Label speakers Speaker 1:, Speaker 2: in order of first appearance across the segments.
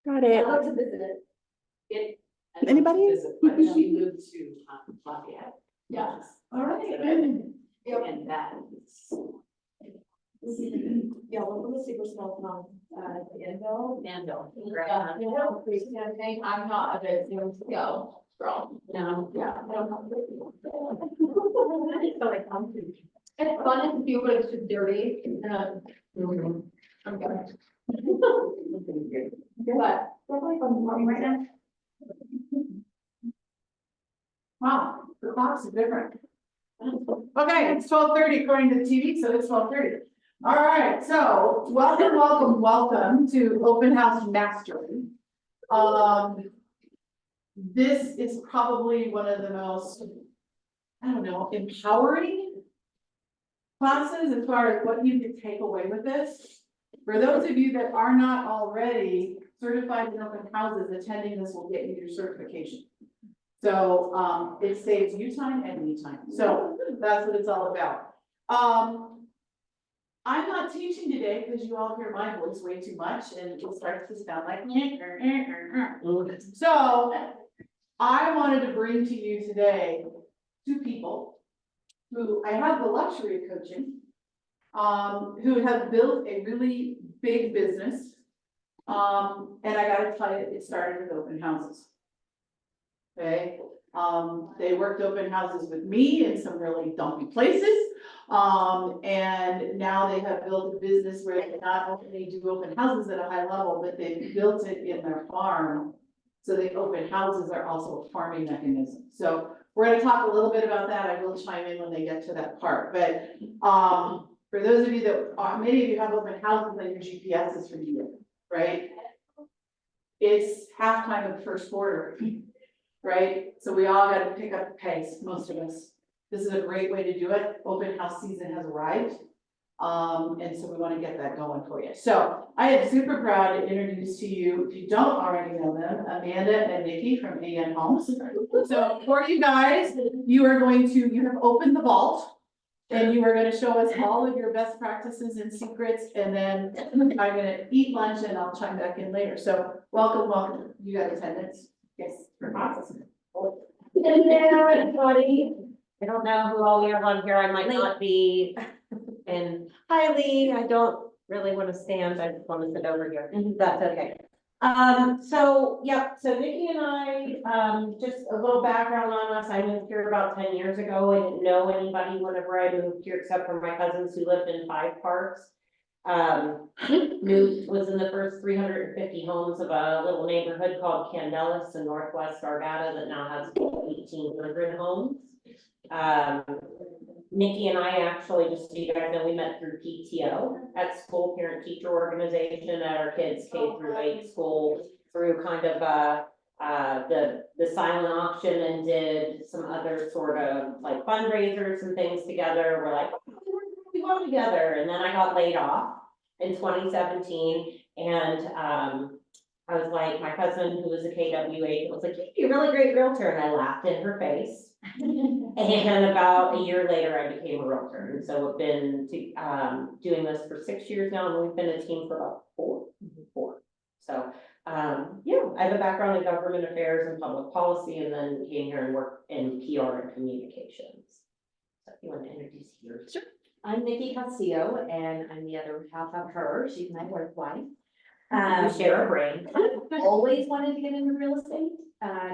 Speaker 1: Got
Speaker 2: I'd
Speaker 1: it.
Speaker 2: love to visit it.
Speaker 3: I'd love to
Speaker 1: Anybody?
Speaker 3: visit, but she moved to Lafayette.
Speaker 2: Yeah.
Speaker 3: All right.
Speaker 2: Yep.
Speaker 3: And that is.
Speaker 2: Yeah, well, from a super small town, Danville.
Speaker 3: Danville.
Speaker 2: Yeah, you know, please, I think I'm not a bit soon to go, girl.
Speaker 3: No.
Speaker 2: Yeah, I don't know. So like, it's fun to do, but it's just dirty, I'm good. But definitely fun morning right now.
Speaker 4: Wow, the clocks are different. Okay, it's 12:30 according to the TV, so it's 12:30. All right, so welcome to Open House Mastery. This is probably one of the most, I don't know, empowering classes as far as what you can take away with this. For those of you that are not already certified in open houses, attending this will get you your certification. So, it saves you time and me time. So that's what it's all about. I'm not teaching today because you all hear my voice way too much and it starts to sound like. So I wanted to bring to you today two people who I have the luxury of coaching, who have built a really big business. And I gotta tell you, it started with open houses. Okay, they worked open houses with me in some really dumpy places. And now they have built a business where they not only do open houses at a high level, but they've built it in their farm. So the open houses are also a farming mechanism. So we're gonna talk a little bit about that. I will chime in when they get to that part, but, for those of you that, many of you have open houses and your GPS is for you, right? It's halftime of the first quarter. Right? So we all got to pick up the pace, most of us. This is a great way to do it. Open house season has arrived. And so we want to get that going for you. So I am super proud to introduce to you, if you don't already know them, Amanda and Nikki from AN Homes. So for you guys, you have opened the vault. And you are going to show us all of your best practices and secrets, and then I'm going to eat lunch and I'll chime back in later. So welcome. You got attendance. Yes, for awesome.
Speaker 5: Hello, everybody. I don't know who all we have on here. I might not be. And hi, Lee. I don't really want to stand. I just want to sit over here. That's okay. So Nikki and I, just a little background on us. I moved here about 10 years ago. I didn't know anybody whenever I moved here except for my cousins who lived in 5 parks. Was in the first 350 homes of a little neighborhood called Candelas in Northwest Arvada that now has 1,800 homes. Nikki and I actually, just so you guys know, we met through PTO at school, parent teacher organization at our kids K-8 school through kind of the silent auction, and did some other sort of like fundraisers and things together. We're like, we go together, and then I got laid off in 2017, and I was like, my cousin who was a KWH was like, you'd be a really great realtor, and I laughed in her face. And about a year later, I became a realtor, and so I've been doing this for 6 years now, and we've been a team for about four. So I have a background in government affairs and public policy, and then came here and worked in PR and communications. So if you want to introduce yours.
Speaker 2: Sure.
Speaker 5: I'm Nikki Castillo, and I'm the other half of her. She's my work wife.
Speaker 2: Um,
Speaker 5: We share a brain. Always wanted to get into real estate,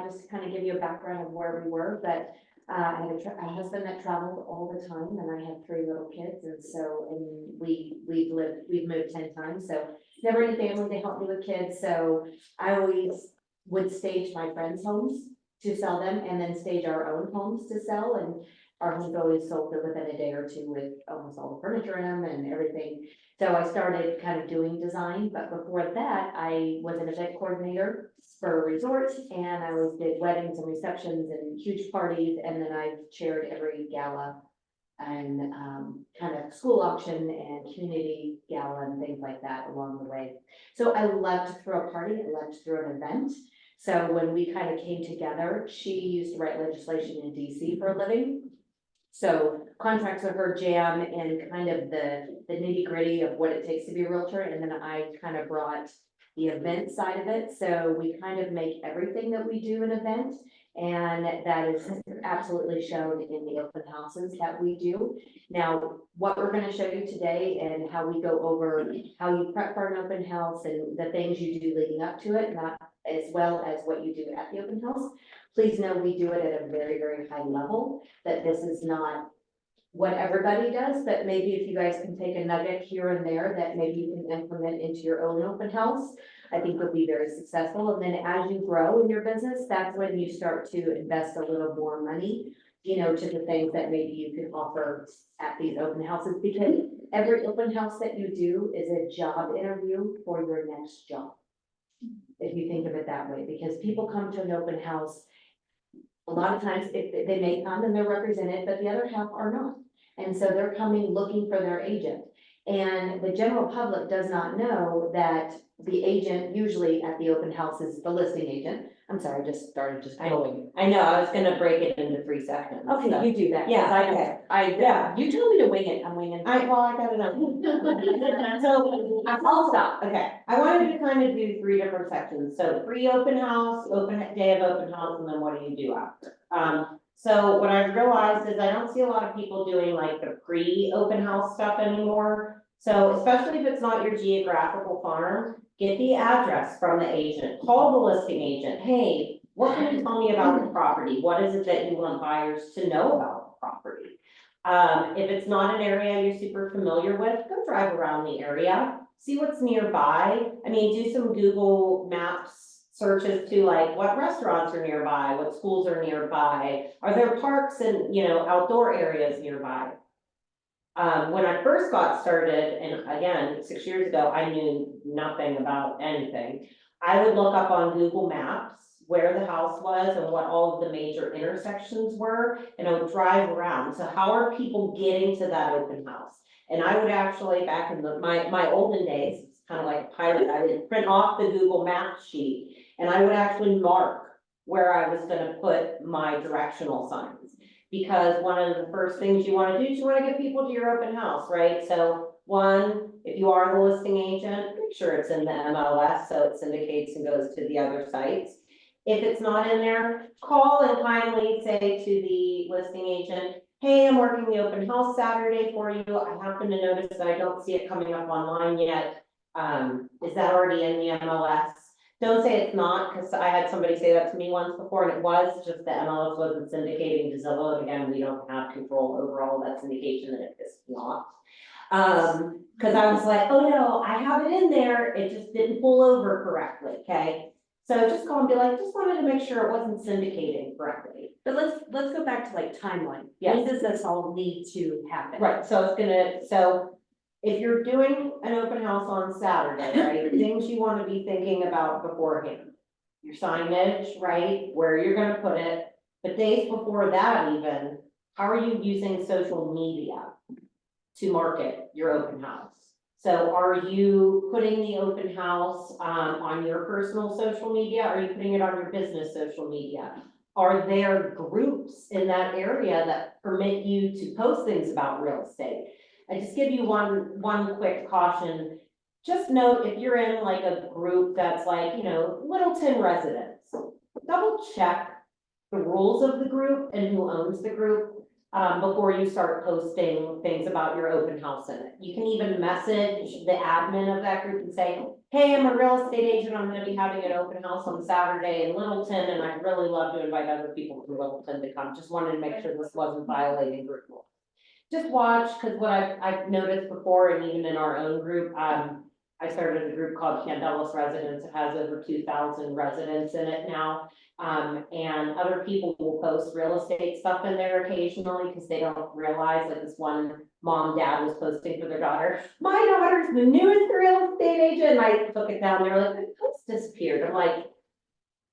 Speaker 5: just to kind of give you a background of where we were, but I had a husband that traveled all the time, and I had 3 little kids, and so, and we've moved 10 times, so never any family to help me with kids, so I always would stage my friends' homes to sell them, and then stage our own homes to sell, and our homes always sold within a day or two with almost all the furniture in them and everything. So I started kind of doing design, but before that, I was an event coordinator for a resort, and I did weddings and receptions and huge parties, and then I chaired every gala and kind of school auction and community gala and things like that along the way. So I loved to throw a party, I loved to throw an event. So when we kind of came together, she used to write legislation in DC for a living. So contracts are her jam, and kind of the nitty gritty of what it takes to be a realtor. And then I kind of brought the event side of it. So we kind of make everything that we do an event. And that is absolutely shown in the open houses that we do. Now, what we're gonna show you today and how we go over how you prep for an open house and the things you do leading up to it, not as well as what you do at the open house. Please know we do it at a very, very high level, that this is not what everybody does, but maybe if you guys can take a nugget here and there that maybe you can implement into your own open house, I think you'll be very successful. And then as you grow in your business, that's when you start to invest a little more money, you know, to the things that maybe you can offer at these open houses, because every open house that you do is a job interview for your next job. If you think of it that way, because people come to an open house, a lot of times if they may come and they're represented, but the other half are not. And so they're coming looking for their agent. And the general public does not know that the agent usually at the open house is the listing agent. I'm sorry, I just started just going.
Speaker 1: I know, I was gonna break it into 3 seconds. so.
Speaker 5: Okay, you do that. 'cause
Speaker 1: Yeah, okay. Yeah.
Speaker 5: You told me to wing it, I'm winging.
Speaker 1: I got it on. So, I'll stop, okay. I wanted to kind of do 3 different sections, so pre-open house, day of open house, and then what do you do after? So what I've realized is I don't see a lot of people doing like the pre-open house stuff anymore. So especially if it's not your geographical farm, get the address from the agent, call the listing agent, hey, what can you tell me about the property? What is it that you want buyers to know about the property? If it's not an area you're super familiar with, go drive around the area, see what's nearby. I mean, do some Google Maps searches to like what restaurants are nearby, what schools are nearby, are there parks and, you know, outdoor areas nearby? When I first got started, and again, 6 years ago, I knew nothing about anything. I would look up on Google Maps where the house was and what all of the major intersections were, and I would drive around. So how are people getting to that open house? And I would actually, back in my olden days, it's kind of like a pirate, I would print off the Google Maps sheet, and I would actually mark where I was gonna put my directional signs. Because one of the first things you wanna do is you wanna get people to your open house, right? So one, if you are the listing agent, make sure it's in the MLS so it syndicates and goes to the other sites. If it's not in there, call and kindly say to the listing agent, hey, I'm working the open house Saturday for you. I happen to notice that I don't see it coming up online yet. Is that already in the MLS? Don't say it's not, because I had somebody say that to me once before, and it was just the MLS wasn't syndicating to Zillow. And again, we don't have control over all that syndication, and it is not. Because I was like, oh no, I have it in there, it just didn't pull over correctly, okay? So just call and be like, just wanted to make sure it wasn't syndicating correctly.
Speaker 5: But let's go back to like timeline.
Speaker 1: Yes.
Speaker 5: When does this all need to happen?
Speaker 1: Right, so if you're doing an open house on Saturday, right, things you wanna be thinking about beforehand. Your signage, right, where you're gonna put it, but days before that even, how are you using social media to market your open house? So are you putting the open house, on your personal social media? Are you putting it on your business social media? Are there groups in that area that permit you to post things about real estate? I just give you one quick caution. Just note if you're in like a group that's like, you know, Littleton residents, double check the rules of the group and who owns the group before you start posting things about your open house in it. You can even message the admin of that group and say, hey, I'm a real estate agent. I'm gonna be having an open house on Saturday in Littleton, and I'd really love to invite other people from Littleton to come. Just wanted to make sure this wasn't violating group rules. Just watch, because what I've noticed before, and even in our own group, I started a group called Candelas Residents. It has over 2,000 residents in it now. And other people will post real estate stuff in there occasionally because they don't realize that this one mom, dad was posting for their daughter. My daughter's the newest real estate agent. And I took it down. They're like, the post disappeared. I'm like,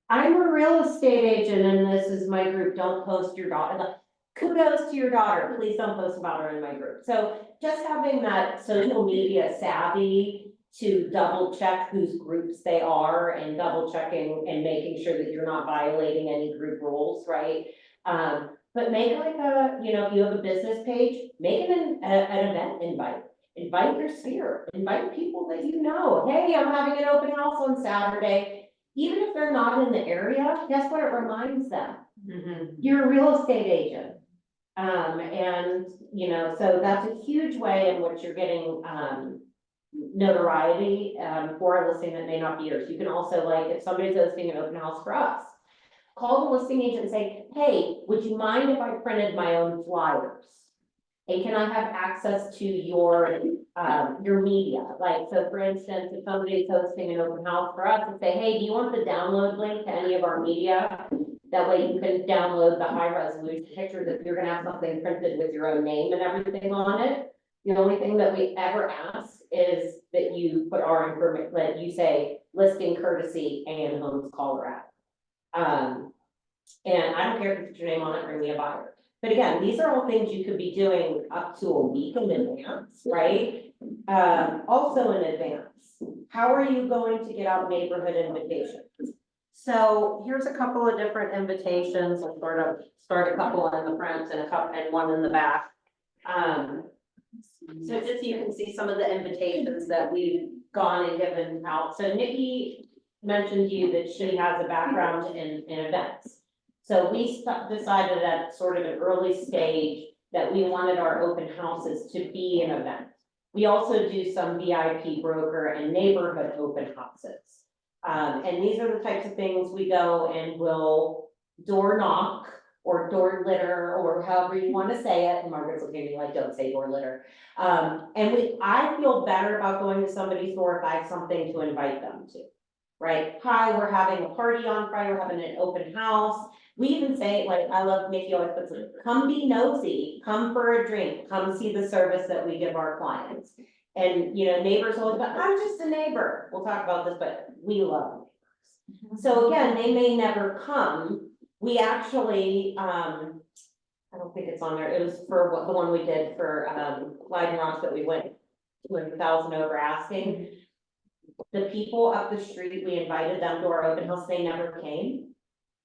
Speaker 1: I'm a real estate agent and this is my group. Don't post your daughter. Like, kudos to your daughter. Please don't post about her in my group. So just having that social media savvy to double check whose groups they are and double checking and making sure that you're not violating any group rules, right? But make like a, you know, if you have a business page, make an event invite. invite your sphere, invite people that you know. Hey, I'm having an open house on Saturday. Even if they're not in the area, guess what? It reminds them. You're a real estate agent. And, you know, so that's a huge way in which you're getting, notoriety, for a listing that may not be yours. You can also, like, if somebody's hosting an open house for us, call the listing agent and say, hey, would you mind if I printed my own flyers? And can I have access to your media? Like, so for instance, if somebody's hosting an open house for us and say, hey, do you want the download link to any of our media? That way you can download the high resolution pictures if you're gonna have something printed with your own name and everything on it. The only thing that we ever ask is that you put our information, that you say listing courtesy and Homes Colorado. And I don't care if you put your name on it, bring me a buyer. But again, these are all things you could be doing up to a week in advance, right? Also in advance, how are you going to get out neighborhood invitations? So here's a couple of different invitations. I'll start a couple in the front and a couple and one in the back. So just so you can see some of the invitations that we've gone and given out. So Nikki mentioned to you that she has a background in events. So we decided at sort of an early stage that we wanted our open houses to be an event. We also do some VIP broker and neighborhood open houses. And these are the types of things we go and will door knock or door litter, or however you want to say it. And Margaret's looking at me like, don't say door litter. And I feel better about going to somebody's door if I have something to invite them to, right? Hi, we're having a party on Friday, we're having an open house. We even say, like, I love Nikki always puts it, come be nosy, come for a drink, come see the service that we give our clients. And, you know, neighbors always, but I'm just a neighbor. We'll talk about this, but we love neighbors. So again, they may never come. We actually, I don't think it's on there. It was for the one we did for, Gliding Rock that we went 200,000 over asking. The people up the street, we invited them to our open house. They never came,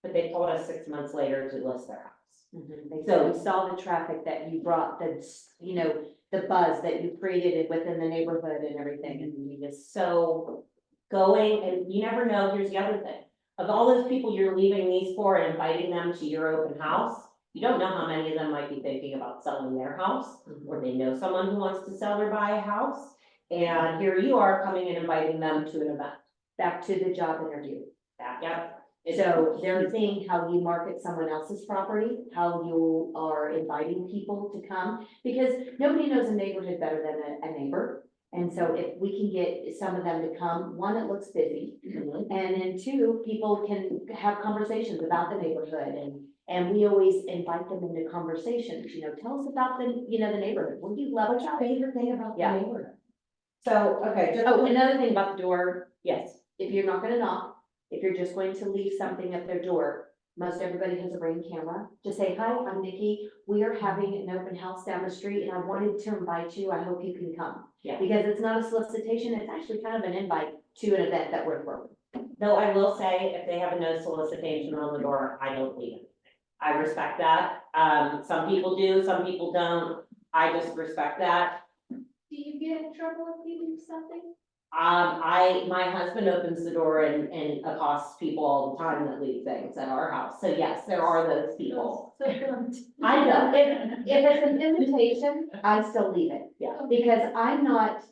Speaker 1: but they told us 6 months later to list their house.
Speaker 5: So we saw the traffic that you brought, that's, you know, the buzz that you created within the neighborhood and everything, and we just,
Speaker 1: So going, and you never know, here's the other thing. Of all those people you're leaving these for and inviting them to your open house, you don't know how many of them might be thinking about selling their house, or they know someone who wants to sell or buy a house. And here you are coming and inviting them to an event.
Speaker 5: back to the job interview.
Speaker 1: Yep.
Speaker 5: So they're seeing how you market someone else's property, how you are inviting people to come, because nobody knows a neighborhood better than a neighbor. And so if we can get some of them to come, one, it looks busy, and then two, people can have conversations about the neighborhood, and we always invite them into conversations, you know, tell us about the, you know, the neighborhood, what do you love
Speaker 1: What's your
Speaker 5: about it?
Speaker 1: favorite thing about the
Speaker 5: Yeah.
Speaker 1: neighborhood? So, okay, just.
Speaker 5: Oh, another thing about the door,
Speaker 1: Yes,
Speaker 5: if you're not gonna knock, if you're just going to leave something at their door, most everybody has a Ring camera. Just say, hi, I'm Nikki. We are having an open house down the street and I wanted to invite you. I hope you can come.
Speaker 1: Yeah.
Speaker 5: Because it's not a solicitation, it's actually kind of an invite to an event that we're throwing.
Speaker 1: though I will say, if they have a no solicitation on the door, I don't leave it. I respect that. Some people do, some people don't. I just respect that.
Speaker 2: Do you get in trouble if you leave something?
Speaker 1: My husband opens the door and accosts people all the time that leave things at our house. So yes, there are those people.
Speaker 2: So blunt.
Speaker 5: I know, if it's an invitation, I still leave it.
Speaker 1: Yeah.
Speaker 5: Because I'm not,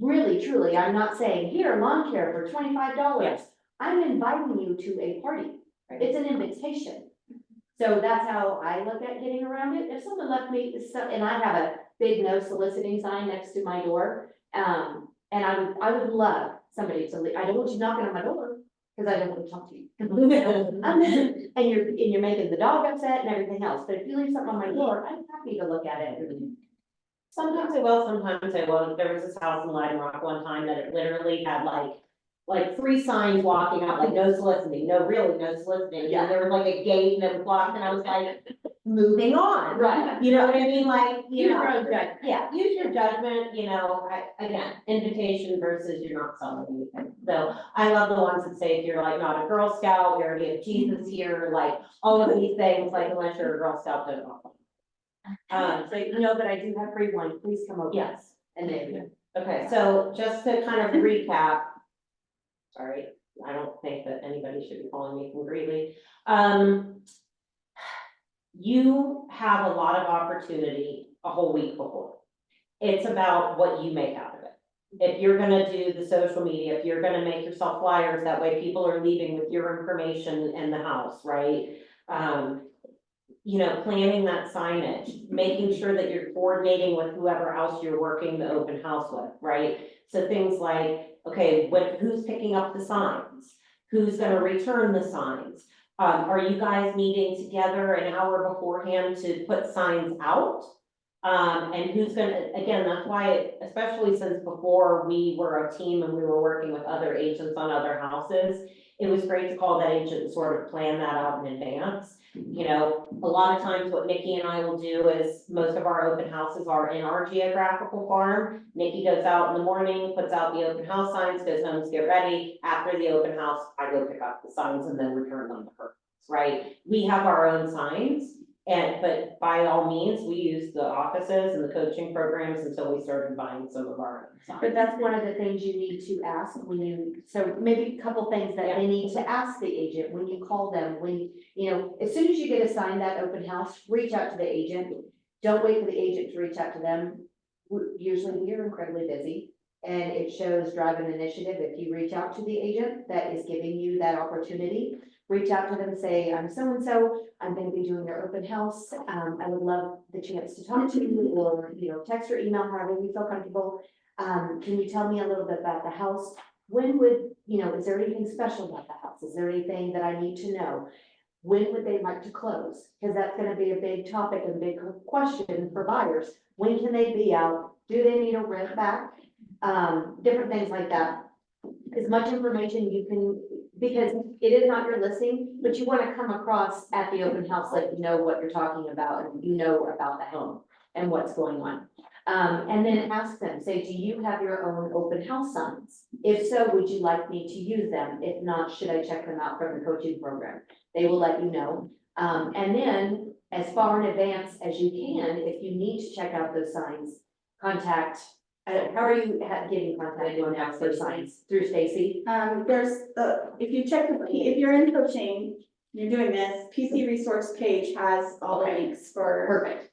Speaker 5: really, truly, I'm not saying, here, lawn care for $25.
Speaker 1: Yes.
Speaker 5: I'm inviting you to a party. It's an invitation. So that's how I look at getting around it. If someone left me, and I have a big no soliciting sign next to my door, and I would love somebody to leave. I don't want you knocking on my door, because I don't want to talk to you. And you're making the dog upset and everything else. But if you leave something on my door, I'm happy to look at it.
Speaker 1: Sometimes I will, sometimes I won't. There was this house in Lighting Rock one time that it literally had like 3 signs walking out, like no soliciting, no soliciting.
Speaker 5: Yeah.
Speaker 1: And there was like a gate and it was blocked and I was like, moving on.
Speaker 5: Right.
Speaker 1: You know what I mean? Like, you
Speaker 5: Use
Speaker 1: know.
Speaker 5: your own judgment.
Speaker 1: Yeah, use your judgment, you know, again, invitation versus you're not selling anything. So I love the ones that say if you're like not a Girl Scout, we already have Jesus here, like all of these things, like unless you're a Girl Scout, don't.
Speaker 5: So you know that I do have free wine. Please come over.
Speaker 1: Yes,
Speaker 5: And then,
Speaker 1: Okay, so just to kind of recap. Sorry, I don't think that anybody should be calling me from Greeley. You have a lot of opportunity a whole week before. It's about what you make out of it. If you're gonna do the social media, if you're gonna make yourself flyers, that way people are leaving with your information in the house, right? You know, planning that signage, making sure that you're coordinating with whoever else you're working the open house with, right? So things like, okay, who's picking up the signs? Who's gonna return the signs? Are you guys meeting together an hour beforehand to put signs out? And who's gonna, again, that's why, especially since before we were a team and we were working with other agents on other houses, it was great to call that agent and sort of plan that out in advance. You know, a lot of times what Nikki and I will do is, most of our open houses are in our geographical farm. Nikki goes out in the morning, puts out the open house signs, goes home to get ready. After the open house, I go pick up the signs and then return them to her, right? We have our own signs. But by all means, we use the offices and the coaching programs until we started buying some of our own signs.
Speaker 5: but that's one of the things you need to ask when you, so maybe a couple things that they need to ask the agent when you call them, when, you know, as soon as you get assigned that open house, reach out to the agent. Don't wait for the agent to reach out to them. Usually we are incredibly busy and it shows drive an initiative. If you reach out to the agent that is giving you that opportunity, reach out to them and say, I'm so-and-so, I'm gonna be doing your open house. I would love the chance to talk to you, or, you know, text or email, however you feel comfortable. Can you tell me a little bit about the house? When would, you know, is there anything special about the house? Is there anything that I need to know? When would they like to close? Because that's gonna be a big topic and big question for buyers. When can they be out? Do they need a rent back? Different things like that. As much information you can, because it is not your listing, but you wanna come across at the open house, like you know what you're talking about and you know about the home and what's going on. And then ask them, say, do you have your own open house signs? If so, would you like me to use them? If not, should I check them out from the coaching program? They will let you know. And then as far in advance as you can, if you need to check out those signs, contact, how are you getting contact on that for signs? Through Stacy?
Speaker 6: There's if you check, if you're in coaching, you're doing this, PC resource page has all the links
Speaker 5: Perfect.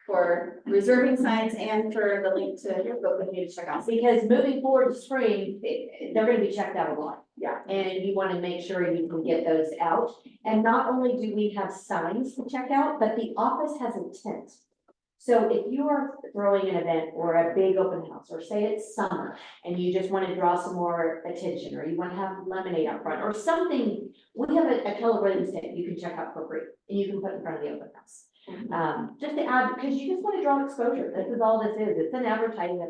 Speaker 6: for reserving signs and for the link to your book with you to check out.
Speaker 5: Because moving forward to spring, they're gonna be checked out a lot.
Speaker 6: Yeah.
Speaker 5: And you wanna make sure you can get those out. And not only do we have signs to check out, but the office has a tent. So if you are throwing an event or a big open house, or say it's summer, and you just wanna draw some more attention, or you wanna have lemonade out front, or something, we have a Keller Williams tent you can check out for free, and you can put in front of the open house. Just to add, because you just wanna draw exposure, this is all this is, it's an advertising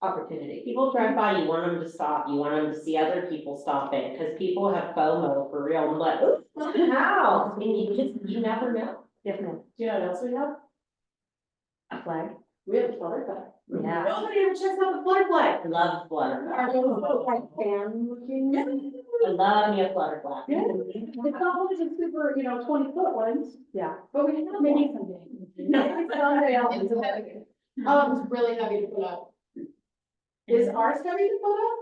Speaker 5: opportunity.
Speaker 1: People drive by, you want them to stop, you want them to see other people stopping, because people have FOMO for real, and like, oh, look at how, and you never know.
Speaker 5: Definitely,
Speaker 4: Do you know what else we have?
Speaker 5: a flag,
Speaker 4: We have a flutter flag.
Speaker 5: yeah.
Speaker 4: Nobody ever checks out the flutter flag.
Speaker 1: I love flutter.
Speaker 6: Are those like fan looking?
Speaker 1: I love me a flutter flag.
Speaker 4: Yeah. It's not always a super, 20-foot ones.
Speaker 5: Yeah.
Speaker 4: But we have
Speaker 6: Maybe
Speaker 4: one.
Speaker 6: someday.
Speaker 4: No, someday else.
Speaker 2: It's heavy.
Speaker 4: Um,
Speaker 2: It's really heavy to put up.
Speaker 4: is ours heavy to put up?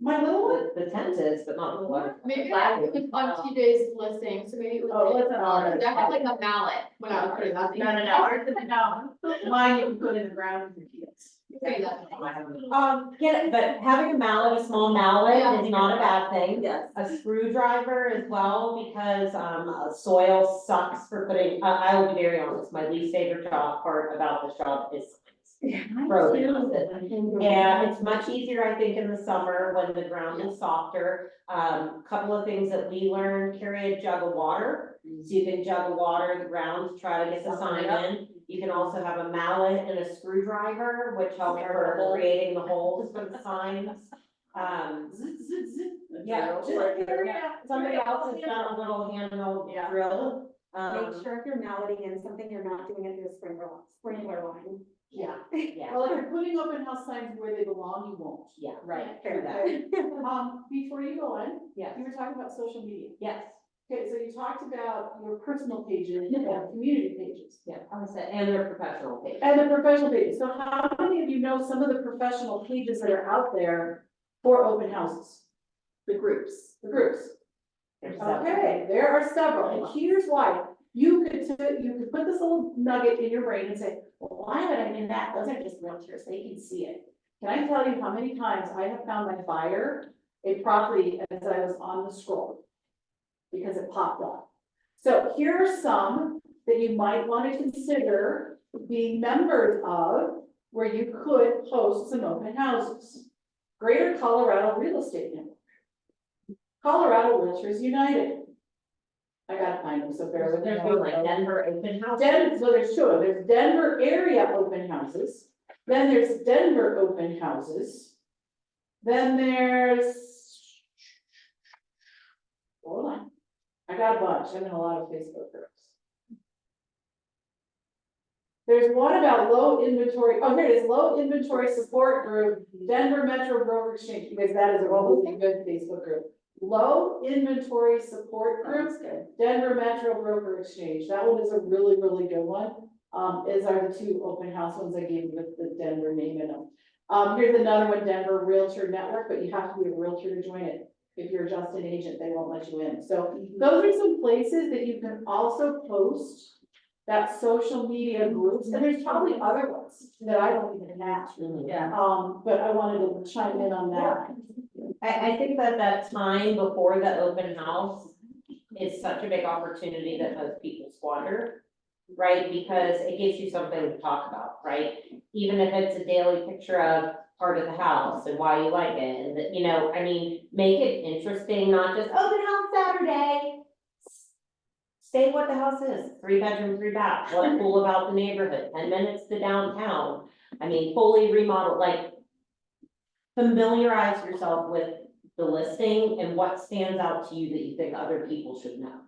Speaker 4: My little one?
Speaker 1: The tent is, but not the flutter.
Speaker 2: Maybe it was on today's listing, so maybe it was.
Speaker 4: Oh, let's not.
Speaker 2: That was like a mallet when I was putting that. thing.
Speaker 4: Ours is no. Mine you can put in the ground with your kids.
Speaker 2: Maybe that's-
Speaker 1: Get it, but having a mallet, a small mallet
Speaker 2: Yeah.
Speaker 1: is not a bad thing.
Speaker 4: Yes.
Speaker 1: A screwdriver as well, because, soil sucks for putting, I will be very honest, my least favorite part about this job is frozen. Yeah, it's much easier, I think, in the summer when the ground is softer. Couple of things that we learned, carry a jug of water. So you can jug of water the ground to try to get the sign in. You can also have a mallet and a screwdriver, which helps for creating the holes for the signs. Yeah, just carry it out. Somebody else has done a little handheld
Speaker 4: Yeah.
Speaker 1: drill.
Speaker 6: Make sure if you're malleting in something, you're not doing it through a sprinkler line.
Speaker 1: Yeah, yeah,
Speaker 4: Well, if you're putting open house signs where they belong, you won't.
Speaker 1: yeah, right,
Speaker 6: Fair
Speaker 1: true that.
Speaker 4: Before you go on,
Speaker 1: Yes,
Speaker 4: you were talking about social media.
Speaker 1: yes.
Speaker 4: Okay, so you talked about your personal pages and community pages.
Speaker 1: Yeah, I said, and their professional page.
Speaker 4: And the professional pages, so how many of you know some of the professional pages that are out there for open houses? The groups.
Speaker 1: There's several.
Speaker 4: Okay, there are several, and here's why. You could put this little nugget in your brain and say, well, why would I do that? Those are just realtors, they can see it. Can I tell you how many times I have found my buyer a property as I was on the scroll? Because it popped up. So here are some that you might want to consider being members of, where you could host some open houses. Greater Colorado Real Estate Network. Colorado Realtors United. I gotta find them, so bear with me.
Speaker 1: There's one like Denver open house.
Speaker 4: So there's two, there's Denver area open houses, then there's Denver open houses. Then there's. Hold on, I got a bunch, I'm in a lot of Facebook groups. There's one about low inventory, oh, here it is, low inventory support group, Denver Metro Broker Exchange, because that is a really good Facebook group. Low inventory support group, Denver Metro Broker Exchange, that one is a really, really good one. As are the two open house ones I gave you with the Denver name in them. Here's another one, Denver Realtor Network, but you have to be a realtor to join it. If you're just an agent, they won't let you in. So those are some places that you can also post that social media groups, and there's probably other ones that I don't even have.
Speaker 1: Yeah.
Speaker 4: But I wanted to chime in on that.
Speaker 1: I think that time before the open house is such a big opportunity that most people squander. Right, because it gives you something to talk about, right? Even if it's a daily picture of part of the house and why you like it, and that, you know, I mean, make it interesting, not just open house Saturday. Say what the house is, 3 bedroom, 3 bath, what's cool about the neighborhood, 10 minutes to downtown. I mean, fully remodeled, like. Familiarize yourself with the listing and what stands out to you that you think other people should know.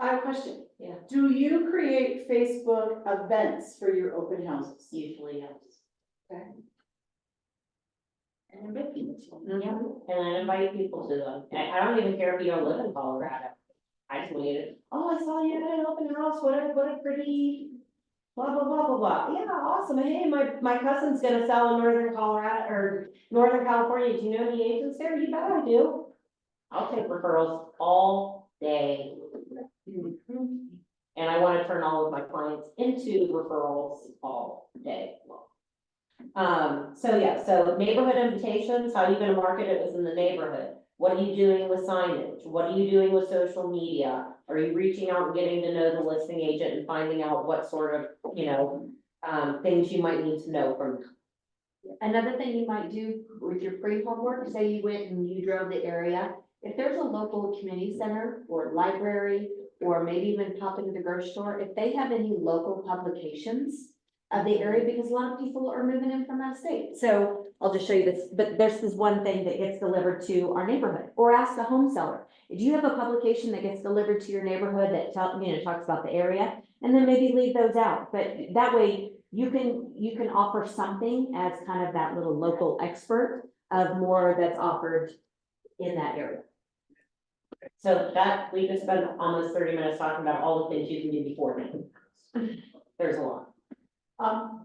Speaker 4: I have a question.
Speaker 1: Yeah.
Speaker 4: Do you create Facebook events for your open houses?
Speaker 1: Usually, yes.
Speaker 4: Okay.
Speaker 1: And invite people to them. Yeah, and I invite people to them. I don't even care if you don't live in Colorado. I just waited, oh, I saw you at an open house, what a pretty, blah, blah, blah, blah, blah. Yeah, awesome. Hey, my cousin's gonna sell in Northern Colorado or Northern California. Do you know any agents there? You bet I do. I'll take referrals all day. And I want to turn all of my clients into referrals all day long. So yeah, so neighborhood invitations, how are you gonna market it within the neighborhood? What are you doing with signage? What are you doing with social media? Are you reaching out and getting to know the listing agent and finding out what sort of, you know, things you might need to know from them?
Speaker 5: Another thing you might do with your free homework, say you went and you drove the area, if there's a local community center or library, or maybe even pop into the grocery store, if they have any local publications of the area, because a lot of people are moving in from out of state. So I'll just show you this, but there's this one thing that gets delivered to our neighborhood, or ask the home seller. If you have a publication that gets delivered to your neighborhood that talks about the area, and then maybe leave those out, but that way you can offer something as kind of that little local expert of more that's offered in that area.
Speaker 1: So that, we just spent almost 30 minutes talking about all the things you can do before then. There's a lot.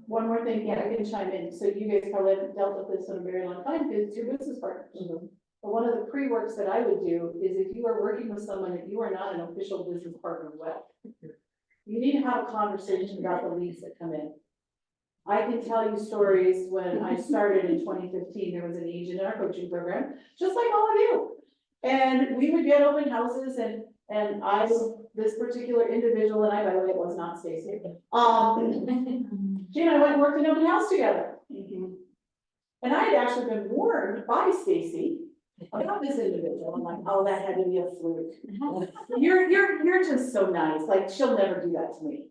Speaker 4: One more thing, yeah, I can chime in. So you guys probably haven't dealt with this in a very long time because it's your business partners. But one of the pre-works that I would do is if you are working with someone that you are not an official business partner with, you need to have a conversation about the leads that come in. I can tell you stories when I started in 2015, there was an agent in our coaching program, just like all of you. And we would get open houses and I was this particular individual, and I, by the way, it was not Stacy. She and I went and worked in open house together. And I had actually been warned by Stacy about this individual. I'm like, oh, that had to be a fluke. You're just so nice. Like, she'll never do that to me.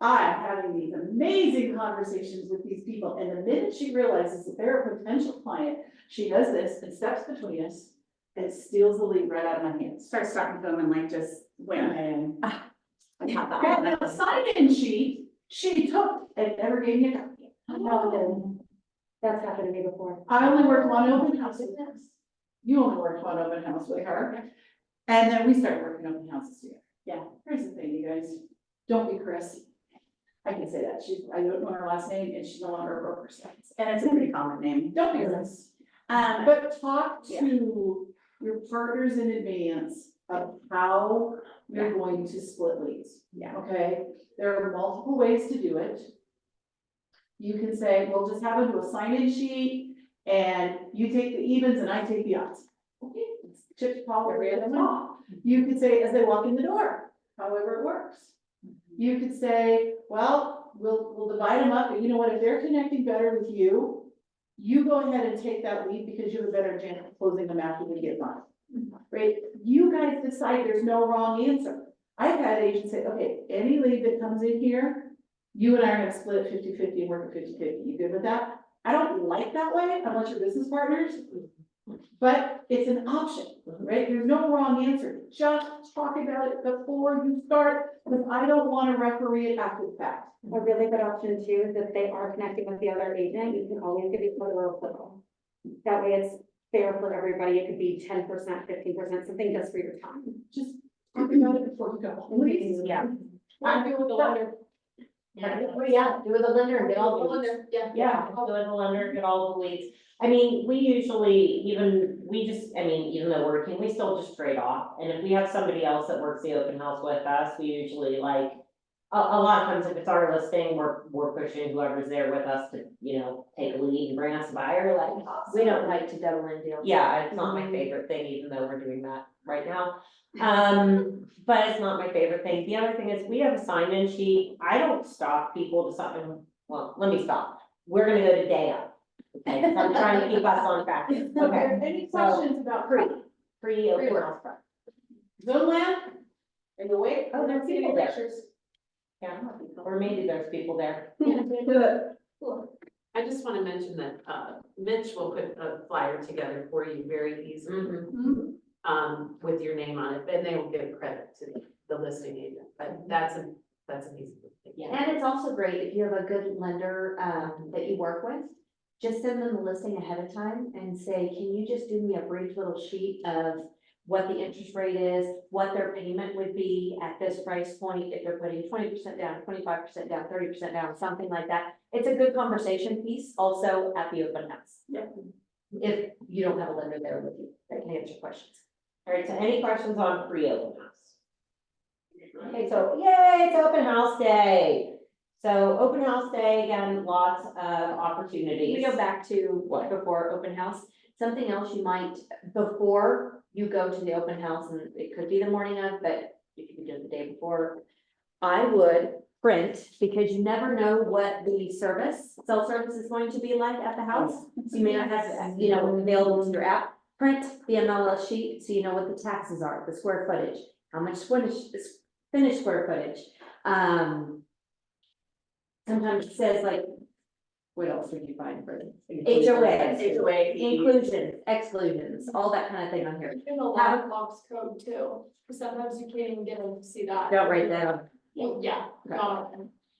Speaker 4: I'm having these amazing conversations with these people, and the minute she realizes that they're a potential client, she does this and steps between us and steals the lead right out of my hands.
Speaker 6: Starts talking to them and like just win.
Speaker 4: And
Speaker 6: I have that.
Speaker 4: and the sign-in sheet, she took and never gave me a copy.
Speaker 5: No, that's happened to me before.
Speaker 4: I only worked one open house with her. You only worked one open house with her. And then we start working open houses together.
Speaker 6: Yeah.
Speaker 4: Here's the thing, you guys, don't be Chris. I can say that, I don't know her last name, and she's no longer a broker, so.
Speaker 6: And it's a pretty common name.
Speaker 4: Don't be Chris.
Speaker 6: Um,
Speaker 4: But talk
Speaker 6: Yeah.
Speaker 4: to your partners in advance of how you're going to split leads.
Speaker 6: Yeah.
Speaker 4: Okay, there are multiple ways to do it. You can say, we'll just have them do a sign-in sheet, and you take the evens and I take the odds. Okay, it's chips, Paul, every other one. You could say, as they walk in the door, however it works. You could say, well, we'll divide them up, but you know what, if they're connecting better with you, you go ahead and take that lead because you have a better chance of closing them after we get mine. Right? You guys decide, there's no wrong answer. I've had agents say, okay, any lead that comes in here, you and I are gonna split it 50-50 and work at 50-50. You good with that? I don't like that way unless you're business partners, but it's an option, right? There's no wrong answer. Just talk about it before you start, because I don't wanna referee it after the fact.
Speaker 5: A really good option too is if they are connecting with the other agent, you can always give each other a referral. That way it's fair for everybody. It could be 10%, 15%, something just for your time.
Speaker 4: Just talk about it before you go. Please.
Speaker 5: Yeah.
Speaker 2: I do with the lender.
Speaker 5: Yeah, do with the lender and get all
Speaker 2: The
Speaker 5: the.
Speaker 2: lender, yeah.
Speaker 1: Yeah, go with the lender, get all the leads. I mean, we usually, even though we're working, we still just trade off. And if we have somebody else that works the open house with us, we usually like, a lot of times if it's our listing, we're pushing whoever's there with us to, take a lead and bring us a buyer, like.
Speaker 5: We don't like to double in deals.
Speaker 1: Yeah, it's not my favorite thing, even though we're doing that right now. But it's not my favorite thing. The other thing is we have a sign-in sheet. I don't stop people to something, well, let me stop. We're gonna go to day up. Okay, 'cause I'm trying to keep us on track. Okay,
Speaker 4: Any questions about
Speaker 1: free open house. front.
Speaker 4: Zone land? Are you awake?
Speaker 1: Oh, there's people there.
Speaker 4: Pictures.
Speaker 1: Yeah, or maybe there's people there.
Speaker 3: I just wanna mention that, Mitch will put a flyer together for you very easily,
Speaker 1: Mhm.
Speaker 3: with your name on it, and they will give credit to the listing agent, but that's an easy thing.
Speaker 1: Yeah.
Speaker 5: And it's also great if you have a good lender, that you work with, just send them the listing ahead of time and say, can you just do me a brief little sheet of what the interest rate is, what their payment would be at this price point, if they're putting 20% down, 25% down, 30% down, something like that. It's a good conversation piece also at the open house.
Speaker 4: Yeah.
Speaker 5: If you don't have a lender there with you, that can answer questions.
Speaker 1: All right, so any questions on free open house? Okay, so yay, it's open house day. So open house day, again, lots of opportunities.
Speaker 5: We go back to what before open house, something else you might, before you go to the open house, and it could be the morning of, but you could do it the day before. I would print, because you never know what the cell service is going to be like at the house. So you may not have, available to your app, print the MLS sheet, so you know what the taxes are, the square footage, how much finished square footage. Sometimes it says like, what else would you find for HOA, inclusions, exclusions, all that kind of thing on here.
Speaker 2: In the lockbox code too, because sometimes you can't even get them to see that.
Speaker 5: Don't write that on.
Speaker 2: Yeah.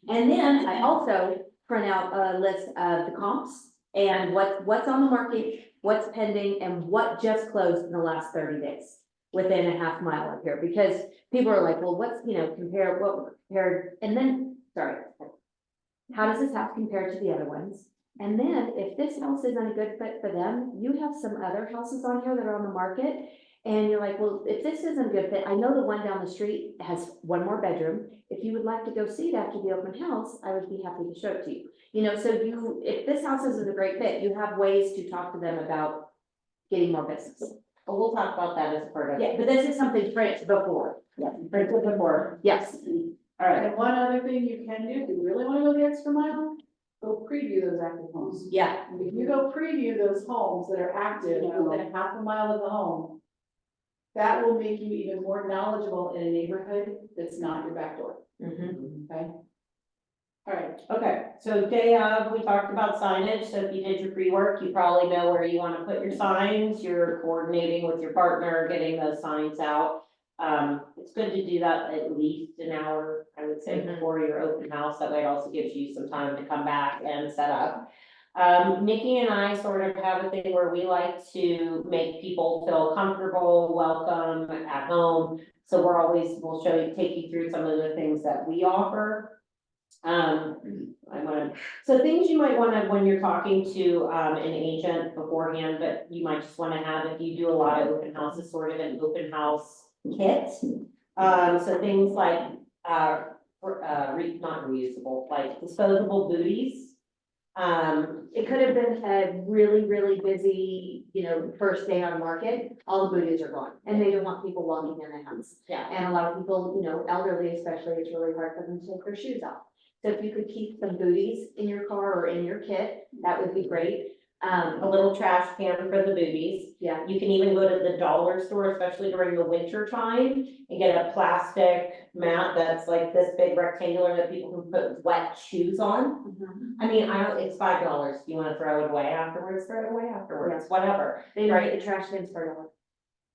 Speaker 5: And then I also print out a list of the comps and what's on the market, what's pending, and what just closed in the last 30 days within a half mile of here, because people are like, well, what's, compared, and then, sorry. How does this house compare to the other ones? And then if this house isn't a good fit for them, you have some other houses on here that are on the market. And you're like, well, if this isn't a good fit, I know the one down the street has one more bedroom. If you would like to go see it after the open house, I would be happy to show it to you. If this house isn't a great fit, you have ways to talk to them about getting more business.
Speaker 1: Well, we'll talk about that as part of.
Speaker 5: Yeah, but this is something print before.
Speaker 1: Yeah, print it before.
Speaker 5: Yes.
Speaker 1: All right,
Speaker 4: And one other thing you can do, if you really wanna go the extra mile, go preview those active homes.
Speaker 5: Yeah.
Speaker 4: If you go preview those homes that are active within a half a mile of the home, that will make you even more knowledgeable in a neighborhood that's not your back door,
Speaker 1: Mhm.
Speaker 4: okay? All right,
Speaker 1: Okay, so day of, we talked about signage, so if you did your pre-work, you probably know where you wanna put your signs, you're coordinating with your partner, getting those signs out. It's good to do that at least an hour, I would say,
Speaker 5: Mhm.
Speaker 1: before your open house, that way it also gives you some time to come back and set up. Nikki and I sort of have a thing where we like to make people feel comfortable, welcome at home. So we'll take you through some of the things that we offer. So things you might wanna, when you're talking to, an agent beforehand, but you might just wanna have, if you do a lot of open houses, sort of an open house kit. So things like, not reusable, like disposable booties.
Speaker 5: It could have been a really, really busy, first day on market, all the booties are gone, and they don't want people walking in the house.
Speaker 1: Yeah.
Speaker 5: And a lot of people, elderly especially, it's really hard for them to take their shoes off. So if you could keep some booties in your car or in your kit, that would be great.
Speaker 1: A little trash can for the booties.
Speaker 5: Yeah,
Speaker 1: You can even go to the dollar store, especially during the winter time, and get a plastic mat that's like this big rectangular that people can put wet shoes on. I mean, it's $5. If you wanna throw it away afterwards, throw it away afterwards, whatever.
Speaker 5: they don't
Speaker 1: Right.
Speaker 5: get the trash cans for $1.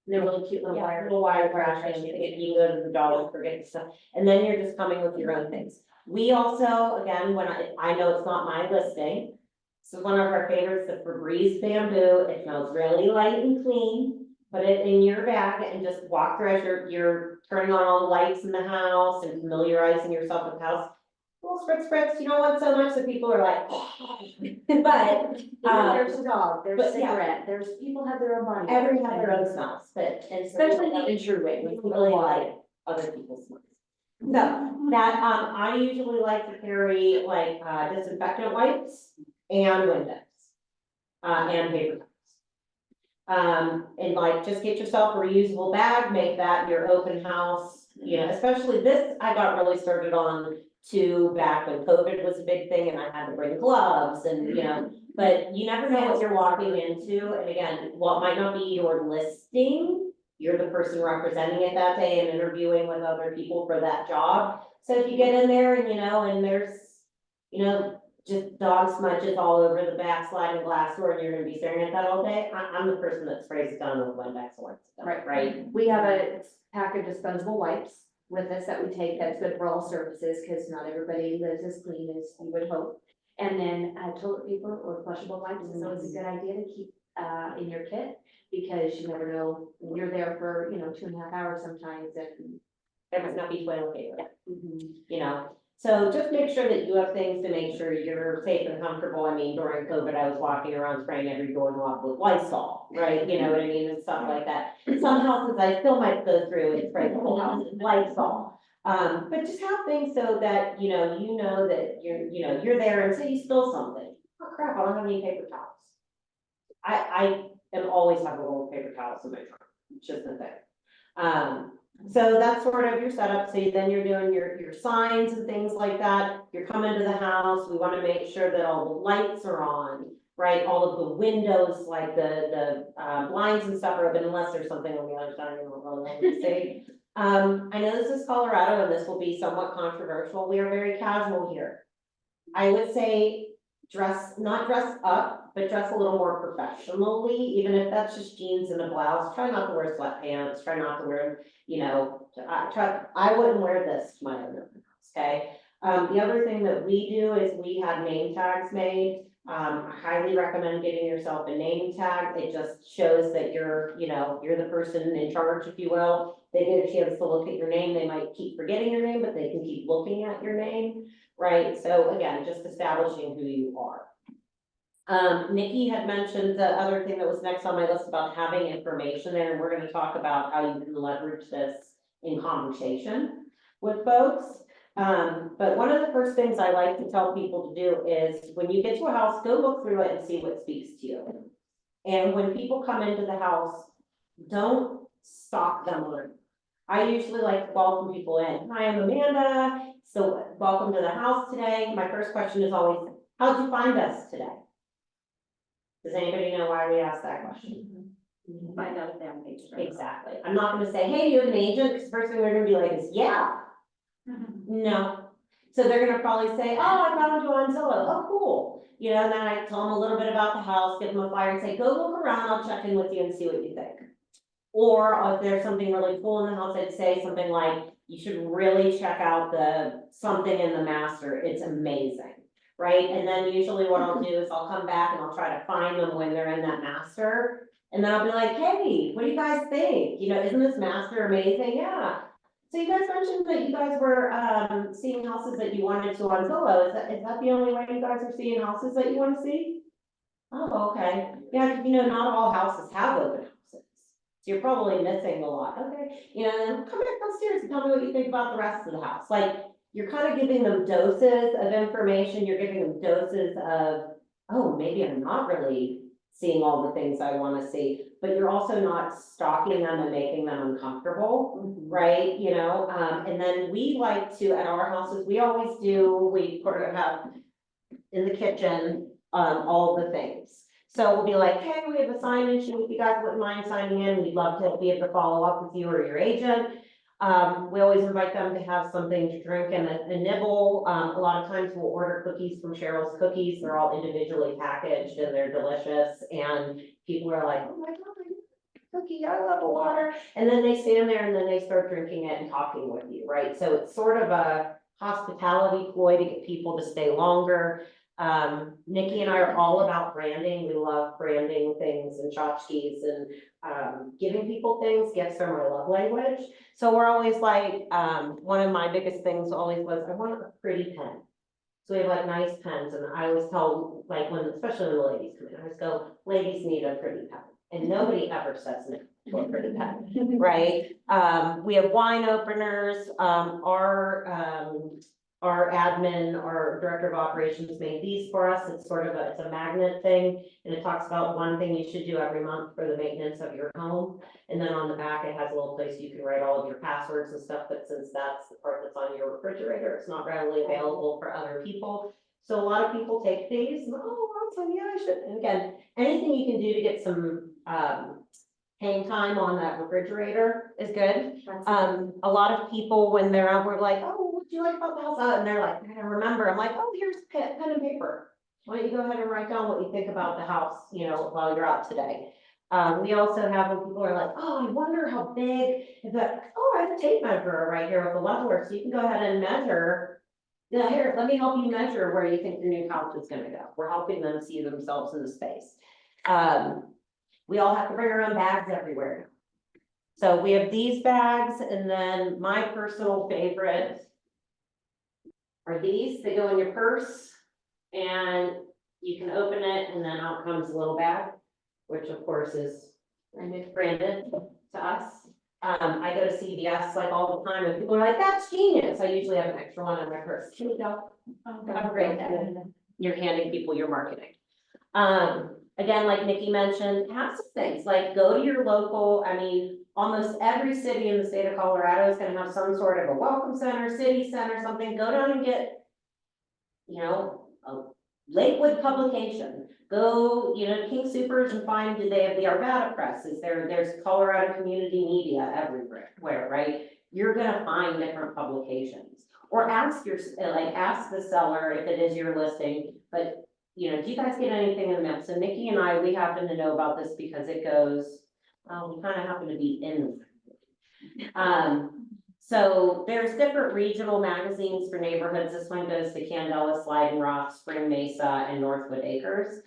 Speaker 5: They're really cute little
Speaker 1: Yeah,
Speaker 5: wire.
Speaker 1: little wire trash cans, you go to the dollar for getting stuff, and then you're just coming with your own things. We also, again, when I know it's not my listing, so one of our favorites, the Febreze bamboo, it smells really light and clean. Put it in your bag and just walk through as you're turning on all the lights in the house and familiarizing yourself with the house. Little spritz, you don't want so much that people are like, but,
Speaker 5: There's a dog, there's
Speaker 1: but yeah.
Speaker 5: cigarette, there's, people have their own body.
Speaker 1: everyone has their own smells, but, and
Speaker 5: Especially the intrude way, when
Speaker 1: people
Speaker 5: people
Speaker 1: really
Speaker 5: lie.
Speaker 1: like other people's smells. So that, I usually like to carry like, disinfectant wipes and Windex. And paper towels. And like, just get yourself a reusable bag, make that your open house, especially this, I got really started on too back when COVID was a big thing and I had to bring gloves and, but you never know what you're walking into. And again, while it might not be your listing, you're the person representing it that day and interviewing with other people for that job. So if you get in there and, and there's, just dog smudges all over the backsliding glass door and you're gonna be staring at that all day, I'm the person that sprays it down with Windex once it's done, right?
Speaker 5: We have a pack of disposable wipes with us that we take, that's good for all surfaces, because not everybody lives as clean as you would hope. And then toilet paper or flushable wipes is always a good idea to keep in your kit, because you never know, you're there for, 2.5 hours sometimes, and
Speaker 1: There must not be toilet paper, so just make sure that you have things to make sure you're safe and comfortable. I mean, during COVID, I was walking around spraying every doorknob with Lysol, right? You know what I mean, and stuff like that. Some houses I still might go through and spray the whole house with Lysol. But just have things so that, you know that you're there and say you spill something. Oh crap, I don't have any paper towels. I am always have a roll of paper towels in my trunk, it's just a thing. So that's sort of your setup, so then you're doing your signs and things like that, you're coming to the house, we wanna make sure that all the lights are on, right? All of the windows, like the blinds and stuff are open, unless there's something on the other side, you don't really want to see. I know this is Colorado and this will be somewhat controversial, we are very casual here. I would say not dress up, but dress a little more professionally, even if that's just jeans and a blouse. Try not to wear sweatpants, try not to wear, I wouldn't wear this to my own house, okay? The other thing that we do is we have name tags made. I highly recommend getting yourself a name tag. It just shows that you're the person in charge, if you will. They get a chance to look at your name. They might keep forgetting your name, but they can keep looking at your name, right? So again, just establishing who you are. Nikki had mentioned the other thing that was next on my list about having information there, and we're gonna talk about how you can leverage this in conversation with folks. But one of the first things I like to tell people to do is when you get to a house, go look through it and see what speaks to you. And when people come into the house, don't stalk them on it. I usually like to welcome people in. Hi, I'm Amanda. So welcome to the house today. My first question is always, how'd you find us today? Does anybody know why we asked that question?
Speaker 6: Find out if they're on page.
Speaker 1: Exactly. I'm not gonna say, hey, you have an agent, because the first thing they're gonna be like is, yeah. No. So they're gonna probably say, oh, I found you on Zillow. Oh, cool. And then I tell them a little bit about the house, give them a flyer and say, go look around, I'll check in with you and see what you think. Or if there's something really cool in the house, I'd say something like, you should really check out something in the master. It's amazing. right? And then usually what I'll do is I'll come back and I'll try to find them when they're in that master. And then I'll be like, hey, what do you guys think? You know, isn't this master amazing? Yeah. So you guys mentioned that you guys were, seeing houses that you wanted to on Zillow. Is that the only way you guys are seeing houses that you wanna see? Oh, okay. Yeah, 'cause, you know, not all houses have open houses. So you're probably missing a lot. Okay, you know, then come back downstairs and tell me what you think about the rest of the house. Like, you're kind of giving them doses of information. You're giving them doses of, oh, maybe I'm not really seeing all the things I wanna see, but you're also not stalking them and making them uncomfortable, right? You know, and then we like to, at our houses, we always do, we sort of have in the kitchen, all the things. So we'll be like, hey, we have a sign in, if you guys wouldn't mind signing in, we'd love to be able to follow up with you or your agent. We always invite them to have something to drink and a nibble. A lot of times we'll order cookies from Cheryl's Cookies. They're all individually packaged and they're delicious. And people are like, oh my God, cookie, I love a water. And then they stand there and then they start drinking it and talking with you, right? So it's sort of a hospitality ploy to get people to stay longer. Nikki and I are all about branding. We love branding things and tchotchkes and giving people things. Gifts are my love language. So we're always like, one of my biggest things always was, I want a pretty pen. So we have like nice pens, and I always tell, like, when, especially when the ladies come in, I always go, ladies need a pretty pen. And nobody ever says no to a pretty pen, right? We have wine openers, our admin, our director of operations made these for us. It's sort of it's a magnet thing. And it talks about one thing you should do every month for the maintenance of your home. And then on the back, it has a little place you can write all of your passwords and stuff, but since that's the part that's on your refrigerator, it's not readily available for other people. So a lot of people take these, and, oh, awesome, yeah, I should. And again, anything you can do to get some, hang time on that refrigerator is good. A lot of people, when they're out, we're like, oh, what do you like about the house? And they're like, I remember, I'm like, oh, here's pen and paper. Why don't you go ahead and write down what you think about the house, you know, while you're out today. We also have when people are like, oh, I wonder how big, oh, I have a tape measure right here with a leveler, so you can go ahead and measure. Yeah, here, let me help you measure where you think your new house is gonna go. We're helping them see themselves in the space. We all have to bring our own bags everywhere. So we have these bags, and then my personal favorite are these. They go in your purse and you can open it, and then out comes a little bag, which of course is branded to us. I go to CVS like all the time and people are like, that's genius. I usually have an extra one in my purse. Here we go. Have a great day. You're handing people your marketing. Again, like Nikki mentioned, have some things, like go to your local, I mean, almost every city in the state of Colorado is gonna have some sort of a welcome center, city center, something. Go down and get, you know, a Lakewood publication. Go, you know, King Soopers and find, do they have the Arvada Press? There's Colorado Community Media everywhere, right? You're gonna find different publications. Or ask ask the seller if it is your listing, but you know, do you guys get anything in the mail? So Nikki and I, we happen to know about this because it goes, we kind of happen to be in. So there's different regional magazines for neighborhoods. This one goes to Candela, Sliding Rock, Spring Mesa, and Northwood Acres.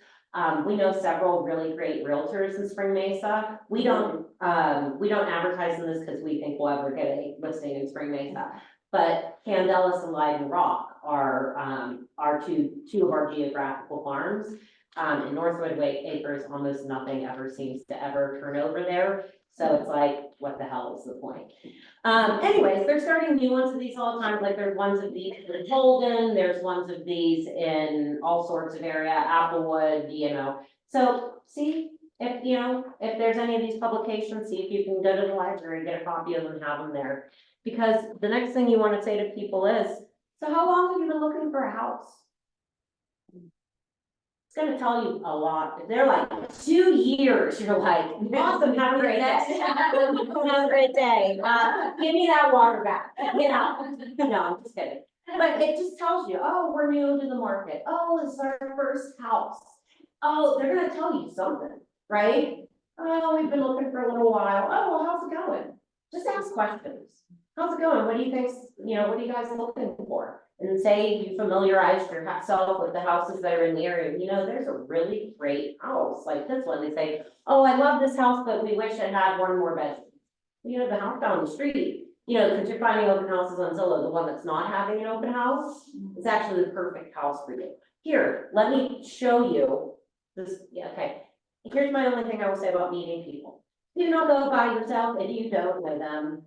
Speaker 1: We know several really great realtors in Spring Mesa. We don't advertise in this because we think we'll ever get a listing in Spring Mesa. But Candelas and Leiden Rock are two of our geographical farms. In Northwood Acres, almost nothing ever seems to ever turn over there. So it's like, what the hell is the point? Anyways, they're starting new ones of these all the time. Like there's ones of these in Holden, there's ones of these in all sorts of area, Applewood, you know. So see if there's any of these publications, see if you can go to the library, get a copy of them, and have them there. Because the next thing you want to say to people is, so how long have you been looking for a house? It's gonna tell you a lot. If they're like 2 years, you're like, awesome, have a great day. Have a great day. Give me that water back, you know? No, I'm just kidding. But it just tells you, oh, we're new to the market. Oh, this is our first house. Oh, they're gonna tell you something, right? Oh, we've been looking for a little while. Oh, well, how's it going? Just ask questions. How's it going? What do you think, what are you guys looking for? And say you familiarized yourself with the houses that are in the area, you know, there's a really great house like this one, they say, oh, I love this house, but we wish it had one more bedroom. You know, the house down the street, you know, because you're finding open houses on Zillow, the one that's not having an open house, it's actually the perfect house for you. Here, let me show you this, yeah, okay. Here's my only thing I will say about meeting people. Do not go by yourself if you don't know them.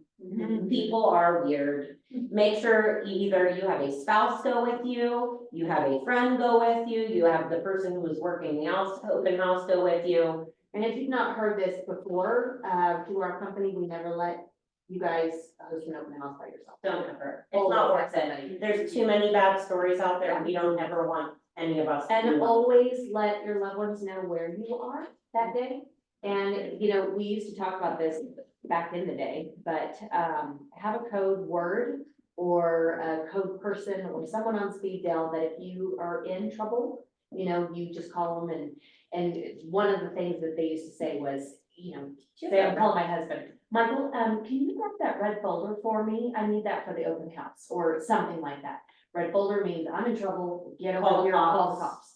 Speaker 1: People are weird. Make sure either you have a spouse go with you, you have a friend go with you, you have the person who is working the house, open house go with you.
Speaker 5: And if you've not heard this before, through our company, we never let you guys host an open house by yourself.
Speaker 1: Don't ever, it's not worth it. There's too many bad stories out there. We don't ever want any of us to
Speaker 5: And
Speaker 1: do one.
Speaker 5: always let your loved ones know where you are that day. And, you know, we used to talk about this back in the day, but, have a code word or a code person or someone on speed dial that if you are in trouble, you know, you just call them and one of the things that they used to say was, you know, say I'm calling my husband, Michael, can you grab that red folder for me? I need that for the open house or something like that. Red folder means I'm in trouble, get over
Speaker 1: Call
Speaker 5: here, call the
Speaker 1: cops.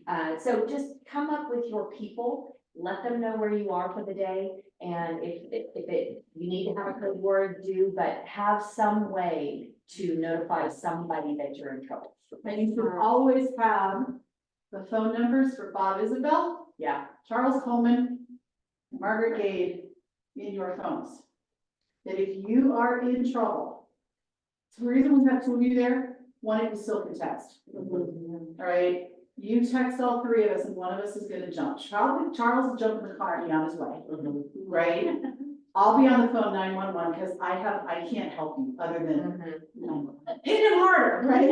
Speaker 5: cops. So just come up with your people, let them know where you are for the day. And you need to have a code word, do, but have some way to notify somebody that you're in trouble.
Speaker 4: And you should always have the phone numbers for Bob Isabel,
Speaker 5: Yeah.
Speaker 4: Charles Coleman, Margaret Gade in your phones. That if you are in trouble, it's the reason we have two of you there, one of you still can text. All right, you text all three of us and one of us is gonna jump. Charles will jump in the car and be on his way, right? I'll be on the phone 911 because I can't help you other than 911. Hit him harder, right?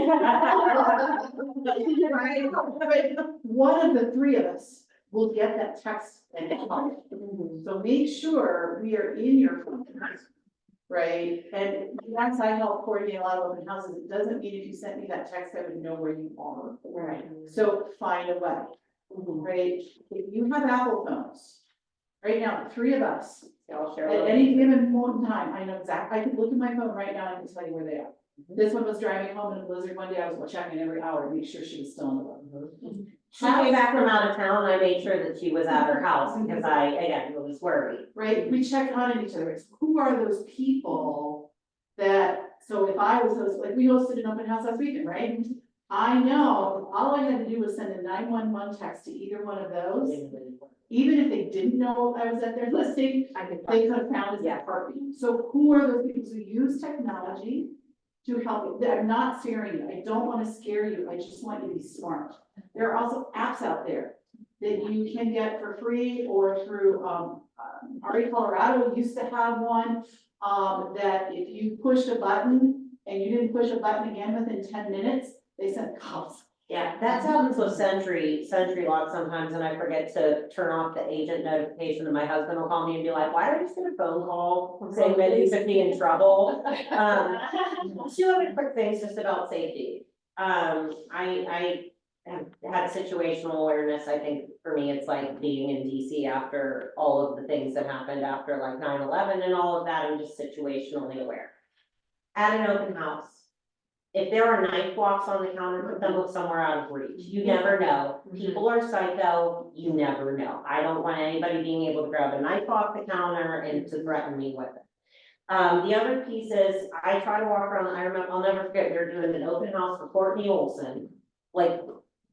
Speaker 4: Right, but one of the three of us will get that text and help. So make sure we are in your phone, right? And once I help coordinate a lot of open houses, it doesn't mean if you sent me that text, I would know where you are.
Speaker 5: Right.
Speaker 4: So find a way, right? If you have Apple phones, right now, the three of us,
Speaker 1: I'll share.
Speaker 4: at any given point in time, I know exactly, I could look at my phone right now and I can tell you where they are. This one was driving home in a blizzard one day, I was checking every hour to make sure she was still on the road.
Speaker 1: She came back from out of town, I made sure that she was at her house because I, again, was worried.
Speaker 4: Right, we check on each other, it's who are those people that, so if I was, like, we hosted an open house last weekend, right? I know, all I had to do was send a 911 text to either one of those, even if they didn't know I was at their listing, they could have found us at heartbeat. So who are those people who use technology to help you? I'm not scaring you, I don't wanna scare you, I just want you to be smart. There are also apps out there that you can get for free or through, RE Colorado used to have one, that if you pushed a button and you didn't push a button again within 10 minutes, they sent calls.
Speaker 1: Yeah, that happens with Sentry Lock sometimes, and I forget to turn off the agent notification, and my husband will call me and be like, why are you just gonna phone call saying that you could be in trouble? Two other quick things just about safety. I have had situational awareness, I think for me, it's like being in DC after all of the things that happened after like 9/11 and all of that, I'm just situationally aware. At an open house, if there are knife blocks on the counter, put them somewhere out of reach. You never know. People are psycho, you never know. I don't want anybody being able to grab a knife off the counter and to threaten me with it. The other piece is, I try to walk around, I'll never forget, we were doing an open house for Courtney Olson, like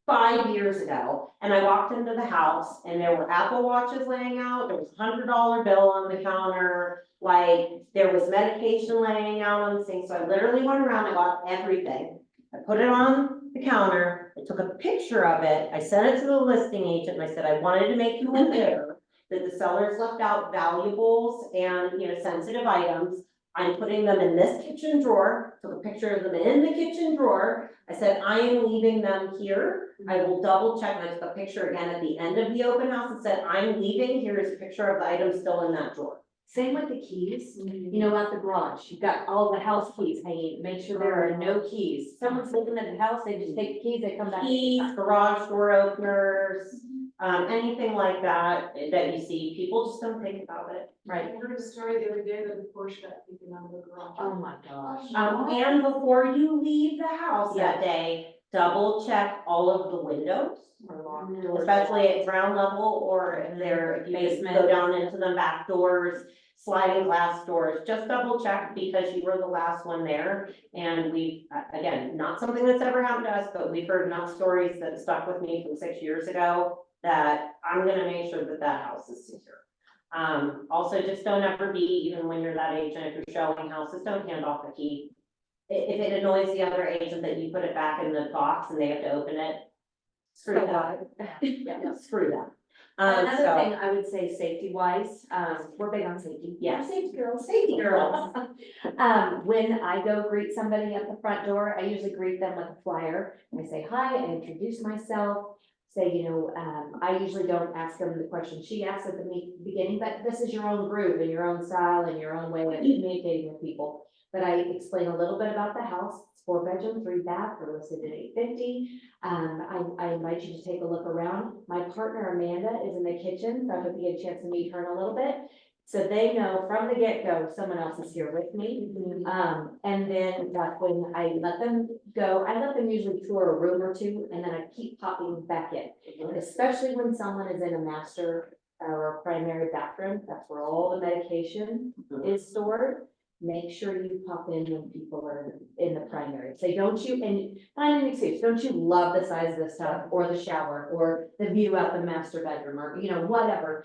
Speaker 1: 5 years ago, and I walked into the house and there were Apple Watches laying out, there was $100 bill on the counter, like there was medication laying out on the thing, so I literally went around, I got everything. I put it on the counter, I took a picture of it, I sent it to the listing agent, and I said, I wanted to make you aware that the sellers left out valuables and, you know, sensitive items. I'm putting them in this kitchen drawer, took a picture of them in the kitchen drawer. I said, I am leaving them here. I will double check, and I took a picture again at the end of the open house and said, I'm leaving, here is a picture of the items still in that drawer.
Speaker 5: Same with the keys, you know, at the garage, you've got all the house keys hanging, make sure there are no keys. Someone's living in the house, they just take the keys, they come back.
Speaker 1: Keys, garage door openers, anything like that, that you see, people just don't think about it.
Speaker 5: Right.
Speaker 4: I heard a story the other day that a Porsche got taken out of the garage.
Speaker 5: Oh my gosh.
Speaker 1: And before you leave the house that day, double check all of the windows, especially at ground level, or if they're, if you can go
Speaker 5: Basement.
Speaker 1: down into the back doors, sliding glass doors, just double check because you were the last one there. And we, again, not something that's ever happened to us, but we've heard enough stories that stuck with me from 6 years ago that I'm gonna make sure that that house is secure. Also, just don't ever be, even when you're that agent, if you're showing houses, don't hand off the key. If it annoys the other agent that you put it back in the box and they have to open it, screw
Speaker 5: So
Speaker 1: that. Yeah, screw that.
Speaker 5: Another
Speaker 1: So,
Speaker 5: thing I would say safety wise, we're big on safety.
Speaker 1: Yeah.
Speaker 5: We're Safety girls, safety girls. When I go greet somebody at the front door, I usually greet them with a flyer. I say hi, I introduce myself, say, I usually don't ask them the question she asked at the beginning, but this is your own groove and your own style and your own way of communicating with people. But I explain a little bit about the house. It's 4-bedroom, 3-bath, we're listed at $850. I invite you to take a look around. My partner Amanda is in the kitchen, so I hope you get a chance to meet her in a little bit. So they know from the get-go, someone else is here with me. And then that's when I let them go. I let them usually tour a room or two, and then I keep popping back in. Especially when someone is in a master or a primary bathroom, that's where all the medication is stored. Make sure you pop in when people are in the primary. Say, don't you, and find an excuse, don't you love the size of the tub or the shower or the view out the master bedroom or, whatever.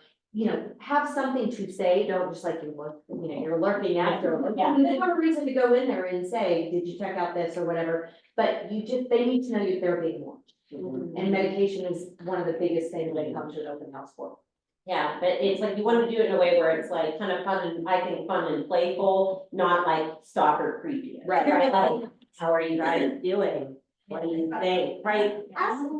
Speaker 5: Have something to say, don't just like you're lurking after. Yeah, they have a reason to go in there and say, did you check out this or whatever, but they need to know that they're being watched. And medication is one of the biggest things they come to an open house for.
Speaker 1: yeah, but it's like, you want to do it in a way where it's like kind of fun and, I think, fun and playful, not like stalker creepy.
Speaker 5: Right.
Speaker 1: Like, how are you guys doing? What do you think? Right?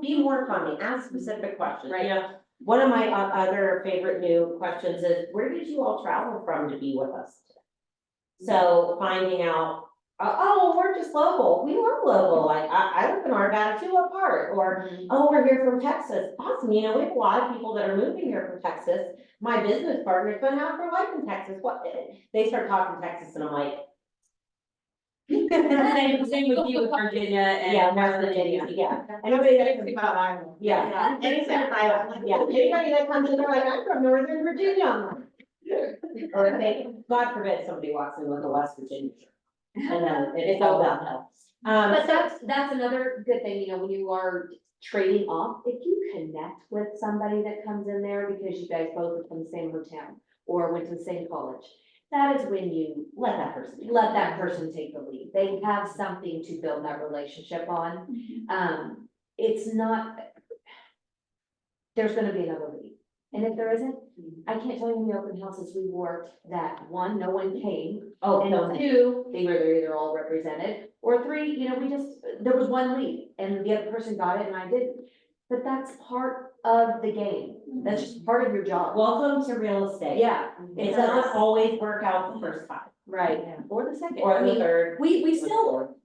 Speaker 1: Be more funny, ask specific questions.
Speaker 5: Right.
Speaker 1: One of my other favorite new questions is, where did you all travel from to be with us today? So finding out, oh, we're just local. We love local. Like, I live in Arvada, 2 apart. Or, oh, we're here from Texas. Awesome. We have a lot of people that are moving here from Texas. My business partner's been out for life in Texas. What? They start talking Texas and I'm like,
Speaker 5: Same with you with Virginia and.
Speaker 1: yeah, West Virginia, yeah. Anybody that comes about Iowa. Yeah. Anything Iowa, yeah. Anybody that comes in, they're like, I'm from Northern Virginia. I'm like, or if they, God forbid, somebody walks in with a West Virginia shirt. And then it's all downhill.
Speaker 5: But that's another good thing, when you are trading off, if you connect with somebody that comes in there because you guys both are from the same hometown or went to the same college, that is when you
Speaker 1: let that person.
Speaker 5: let that person take the lead. They have something to build that relationship on. It's not, there's gonna be another lead. And if there isn't, I can't tell you how many open houses we worked that 1, no one came.
Speaker 1: Oh,
Speaker 5: And
Speaker 1: no.
Speaker 5: 2, they're either all represented, or 3, there was one lead and the other person got it and I didn't. But that's part of the game. That's just part of your job.
Speaker 1: Welcome to real estate.
Speaker 5: Yeah.
Speaker 1: It doesn't always work out the first time.
Speaker 5: Right, or the second.
Speaker 1: Or
Speaker 5: I
Speaker 1: the
Speaker 5: mean,
Speaker 1: third.
Speaker 5: we still,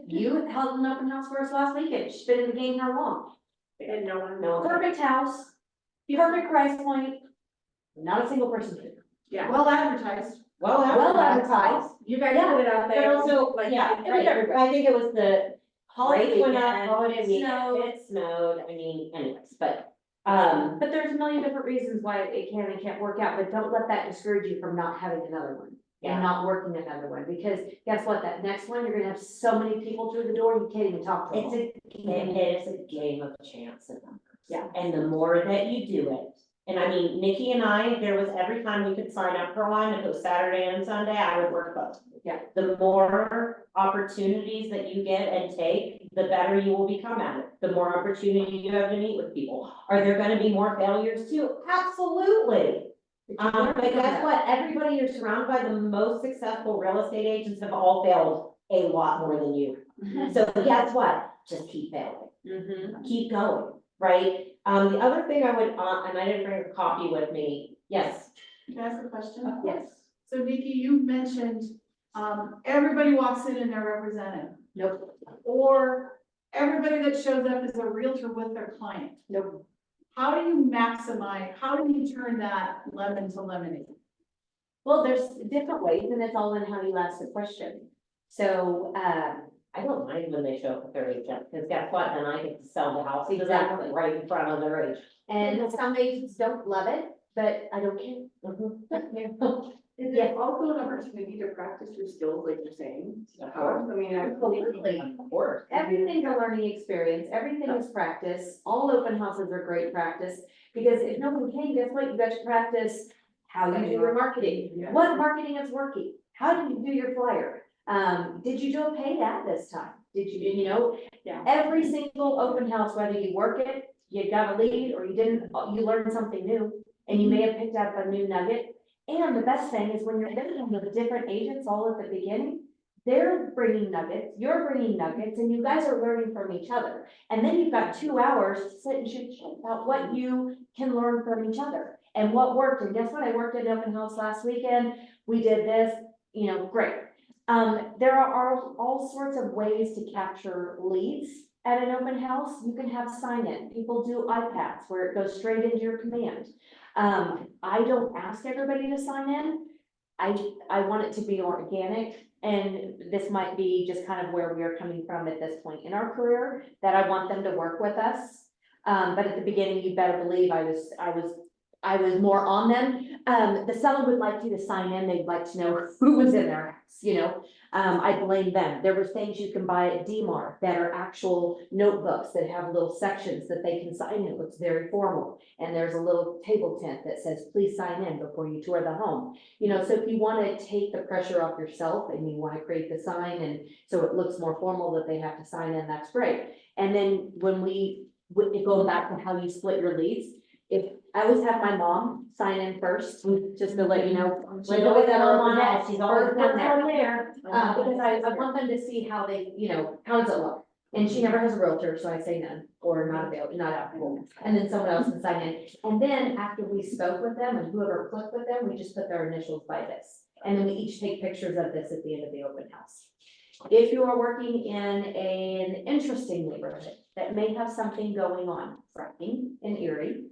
Speaker 5: you held an open house for us last weekend. She's been in the game how long?
Speaker 1: And no one knows.
Speaker 5: Perfect house, perfect price point, not a single person here.
Speaker 4: Yeah, well advertised.
Speaker 1: Well
Speaker 5: advertised.
Speaker 6: You guys
Speaker 5: Yeah,
Speaker 6: put it out
Speaker 1: But
Speaker 6: there.
Speaker 1: also, yeah,
Speaker 5: it was everywhere.
Speaker 1: I think it was the
Speaker 5: Holiday
Speaker 1: rates went up,
Speaker 5: weekend,
Speaker 1: holiday weekend,
Speaker 5: snow.
Speaker 1: it snowed, I mean, anyways, but,
Speaker 5: But there's a million different reasons why it can and can't work out, but don't let that discourage you from not having another one.
Speaker 1: Yeah.
Speaker 5: And not working another one, because guess what, that next one, you're gonna have so many people through the door, you can't even talk to them.
Speaker 1: it's a game of chance and numbers.
Speaker 5: Yeah.
Speaker 1: And the more that you do it, and I mean, Nikki and I, there was every time we could sign up for one, if it was Saturday and Sunday, I would work both.
Speaker 5: Yeah.
Speaker 1: The more opportunities that you get and take, the better you will become at it. The more opportunity you have to meet with people. Are there gonna be more failures too? Absolutely. But guess what? Everybody you're surrounded by, the most successful real estate agents have all failed a lot more than you. So guess what? Just keep failing.
Speaker 5: Mhm.
Speaker 1: Keep going, right? The other thing I would, and I didn't bring a copy with me. Yes,
Speaker 4: Can I ask a question?
Speaker 1: yes.
Speaker 4: So Nikki, you mentioned, everybody walks in and they're represented,
Speaker 5: Nope,
Speaker 4: or everybody that shows up is a realtor with their client.
Speaker 5: nope.
Speaker 4: how do you maximize, how do you turn that lemon to lemonade?
Speaker 5: Well, there's different ways and it's all in how you ask the question. So,
Speaker 1: I don't mind when they show up with their agent, because guess what, then I get to sell the house
Speaker 5: Exactly.
Speaker 1: right in front of their agent.
Speaker 5: and some agents don't love it, but I don't care.
Speaker 2: Is
Speaker 5: Yeah.
Speaker 2: it also an opportunity to practice your skills, like you're saying?
Speaker 1: course.
Speaker 2: I mean,
Speaker 5: Absolutely.
Speaker 1: Of course.
Speaker 5: Everything's a learning experience, everything is practice, all open houses are great practice, because if nobody came, guess what, you got to practice how you do your marketing,
Speaker 2: Yeah.
Speaker 5: what marketing is working, how did you do your flyer? Did you do a paid ad this time? Did you know?
Speaker 6: Yeah.
Speaker 5: Every single open house, whether you work it, you got a lead, or you didn't, you learned something new, and you may have picked up a new nugget. And the best thing is when you're living with the different agents all at the beginning, they're bringing nuggets, you're bringing nuggets, and you guys are learning from each other. And then you've got 2 hours to sit and shoot chat about what you can learn from each other and what worked. And guess what? I worked at an open house last weekend. We did this, great. There are all sorts of ways to capture leads at an open house. You can have sign in. People do iPads where it goes straight into your command. I don't ask everybody to sign in. I want it to be organic, and this might be just kind of where we are coming from at this point in our career, that I want them to work with us. But at the beginning, you better believe I was more on them. The seller would like you to sign in, they'd like to know who was in their house, I blame them. There were things you can buy at DMAR that are actual notebooks that have little sections that they can sign in. It looks very formal. And there's a little table tent that says, please sign in before you tour the home. So if you want to take the pressure off yourself and you want to create the sign and so it looks more formal that they have to sign in, that's great. And then when going back to how you split your leads, if I always have my mom sign in first, just to let you know.
Speaker 1: She's always got her open house, she's always
Speaker 5: First
Speaker 1: been
Speaker 5: one
Speaker 1: there.
Speaker 5: there, because I want them to see how they, how does it look? And she never has a realtor, so I say none, or not available, not applicable, and then someone else can sign in. And then after we spoke with them and whoever clicked with them, we just put their initials by this. And then we each take pictures of this at the end of the open house. If you are working in an interesting neighborhood that may have something going on, fracking in Erie,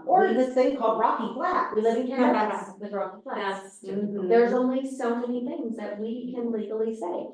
Speaker 1: Or this thing called Rocky Flat.
Speaker 5: we live in Kansas with Rocky Flats.
Speaker 1: Mhm.
Speaker 5: There's only so many things that we can legally say.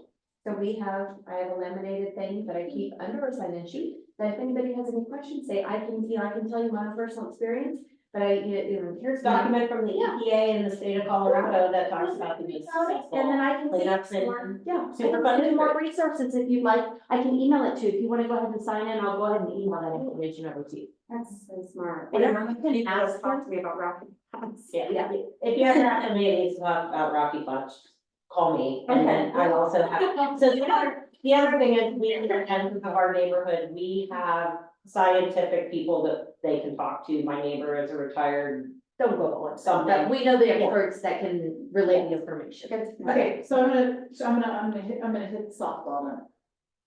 Speaker 5: So I have a laminated thing that I keep under a sign-in sheet, that if anybody has any questions, I can tell you my personal experience, but here's
Speaker 1: Document from the EPA in the state of Colorado that talks about the most
Speaker 5: And then
Speaker 1: successful.
Speaker 5: I can
Speaker 1: Cleanups
Speaker 5: send more,
Speaker 1: and
Speaker 5: yeah,
Speaker 1: super
Speaker 5: I
Speaker 1: fun
Speaker 5: can send more
Speaker 1: history.
Speaker 5: resources if you'd like. I can email it to you. If you want to go ahead and sign in, I'll go ahead and email that information over to you.
Speaker 6: That's so smart.
Speaker 5: Whatever.
Speaker 6: Can ask, talk to me about Rocky Flats.
Speaker 1: Yeah, if you ever have somebody that needs to talk about Rocky Flats, call me, and then I also have, so the other thing is, we, in terms of our neighborhood, we have scientific people that they can talk to. My neighbor is a retired
Speaker 5: Don't go on
Speaker 1: something.
Speaker 5: something. We know the experts that can relay the information.
Speaker 4: Okay, so I'm gonna hit softball now.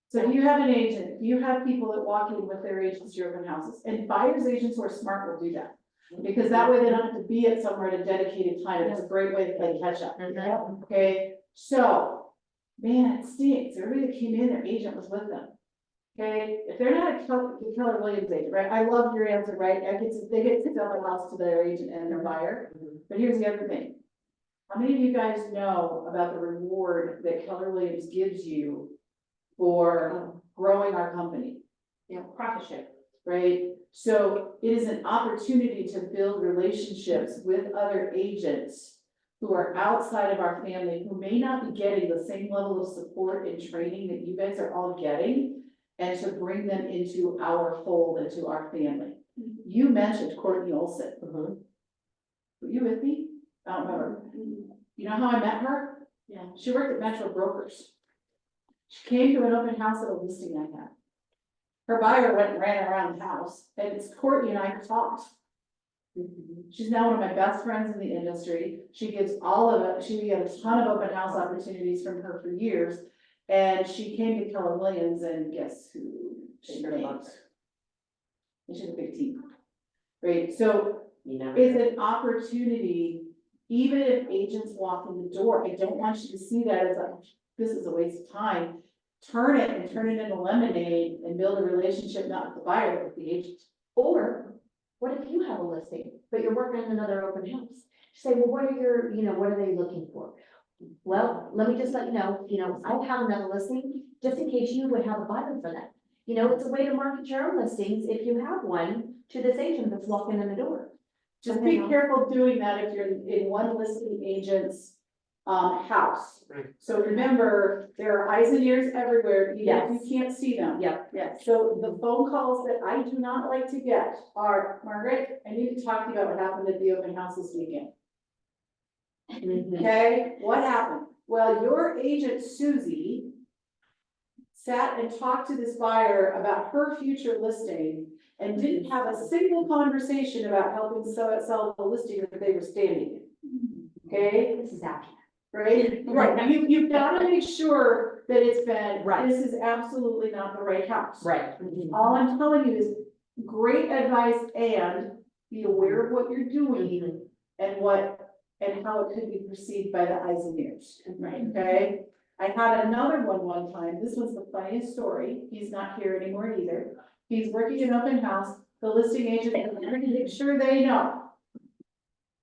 Speaker 4: So if you have an agent, if you have people that walk in with their agents to your open houses, and buyer's agents who are smart will do that. Because that way they don't have to be at somewhere at a dedicated time, it's a great way to play catch up, okay? So, man, it stinks, everybody that came in, their agent was with them. Okay, if they're not a Keller Williams agent, right, I love your answer, right, they get to sell their house to their agent and their buyer, but here's the other thing. How many of you guys know about the reward that Keller Williams gives you for growing our company?
Speaker 5: Yeah, profit share.
Speaker 4: Right? So it is an opportunity to build relationships with other agents who are outside of our family, who may not be getting the same level of support and training that you guys are all getting, and to bring them into our fold, into our family. You mentioned Courtney Olson.
Speaker 1: Mhm.
Speaker 4: Were you with me? I don't remember. You know how I met her?
Speaker 6: Yeah.
Speaker 4: She worked at Metro Brokers. She came to an open house at a listing I had. Her buyer went and ran around the house, and it's Courtney and I who talked. She's now one of my best friends in the industry. She gets all of it. She had a ton of open house opportunities from her for years. And she came to Keller Williams, and guess who? She named. And she's a big team. Right, so
Speaker 1: You never
Speaker 4: it's
Speaker 1: know.
Speaker 4: an opportunity, even if agents walk in the door, I don't want you to see that as a, this is a waste of time. Turn it into lemonade and build a relationship, not with the buyer, but with the agent.
Speaker 5: Or what if you have a listing, but you're working in another open house? Say, well, what are your, what are they looking for? Well, let me just let you know, I have another listing, just in case you would have a buyer for that. It's a way to market your own listings if you have one to this agent that's walking in the door.
Speaker 4: Just be careful doing that if you're in one listing agent's house.
Speaker 3: Right.
Speaker 4: So remember, there are eyes and ears everywhere, even
Speaker 5: Yes.
Speaker 4: if you can't see them.
Speaker 5: Yep.
Speaker 4: Yes, so the phone calls that I do not like to get are, Margaret, I need to talk to you about what happened at the open house this weekend. Okay, what happened? Well, your agent Susie sat and talked to this buyer about her future listing and didn't have a single conversation about helping sell the listing that they were standing in. Okay,
Speaker 5: This is accurate.
Speaker 4: right? Right, you've got to make sure that it's been,
Speaker 5: Right.
Speaker 4: this is absolutely not the right house.
Speaker 5: Right.
Speaker 4: All I'm telling you is great advice and be aware of what you're doing and and how it could be perceived by the eyes and ears, right, okay? I had another one time, this was the funniest story, he's not here anymore either. He's working in open house, the listing agent, is trying to make sure they know.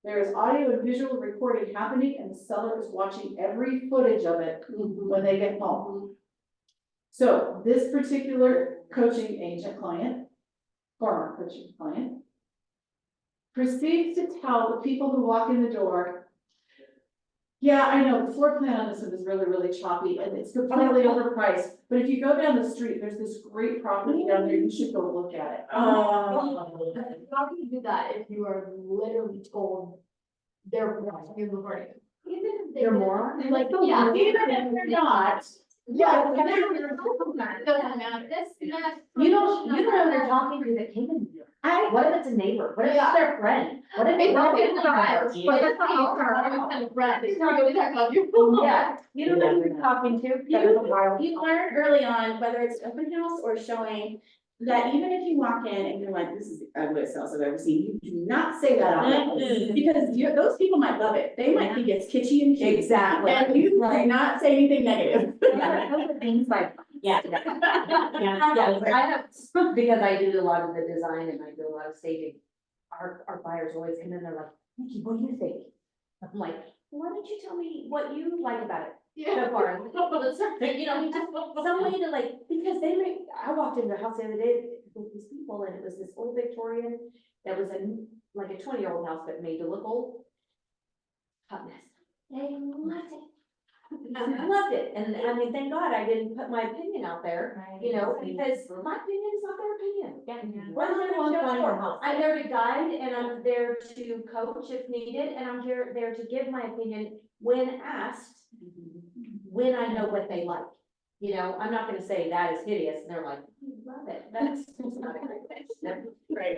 Speaker 4: There is audio and visual recording happening and the seller is watching every footage of it when they get home. So this particular coaching agent client, former coaching client, proceeds to tell the people who walk in the door, yeah, I know, the floor plan on this one is really, really choppy and it's completely overpriced, but if you go down the street, there's this great property down there, you should go look at it.
Speaker 2: How can you do that if you are literally told they're watching you recording? Even if they
Speaker 5: You're
Speaker 2: didn't-
Speaker 5: more.
Speaker 2: Like, yeah.
Speaker 4: Even if they're not,
Speaker 2: Yeah.
Speaker 4: yeah,
Speaker 2: It doesn't matter. This, that.
Speaker 5: You don't know who they're talking to that came in here. What if it's a neighbor? What if it's their friend? What if
Speaker 2: It's
Speaker 5: they
Speaker 2: not
Speaker 5: know
Speaker 2: even
Speaker 5: it's
Speaker 2: the
Speaker 5: not
Speaker 2: friends.
Speaker 5: her?
Speaker 2: But it's not your kind of friend. It's not really talking about you.
Speaker 5: Yeah, you don't know who you're talking to. That is a wild.
Speaker 6: You learn early on, whether it's open house or showing, that even if you walk in and you're like, this is the ugliest house I've ever seen, you do not say that out loud. Because those people might love it, they might think it's kitschy and cute.
Speaker 5: Exactly.
Speaker 6: And you do
Speaker 5: Right.
Speaker 6: not say anything negative.
Speaker 5: Those are things like.
Speaker 1: Yeah.
Speaker 5: Yeah, I have, because I do a lot of the design and I do a lot of staging. Our buyers always come in, they're like, Nikki, what do you think? I'm like, why don't you tell me what you like about it so far? Just some way to like, because I walked into a house the other day with these people and it was this old Victorian that was like a 20-year-old house but made to look old. Hot mess. They loved it. Loved it. And I mean, thank God I didn't put my opinion out there, because my opinion is not their opinion. What am I
Speaker 1: Well,
Speaker 5: there
Speaker 1: find
Speaker 5: for?
Speaker 1: your house.
Speaker 5: I'm there to guide and I'm there to coach if needed, and I'm there to give my opinion when asked, when I know what they like. I'm not gonna say that is hideous, and they're like, "I love it, that's not a great thing."
Speaker 6: Right.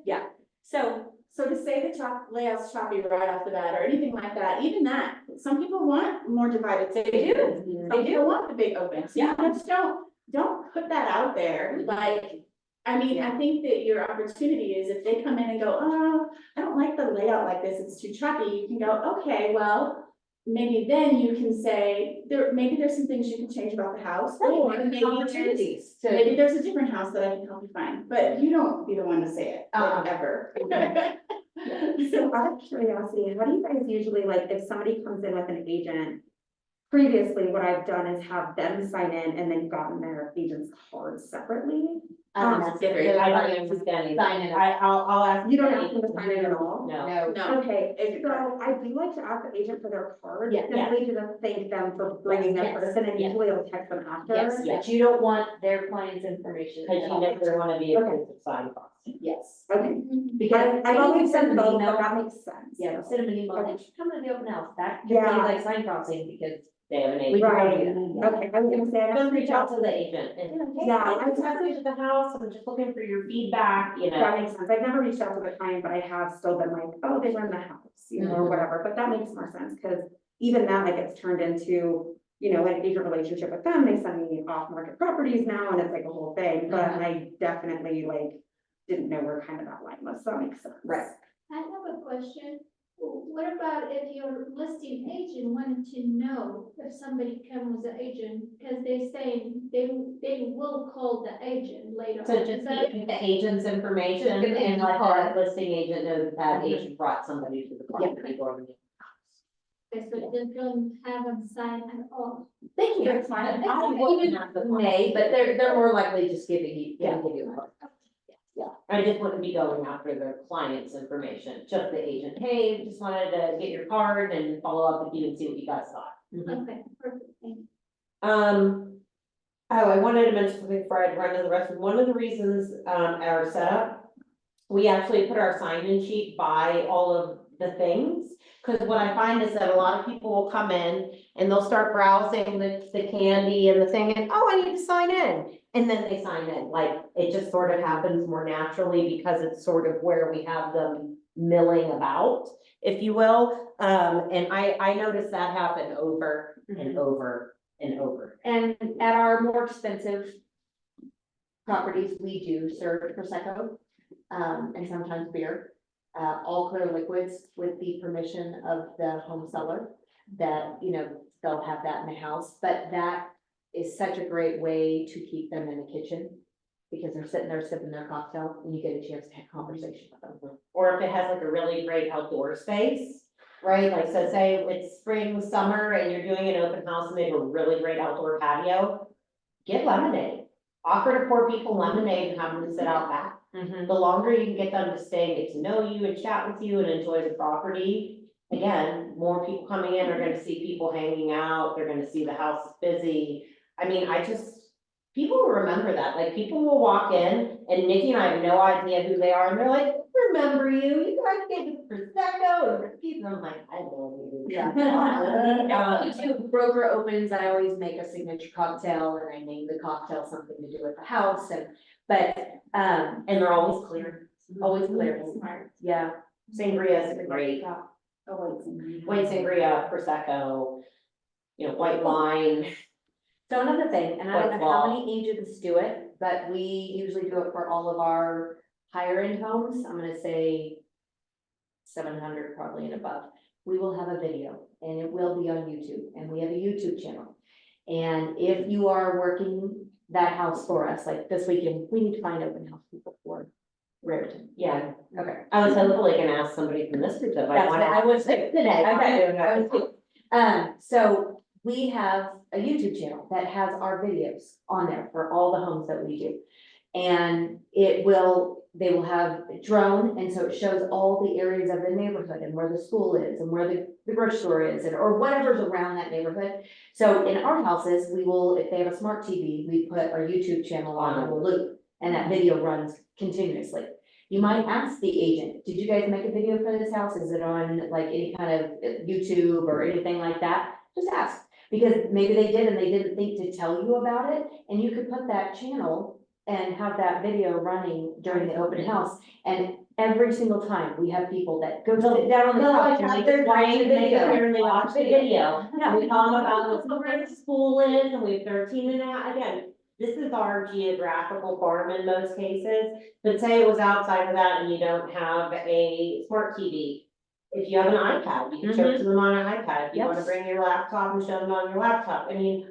Speaker 5: Yeah,
Speaker 6: So to say the layout's choppy right off the bat or anything like that, even that, some people want more divided spaces.
Speaker 5: do.
Speaker 6: Some people want the big open, so you just don't put that out there, like, I mean, I think that your opportunity is if they come in and go, oh, I don't like the layout like this, it's too choppy, you can go, okay, well, maybe then you can say, maybe there's some things you can change about the house. Or maybe
Speaker 5: Opportunities to.
Speaker 6: maybe there's a different house that I can help you find, but you don't be the one to say it, like, ever.
Speaker 7: So out of curiosity, how do you guys usually, like, if somebody comes in with an agent? Previously, what I've done is have them sign in and then gotten their agent's card separately.
Speaker 5: That's
Speaker 6: different.
Speaker 1: I don't understand either.
Speaker 5: Sign in.
Speaker 1: I'll ask.
Speaker 7: You don't have to sign in at all?
Speaker 1: No.
Speaker 5: No.
Speaker 7: Okay, so I do like to ask the agent for their card,
Speaker 5: Yeah.
Speaker 7: simply to just thank them for bringing their
Speaker 5: Yes.
Speaker 7: person, and
Speaker 5: Yes.
Speaker 7: usually I'll text them after.
Speaker 5: Yes, but you don't want their client's information.
Speaker 1: Because you never want to be a proof of sign cost.
Speaker 5: Yes.
Speaker 7: Okay,
Speaker 5: Because
Speaker 7: I've always
Speaker 5: send
Speaker 7: done
Speaker 5: them an
Speaker 7: both, but
Speaker 5: email.
Speaker 7: that makes sense.
Speaker 5: Yeah, send them an email,
Speaker 7: Okay.
Speaker 5: they should come to the open house, that could be
Speaker 7: Yeah.
Speaker 5: like sign crossing, because
Speaker 1: They have an
Speaker 5: we
Speaker 1: agent.
Speaker 5: can
Speaker 7: Right.
Speaker 5: probably do that.
Speaker 7: Okay, I was gonna say, I
Speaker 1: Just
Speaker 7: have to
Speaker 1: reach out to the agent and, hey,
Speaker 7: Yeah,
Speaker 1: I just
Speaker 7: I-
Speaker 1: messaged the house, I'm just looking for your feedback,
Speaker 7: That makes sense. I've never reached out to the client, but I have still been like, oh, they run the house, or
Speaker 5: Mhm.
Speaker 7: whatever, but that makes more sense, because even that, like, it's turned into, an agent relationship with them, they send me off-market properties now, and it's like a whole thing, but
Speaker 5: Mhm.
Speaker 7: I definitely, like, didn't know where kind of that line was, so that makes sense.
Speaker 5: Right.
Speaker 2: I have a question.
Speaker 8: what about if your listing agent wanted to know if somebody comes with an agent, because they say they will call the agent later
Speaker 1: So
Speaker 8: on.
Speaker 1: just
Speaker 8: Is that-
Speaker 1: give the agent's information
Speaker 3: Just give the
Speaker 1: and
Speaker 3: agent
Speaker 1: let
Speaker 3: card.
Speaker 1: the listing agent know that that agent brought somebody to the property or.
Speaker 8: Okay, so they don't have them sign at all.
Speaker 3: Thank you. Even may, but they're more likely just giving you, give you a card.
Speaker 1: I just wouldn't be going after their client's information, just the agent, hey, just wanted to get your card and follow up with you and see what you guys thought.
Speaker 8: Okay, perfect, thank you.
Speaker 1: Oh, I wanted to mention something before I run to the rest of, one of the reasons, our setup, we actually put our sign-in sheet by all of the things. Cause what I find is that a lot of people will come in and they'll start browsing the candy and the thing and, oh, I need to sign in. And then they sign in, like, it just sort of happens more naturally because it's sort of where we have them milling about, if you will. And I noticed that happen over and over and over.
Speaker 5: And at our more expensive properties, we do serve Prosecco, and sometimes beer. All clear liquids with the permission of the home seller, that, you know, they'll have that in the house, but that is such a great way to keep them in the kitchen. Because they're sitting there sipping their cocktail and you get a chance to have conversation with them.
Speaker 1: Or if it has like a really great outdoor space, right? Like, so say it's spring, summer, and you're doing an open house and they have a really great outdoor patio, get lemonade. Offer to pour people lemonade and have them sit out back. The longer you can get them to stay and get to know you and chat with you and enjoy the property, again, more people coming in are gonna see people hanging out, they're gonna see the house is busy. I mean, people will remember that, like, people will walk in and Nikki and I have no idea who they are, and they're like, remember you guys gave us Prosecco and cookies, and I'm like, I don't know.
Speaker 5: Yeah. To broker opens, I always make a signature cocktail and I name the cocktail something to do with the house
Speaker 1: And they're always clear.
Speaker 5: always clear. Yeah.
Speaker 1: Sangria is great, white sangria, Prosecco, you know, white wine.
Speaker 5: So another thing, and I don't
Speaker 1: What's
Speaker 5: know how
Speaker 1: law?
Speaker 5: many agents do it, but we usually do it for all of our higher end homes, I'm gonna say 700 probably and above. We will have a video and it will be on YouTube, and we have a YouTube channel. And if you are working that house for us, like this weekend, we need to find open house people for Raritan.
Speaker 1: Yeah,
Speaker 5: Okay.
Speaker 1: I was hopefully gonna ask somebody from this group, if I
Speaker 5: That's
Speaker 1: wanted.
Speaker 5: what I was
Speaker 1: today.
Speaker 5: Okay, I was too. So we have a YouTube channel that has our videos on there for all the homes that we do. And they will have a drone, and so it shows all the areas of the neighborhood and where the school is and where the grocery store is, or whatever's around that neighborhood. So in our houses, we will, if they have a smart TV, we put our YouTube channel on a loop, and that video runs continuously. You might ask the agent, did you guys make a video for this house? Is it on like any kind of YouTube or anything like that? Just ask, because maybe they did and they didn't think to tell you about it, and you could put that channel and have that video running during the open house. And every single time, we have people that go sit down on the couch and they just watch the video.
Speaker 1: And they watch the video, and we tell them about where the school is, and we have 13 and a half, again, this is our geographical farm in most cases. But say it was outside of that and you don't have a smart TV. If you have an iPad, you can show it to them on an iPad, if you wanna
Speaker 5: Yes.
Speaker 1: bring your laptop and show them on your laptop, I mean,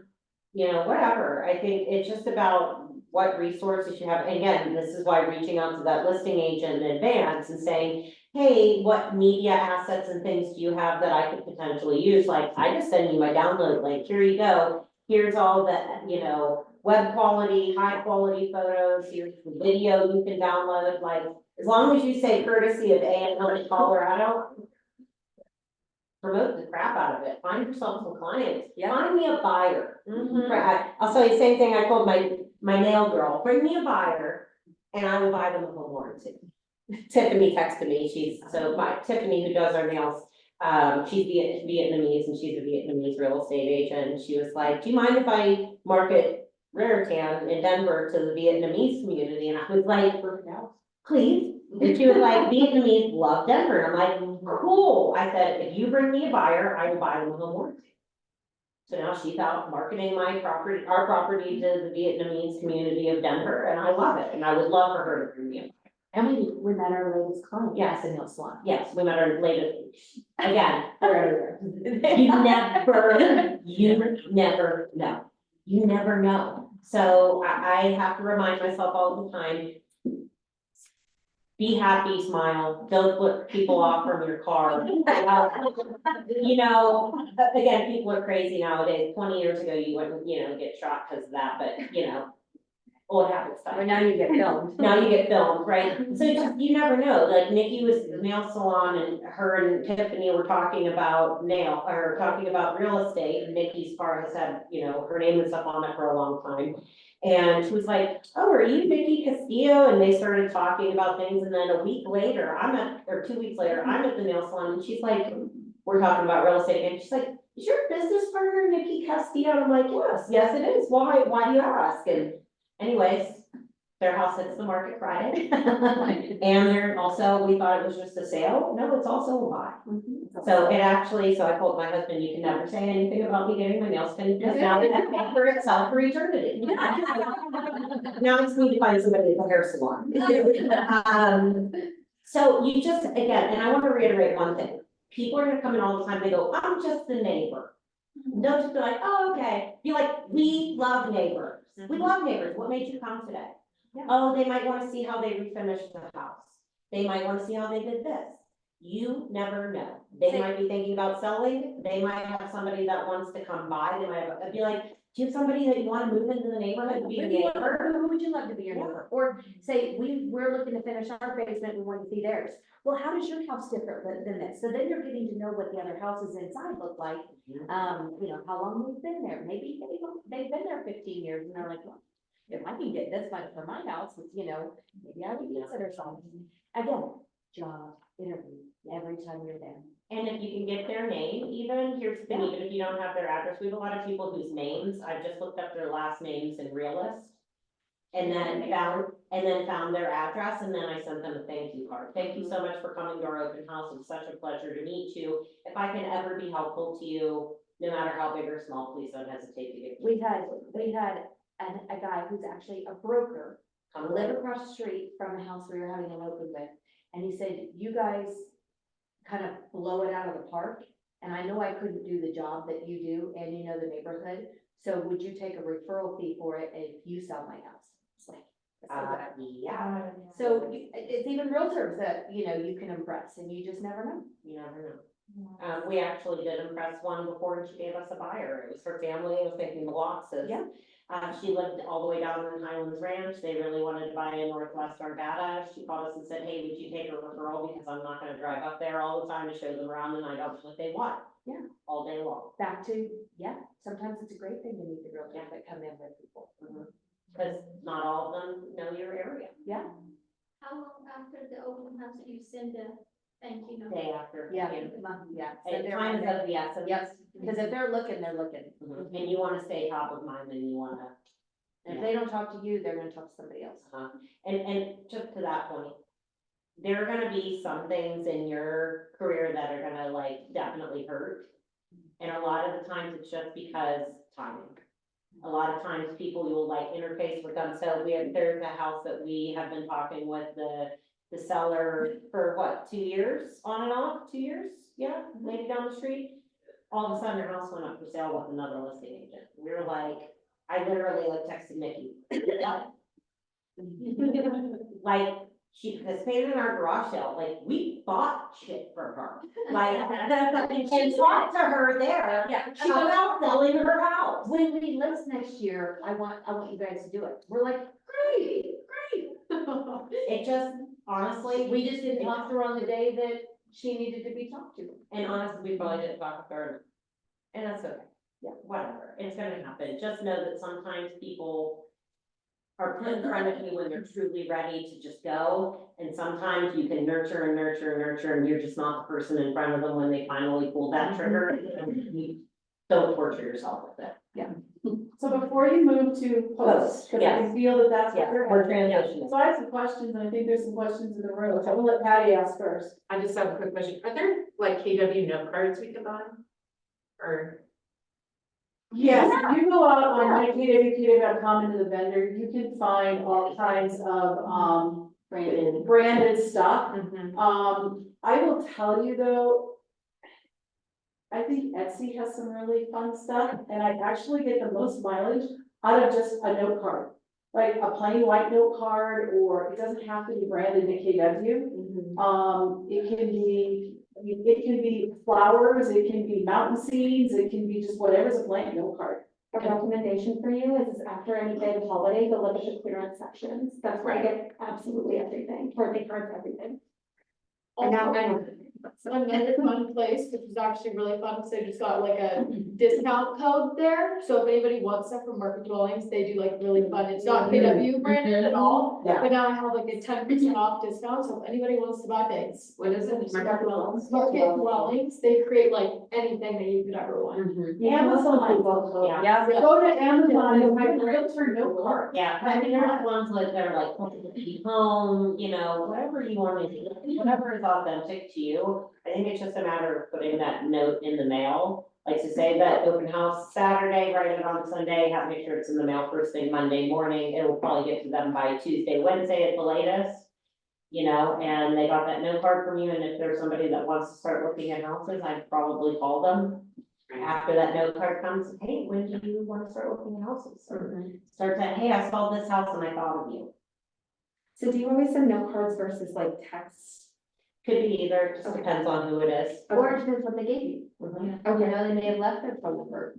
Speaker 1: you know, whatever, I think it's just about what resources you have, again, this is why reaching out to that listing agent in advance and saying, hey, what media assets and things do you have that I could potentially use, like, I just send you my download link, here you go, here's all the, you know, web quality, high quality photos, here's the video you can download, like, as long as you say courtesy of A&M Colorado, promote the crap out of it, find yourself some clients, find me a buyer. I'll tell you the same thing I told my nail girl, bring me a buyer and I will buy them a home warranty. Tiffany texted me, Tiffany who does our nails, she's Vietnamese and she's a Vietnamese real estate agent. She was like, do you mind if I market Raritan in Denver to the Vietnamese community? And I was like, please. And she was like, Vietnamese love Denver. And I'm like, cool. I said, if you bring me a buyer, I will buy them a home warranty. So now she's out marketing our property to the Vietnamese community of Denver, and I love it, and I would love for her to bring me a buyer.
Speaker 5: And we met our latest client.
Speaker 1: Yes.
Speaker 5: at the nail salon.
Speaker 1: Yes, we met our latest. again,
Speaker 4: They're everywhere.
Speaker 1: you never know. You never know. So I have to remind myself all the time. Be happy, smile, don't flip people off from your car. You know, again, people are crazy nowadays. 20 years ago, you wouldn't, get shot because of that, but old habits die.
Speaker 5: But now you get filmed.
Speaker 1: Now you get filmed, right? So just, you never know, like Nikki was at the nail salon and her and Tiffany were talking about talking about real estate, and Nikki's car has had, her name and stuff on it for a long time. And she was like, oh, are you Nikki Castillo? And they started talking about things, and then a week later, 2 weeks later, I'm at the nail salon, and she's like, we're talking about real estate, and she's like, is your business partner Nikki Castillo? And I'm like, yes, it is. Why do you ask? And anyways, their house hits the market Friday. And they're also, we thought it was just a sale. No, it's also a buy. So I told my husband, you can never say anything about me getting my nails finished, because now they have to pay for itself for eternity. Now it's need to find somebody at the hair salon. So you just, again, and I want to reiterate one thing. People are gonna come in all the time, they go, I'm just the neighbor. Don't just be like, oh, okay. Be like, we love neighbors. We love neighbors. What made you come today?
Speaker 5: Yeah.
Speaker 1: Oh, they might wanna see how they refinished the house. They might wanna see how they did this. You never know. They
Speaker 5: Say-
Speaker 1: might be thinking about selling. They might have somebody that wants to come by. They might be like, do you have somebody that you wanna move into the neighborhood to be a neighbor?
Speaker 5: Who would you love to be your
Speaker 1: Yeah.
Speaker 5: neighbor? Or say, we're looking to finish our basement, we want to see theirs. Well, how does your house differ than this? So then you're getting to know what the other houses inside look like. How long we've been there. Maybe they've been there 15 years and they're like, well, if I can get this much for my house, maybe I would consider something. Again, job, interview, every time you're there.
Speaker 1: And if you can get their name, even if you don't have their address, we have a lot of people whose names, I've just looked up their last names in Realist. And then found their address, and then I sent them a thank you card. Thank you so much for coming to our open house. It's such a pleasure to meet you. If I can ever be helpful to you, no matter how big or small, please don't hesitate to give.
Speaker 5: We had a guy who's actually a broker, live across the street from a house we were having an open with. And he said, you guys kind of blow it out of the park. And I know I couldn't do the job that you do and you know the neighborhood. So would you take a referral fee for it if you sell my house? It's like, that's so good.
Speaker 1: Yeah,
Speaker 5: So it's even realtors that, you can impress and you just never know.
Speaker 1: you never know. We actually did impress one before she gave us a buyer. It was her family. I was thinking the Loxes.
Speaker 5: Yeah.
Speaker 1: She lived all the way down in Highlands Ranch. They really wanted to buy in Northwest Arvada. She called us and said, hey, would you take a referral? Because I'm not gonna drive up there all the time to show them around, and I don't know what they want.
Speaker 5: Yeah.
Speaker 1: All day long.
Speaker 5: Back to, sometimes it's a great thing to meet the realtors that come in with people.
Speaker 1: Because not all of them know your area.
Speaker 5: Yeah.
Speaker 8: How long after the open house do you send a thank you note?
Speaker 1: Day after.
Speaker 5: Yeah. So
Speaker 1: And
Speaker 5: they're
Speaker 1: time is
Speaker 5: on
Speaker 1: of the essence.
Speaker 5: Yep, because if they're looking, they're looking.
Speaker 1: Mhm. And you wanna stay top of mind, and you wanna,
Speaker 5: And if they don't talk to you, they're gonna talk to somebody else.
Speaker 1: and just to that point, there are gonna be some things in your career that are gonna definitely hurt. And a lot of the times it's just because timing. A lot of times people will interface with them. So there's a house that we have been talking with the seller for what, 2 years, on and off, 2 years? Yeah, maybe down the street. All of a sudden, her house went up for sale with another listing agent. We were like, I literally texted Nikki. She participated in our garage sale, we bought shit from her. And talked to her there.
Speaker 5: Yeah.
Speaker 1: She was out selling her house.
Speaker 5: When we list next year, I want you guys to do it. We're like, great.
Speaker 1: It just, honestly,
Speaker 5: We just didn't talk to her on the day that she needed to be talked to.
Speaker 1: and honestly, we probably didn't talk with her. And that's okay. Yeah, whatever. It's gonna happen. Just know that sometimes people are put in front of you when they're truly ready to just go. And sometimes you can nurture and nurture and nurture, and you're just not the person in front of them when they finally pull that trigger. And you don't torture yourself with it.
Speaker 4: So before you move to post, because I can feel that that's what you're.
Speaker 1: We're transitioning.
Speaker 4: So I have some questions, and I think there's some questions in the room, so I'm gonna let Patty ask first.
Speaker 3: I just have a quick question. Are there KW note cards we can buy? Or,
Speaker 4: Yes, if you go out on KWKW.com into the vendor, you can find all kinds of, branded stuff. I will tell you though, I think Etsy has some really fun stuff, and I actually get the most mileage out of just a note card. Like a plain white note card, or it doesn't have to be branded to KW. It can be flowers, it can be mountain scenes, it can be just whatever's a blank note card.
Speaker 7: A recommendation for you is after any big holiday, go look at the clearance sections. That's where I get absolutely everything, birthday cards, everything. And now I know.
Speaker 2: Another fun place, which is actually really fun, because they just got like a discount code there, so if anybody wants stuff from Market Dwellings, they do like really fun, it's not KW branded at all.
Speaker 1: Yeah.
Speaker 2: But now I have like a 10% off discount, so if anybody wants to buy things.
Speaker 3: What is it?
Speaker 2: Market Dwellings, they create like anything that you could ever want.
Speaker 4: Amazon.
Speaker 1: Yeah.
Speaker 2: Go to Amazon and buy a realtor note card.
Speaker 1: Yeah, I mean, there's ones like that are like, home, you know, whatever you want to do, whatever is authentic to you. I think it's just a matter of putting that note in the mail, like to say that open house Saturday, write it on Sunday, have, make sure it's in the mail first thing Monday morning. It will probably get to them by Tuesday, Wednesday at the latest. You know, and they got that note card from you, and if there's somebody that wants to start looking at houses, I'd probably call them. After that note card comes, hey, when do you want to start looking at houses? Or start saying, hey, I saw this house and I thought of you.
Speaker 7: So do you always send note cards versus like text?
Speaker 1: Could be either, it just depends on who it is.
Speaker 5: Or it depends what they gave you.
Speaker 1: Mhm.
Speaker 5: You know, they may have left their phone number.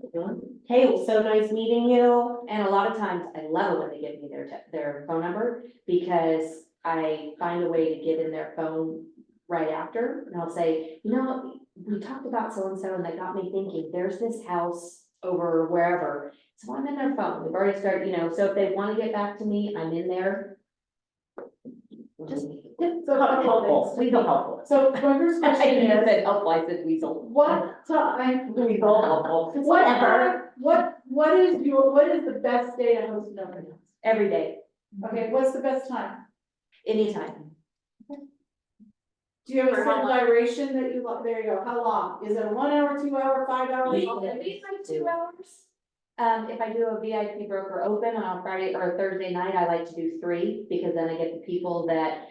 Speaker 1: Hey, it was so nice meeting you.
Speaker 5: And a lot of times I love it when they give me their phone number, because I find a way to get in their phone right after, and I'll say, you know, we talked about so-and-so, and that got me thinking, there's this house over wherever. So I'm in their phone, we've already started, you know, so if they wanna get back to me, I'm in there. Just,
Speaker 4: So
Speaker 1: Helpful, we feel helpful.
Speaker 4: So my first question is,
Speaker 5: said help, I said weasel.
Speaker 4: what time,
Speaker 1: We feel helpful.
Speaker 4: what is the best day to host an open house?
Speaker 5: Every day,
Speaker 4: Okay, what's the best time?
Speaker 5: anytime.
Speaker 4: Do you have a
Speaker 1: For how
Speaker 4: certain
Speaker 1: long?
Speaker 4: duration that you, there you go, how long? Is it 1 hour, 2 hour, 5 hours?
Speaker 5: Maybe like 2 hours. If I do a VIP broker open on a Friday or a Thursday night, I like to do 3, because then I get the people that,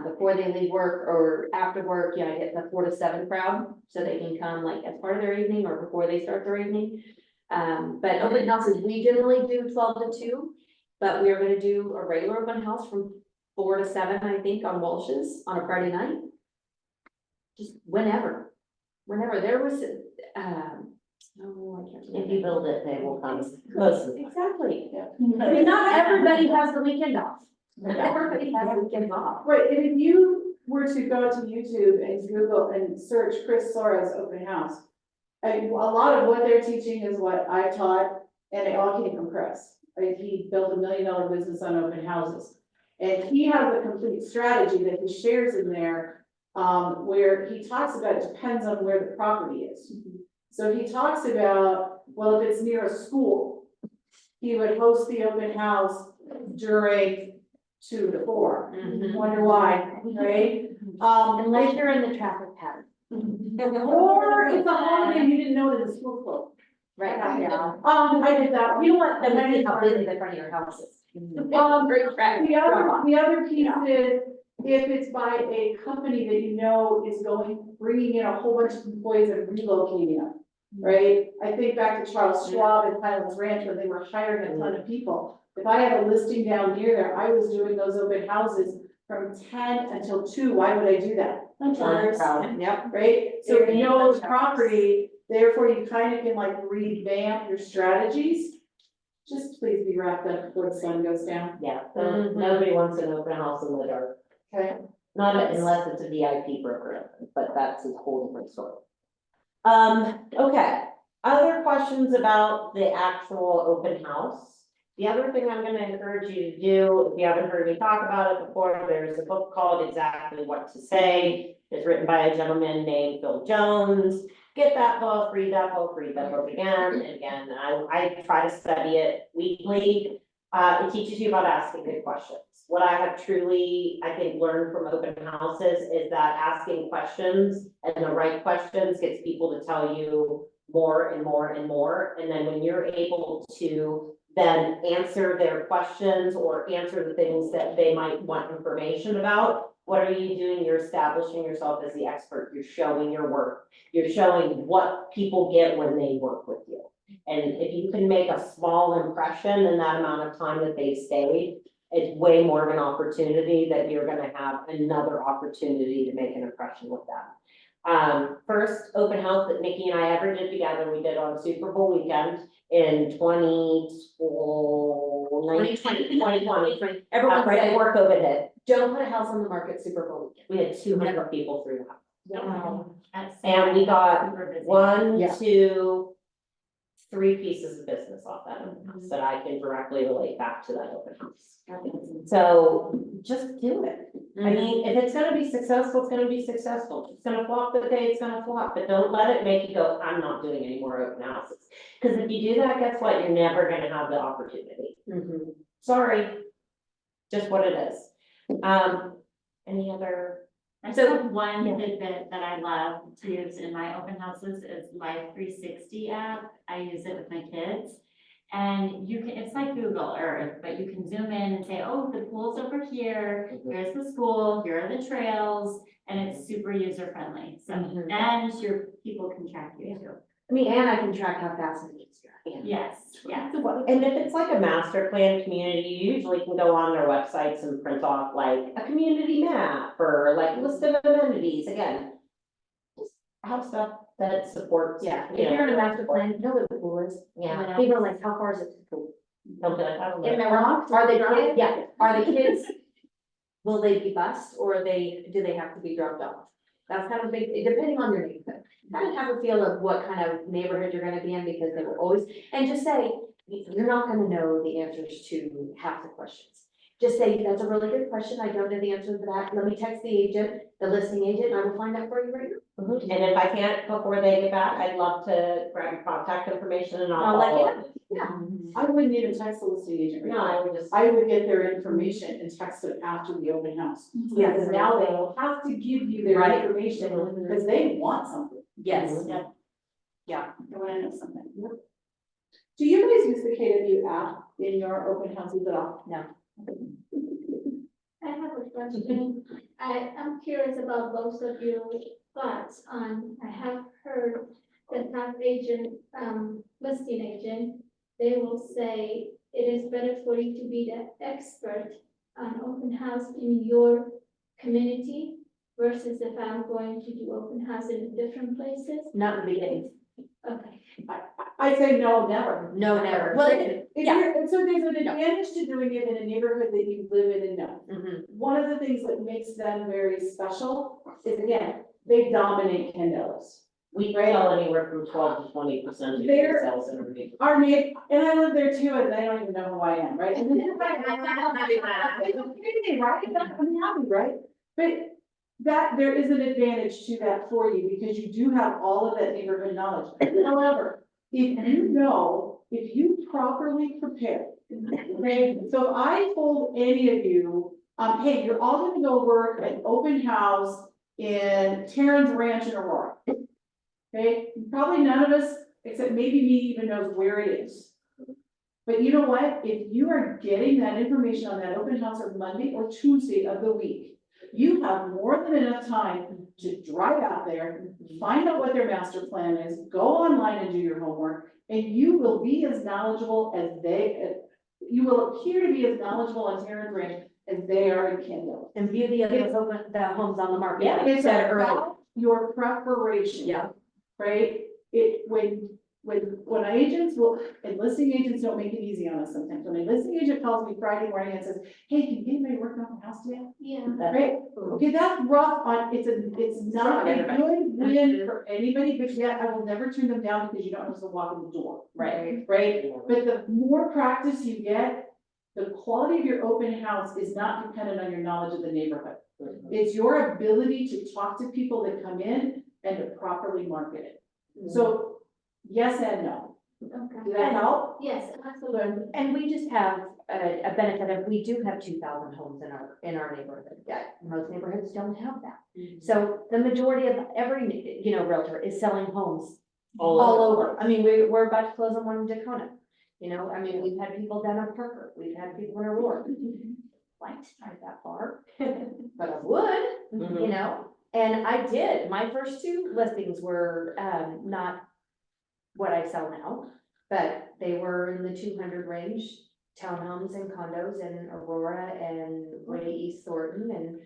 Speaker 5: before they leave work or after work, you know, I get the 4 to 7 crowd, so they can come like as part of their evening or before they start their evening. But open houses, we generally do 12 to 2, but we are gonna do a regular open house from 4 to 7, I think, on Walsh's on a Friday night. Just whenever there was, oh, I can't remember.
Speaker 1: If you build it, they will come. Most of the time.
Speaker 5: Exactly.
Speaker 4: Yeah.
Speaker 5: I mean, not everybody has the weekend off. Not everybody has the weekend off.
Speaker 4: Right, and if you were to go to YouTube and Google and search Chris Sora's open house, a lot of what they're teaching is what I taught, and it all came from Chris. Like, he built $1 million business on open houses. And he has a complete strategy that he shares in there, where he talks about, it depends on where the property is. So he talks about, well, if it's near a school, he would host the open house during 2 to 4. Wonder why, right?
Speaker 5: Unless you're in the traffic pattern.
Speaker 4: Or it's a holiday and you didn't know that the school closed.
Speaker 5: Right.
Speaker 4: I did that.
Speaker 5: You know what, then we see how busy the front of your house is. Great traffic.
Speaker 4: The other piece is, if it's by a company that you know is bringing in a whole bunch of employees and relocating them, right? I think back to Charles Schwab and Highlands Ranch, when they were hiring a ton of people. If I had a listing down near there, I was doing those open houses from 10 until 2, why would I do that?
Speaker 5: Yep.
Speaker 4: Right? So if you know the property, therefore you kind of can like revamp your strategies. Just please be wrapped up before the sun goes down.
Speaker 1: Yeah, so nobody wants an open house in the dark.
Speaker 4: Okay.
Speaker 1: Not unless it's a VIP broker, but that's a whole different story. Okay, other questions about the actual open house? The other thing I'm gonna encourage you to do, if you haven't heard me talk about it before, there's a book called Exactly What to Say. It's written by a gentleman named Phil Jones. Get that book, read that book again and again. I try to study it weekly. It teaches you about asking good questions. What I have truly, I think, learned from open houses is that asking questions and the right questions gets people to tell you more and more and more. And then when you're able to then answer their questions or answer the things that they might want information about, What are you doing? You're establishing yourself as the expert. You're showing your work. You're showing what people get when they work with you. And if you can make a small impression in that amount of time that they've stayed, it's way more of an opportunity that you're gonna have another opportunity to make an impression with them. First open house that Nikki and I ever did together, we did on Super Bowl weekend in 2020.
Speaker 5: Everyone
Speaker 1: Right
Speaker 5: said,
Speaker 1: before COVID hit.
Speaker 5: don't put a house on the market Super Bowl weekend.
Speaker 1: We had 200 people through that.
Speaker 5: Wow.
Speaker 1: And we got one,
Speaker 5: Yeah.
Speaker 1: 2, 3 pieces of business off that open house that I can directly relate back to that open house. So just do it. I mean, if it's gonna be successful, it's gonna be successful. If it's gonna flop the day, it's gonna flop, but don't let it make you go, I'm not doing any more open houses. Cause if you do that, guess what? You're never gonna have the opportunity. Sorry. Just what it is. Any other?
Speaker 9: I still have one tidbit that I love to use in my open houses is Life 360 app. I use it with my kids. And you can, it's like Google Earth, but you can zoom in and say, oh, the pool's over here, here's the school, here are the trails, and it's super user friendly. So,
Speaker 5: Mhm.
Speaker 9: and your people can track you too.
Speaker 5: I mean, and I can track how fast it needs to.
Speaker 9: Yes, yes.
Speaker 1: And if it's like a master plan community, you usually can go on their websites and print off like a community map or like list of amenities, again. Just have stuff that supports.
Speaker 5: Yeah,
Speaker 1: you
Speaker 5: if you're in a
Speaker 1: know,
Speaker 5: master plan, know what the pool is.
Speaker 1: Yeah.
Speaker 5: People are like, how far is it to the pool?
Speaker 1: Don't be like, I don't know.
Speaker 5: Get them locked, are they kids, yeah, are the kids, will they be bused or do they have to be dropped off? That's kind of big, depending on your neighborhood, kind of have a feel of what kind of neighborhood you're gonna be in, because they will always, and just say, you're not gonna know the answers to half the questions. Just say, that's a really good question, I don't know the answer to that, let me text the agent, the listing agent, and I will find out for you right now.
Speaker 1: And if I can't before they get back, I'd love to grab your contact information and
Speaker 5: I'll
Speaker 1: I'll
Speaker 5: let you
Speaker 1: follow
Speaker 5: know.
Speaker 1: up.
Speaker 5: Yeah.
Speaker 4: I wouldn't even text the listing agent right
Speaker 1: No,
Speaker 4: now.
Speaker 1: I would just.
Speaker 4: I would get their information and text it after the open house.
Speaker 5: Yeah.
Speaker 4: Because now they will have to give you their
Speaker 5: Right.
Speaker 4: information, because they want something.
Speaker 5: Yes.
Speaker 1: Mhm.
Speaker 5: Yeah.
Speaker 4: They wanna know something. Do you guys use the KW app in your open houses at all?
Speaker 5: No.
Speaker 8: I have a question. I'm curious about both of your thoughts on, I have heard that top agent, listing agent, they will say it is better for you to be the expert on open house in your community versus if I'm going to do open house in different places.
Speaker 5: Not in the beginning.
Speaker 8: Okay.
Speaker 4: I say no, never.
Speaker 5: No, never. Well,
Speaker 4: If you're, and so there's an advantage to doing it in a neighborhood that you live in and know. One of the things that makes them very special is, again, they dominate Candelas.
Speaker 1: We sell anywhere from 12 to 20% of your
Speaker 4: They're-
Speaker 1: sales in our neighborhood.
Speaker 4: Our neighbor, and I live there too, and they don't even know who I am, right? It's okay, right? I'm happy, right? But that, there is an advantage to that for you, because you do have all of that neighborhood knowledge. However, if you properly prepare, okay? So if I told any of you, hey, you're all gonna go work at open house in Terrence Ranch in Aurora. Okay, probably none of us, except maybe me, even knows where it is. But you know what? If you are getting that information on that open house on Monday or Tuesday of the week, you have more than enough time to drive out there, find out what their master plan is, go online and do your homework, and you will be as knowledgeable as you will appear to be as knowledgeable on Terrence Ranch as they are in Kendall.
Speaker 5: And view the other the homes on the market.
Speaker 1: Yeah,
Speaker 5: like you
Speaker 4: It's
Speaker 5: said earlier.
Speaker 4: about your preparation.
Speaker 5: Yeah.
Speaker 4: Right? When agents will, and listing agents don't make it easy on us sometimes. When a listing agent calls me Friday morning and says, hey, can anybody work on the house today?
Speaker 8: Yeah.
Speaker 4: Right? Okay, that's rough on, it's not a
Speaker 1: everybody.
Speaker 4: good win for anybody, but yet I will never turn them down because you don't know to walk in the door.
Speaker 1: Right.
Speaker 4: Right? But the more practice you get, the quality of your open house is not dependent on your knowledge of the neighborhood. It's your ability to talk to people that come in and to properly market it. So, yes and no.
Speaker 8: Okay.
Speaker 4: Does that help?
Speaker 8: Yes, absolutely.
Speaker 5: And we just have a benefit of, we do have 2,000 homes in our neighborhood. Yeah, most neighborhoods don't have that. So the majority of every, realtor is selling homes all over. I mean, we're about to close on one in Dacona. I mean, we've had people down on Parker, we've had people in Aurora. like to drive that far, but I would,
Speaker 1: Mhm.
Speaker 5: you know? And I did, my first two listings were, not what I sell now, but they were in the 200 range, townhomes and condos in Aurora and way East Thornton, and,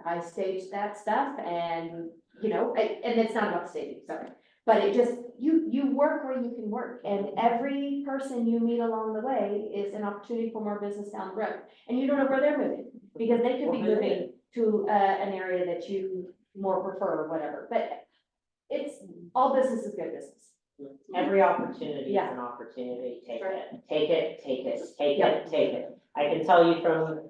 Speaker 5: I staged that stuff, and, you know, and it's not about staging, sorry. But it just, you work where you can work, and every person you meet along the way is an opportunity for more business down the road. And you don't know where they're moving, because they could be moving to, an area that you more prefer or whatever, but it's, all business is good business.
Speaker 1: Every opportunity is
Speaker 5: Yeah.
Speaker 1: an opportunity, take
Speaker 5: Right.
Speaker 1: it, take it, take it, take
Speaker 5: Yeah.
Speaker 1: it, take it. I can tell you from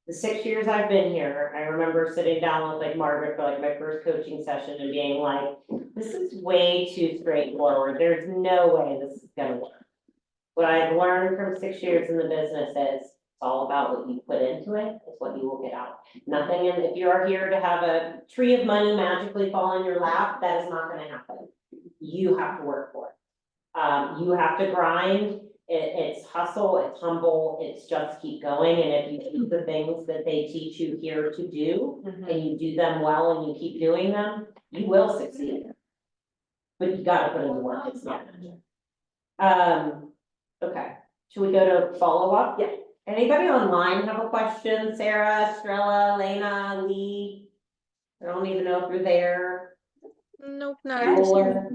Speaker 1: the 6 years I've been here, I remember sitting down with like Margaret for like my first coaching session and being like, this is way too straightforward, there's no way this is gonna work. What I've learned from 6 years in the business is, it's all about what you put into it, it's what you will get out. Nothing, and if you are here to have a tree of money magically fall in your lap, that is not gonna happen. You have to work for it. You have to grind, it's hustle, it's humble, it's just keep going, and if you do the things that they teach you here to do, and you do them well and you keep doing them, you will succeed. But you gotta put in the work, it's not magic. Okay, should we go to follow up?
Speaker 5: Yeah.
Speaker 1: Anybody online have a question? Sarah, Estrella, Lena, Lee? I don't even know if you're there.
Speaker 10: Nope,
Speaker 1: Roller.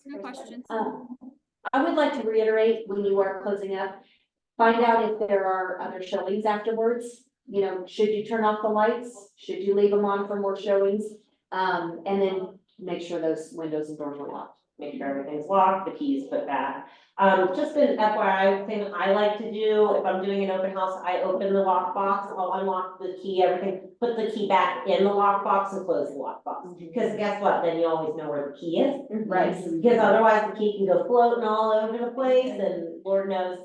Speaker 10: no questions.
Speaker 5: I would like to reiterate, when you are closing up, find out if there are other showings afterwards. You know, should you turn off the lights? Should you leave them on for more showings? And then make sure those windows and doors are locked.
Speaker 1: Make sure everything's locked, the key is put back. Just an FYI thing I like to do, if I'm doing an open house, I open the lockbox, I'll unlock the key, everything, put the key back in the lockbox and close the lockbox. Because guess what, then you always know where the key is.
Speaker 5: Right.
Speaker 1: Because otherwise the key can go floating all over the place and Lord knows,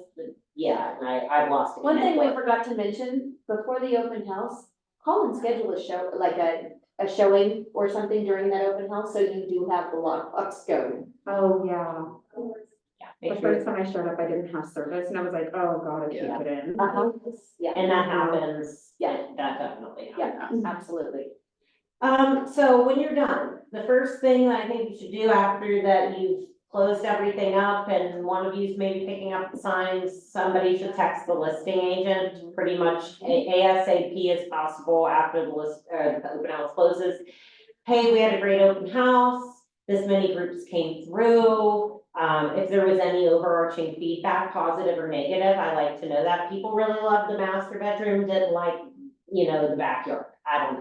Speaker 1: yeah, and I've lost it.
Speaker 5: One thing we forgot to mention, before the open house, call and schedule a show, like a showing or something during that open house, so you do have the lockbox going.
Speaker 7: Oh, yeah. The
Speaker 1: Make sure,
Speaker 7: first time I showed up, I didn't have service and I was like, oh God, I can't get in.
Speaker 5: Yeah.
Speaker 1: and that happens,
Speaker 5: Yeah.
Speaker 1: that definitely happens.
Speaker 5: Yeah, absolutely.
Speaker 1: So when you're done, the first thing that I think you should do after that you've closed everything up and one of you's maybe picking up the signs, somebody should text the listing agent pretty much ASAP as possible after the the open house closes. Hey, we had a great open house, this many groups came through. If there was any overarching feedback, positive or negative, I like to know that. People really loved the master bedroom, didn't like, you know, the backyard, I don't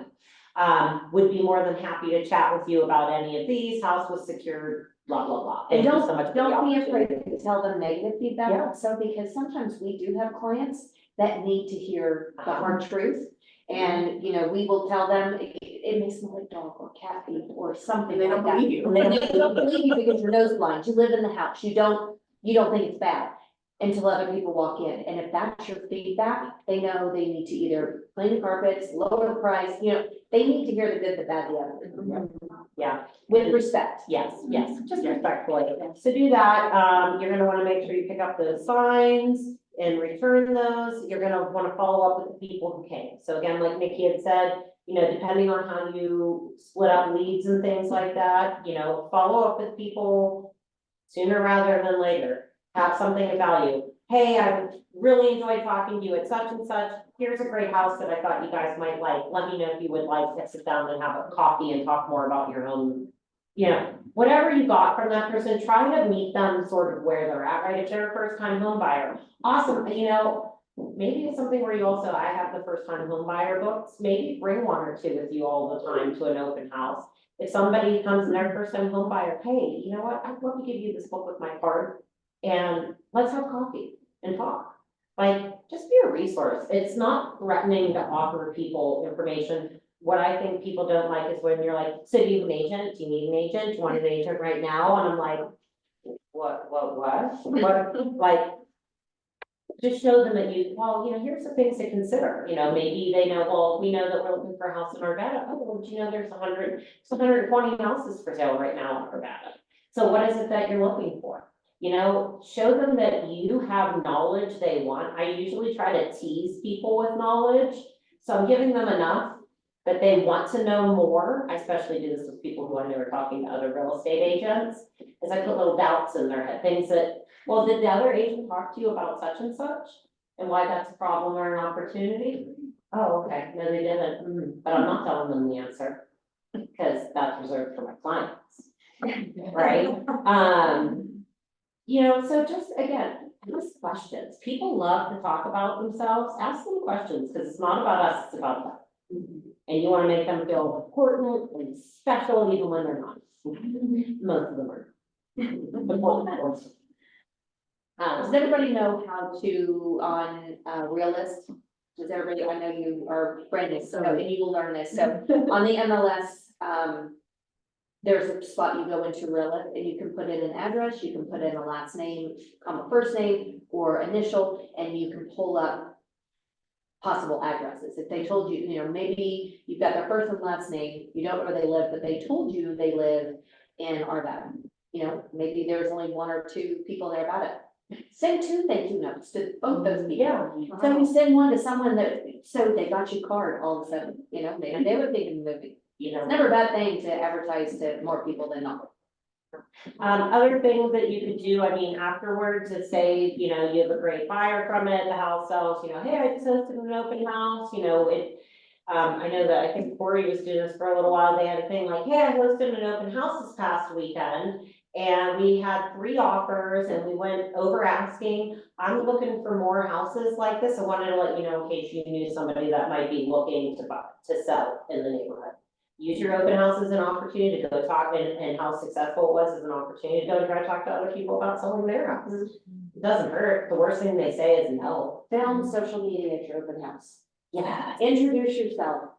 Speaker 1: know. Would be more than happy to chat with you about any of these, house was secured, blah, blah, blah.
Speaker 5: And
Speaker 1: Thank you so much for the
Speaker 5: don't be afraid
Speaker 1: opportunity.
Speaker 5: to tell them negative feedback
Speaker 1: Yeah.
Speaker 5: also, because sometimes we do have clients that need to hear the hard truth. And, you know, we will tell them, it may smell like dog or cat feed or something
Speaker 4: And they don't
Speaker 5: like that.
Speaker 4: believe you.
Speaker 5: And they don't believe you because you're nose blind, you live in the house, you don't think it's bad until other people walk in, and if that's your feedback, they know they need to either clean the carpets, lower the price, you know, they need to hear the good, the bad, the ugly.
Speaker 1: Yeah.
Speaker 5: With respect.
Speaker 1: Yes, just respectfully. So do that, you're gonna wanna make sure you pick up those signs and return those. You're gonna wanna follow up with the people who came. So again, like Nikki had said, you know, depending on how you split up leads and things like that, you know, follow up with people sooner rather than later. Have something of value. Hey, I really enjoyed talking to you at such and such. Here's a great house that I thought you guys might like. Let me know if you would like to sit down and have a coffee and talk more about your own. You know, whatever you got from that person, try to meet them sort of where they're at, right? If they're a first time home buyer, awesome, you know, maybe it's something where you also, I have the first time home buyer books, maybe bring one or two with you all the time to an open house. If somebody comes in their first time home buyer, hey, you know what, I'd love to give you this book with my card and let's have coffee and talk. Like, just be a resource. It's not threatening to offer people information. What I think people don't like is when you're like, so do you have an agent? Do you need an agent? Do you want an agent right now? And I'm like, what, like, just show them that you, well, you know, here's the things to consider, you know, maybe they know, well, we know that we're looking for a house in Arvada. Oh, well, do you know there's 120 houses for sale right now in Arvada? So what is it that you're looking for? You know, show them that you have knowledge they want. I usually try to tease people with knowledge. So I'm giving them enough that they want to know more. I especially do this with people who I know are talking to other real estate agents. Is I put little doubts in their head, things that, well, did the other agent talk to you about such and such? And why that's a problem or an opportunity? Oh, okay, no, they didn't, but I'm not telling them the answer. Because that's reserved for my clients, right? You know, so just again, ask questions. People love to talk about themselves. Ask them questions, because it's not about us, it's about them. And you wanna make them feel important and special even when they're not. Most of them are.
Speaker 5: Does everybody know how to, on, Realist? Does everybody, I know you are brand new, so, and you will learn this, so, on the MLS, there's a spot you go into Realist, and you can put in an address, you can put in a last name, comma, first name, or initial, and you can pull up possible addresses. If they told you, you know, maybe you've got their first and last name, you don't know where they live, but they told you they live in Arvada. You know, maybe there's only one or two people there about it. Send 2 thank you notes to both those people.
Speaker 1: Yeah.
Speaker 5: So you send one to someone that, so they got you card all of a sudden, you know, maybe they would think of the movie.
Speaker 1: You know.
Speaker 5: It's never a bad thing to advertise to more people than not.
Speaker 1: Other things that you could do, I mean, afterwards, is say, you know, you have a great buyer from it, the house sells, you know, hey, I just hosted an open house, you know, it. I know that, I think Corey was doing this for a little while, they had a thing like, hey, I hosted an open house this past weekend. And we had 3 offers and we went over asking. I'm looking for more houses like this. I wanted to let you know in case you knew somebody that might be looking to buy, to sell in the neighborhood. Use your open house as an opportunity to go talk and how successful it was as an opportunity to go try to talk to other people about selling their houses. It doesn't hurt. The worst thing they say is no.
Speaker 5: Film social media at your open house.
Speaker 1: Yeah.
Speaker 5: Introduce yourself.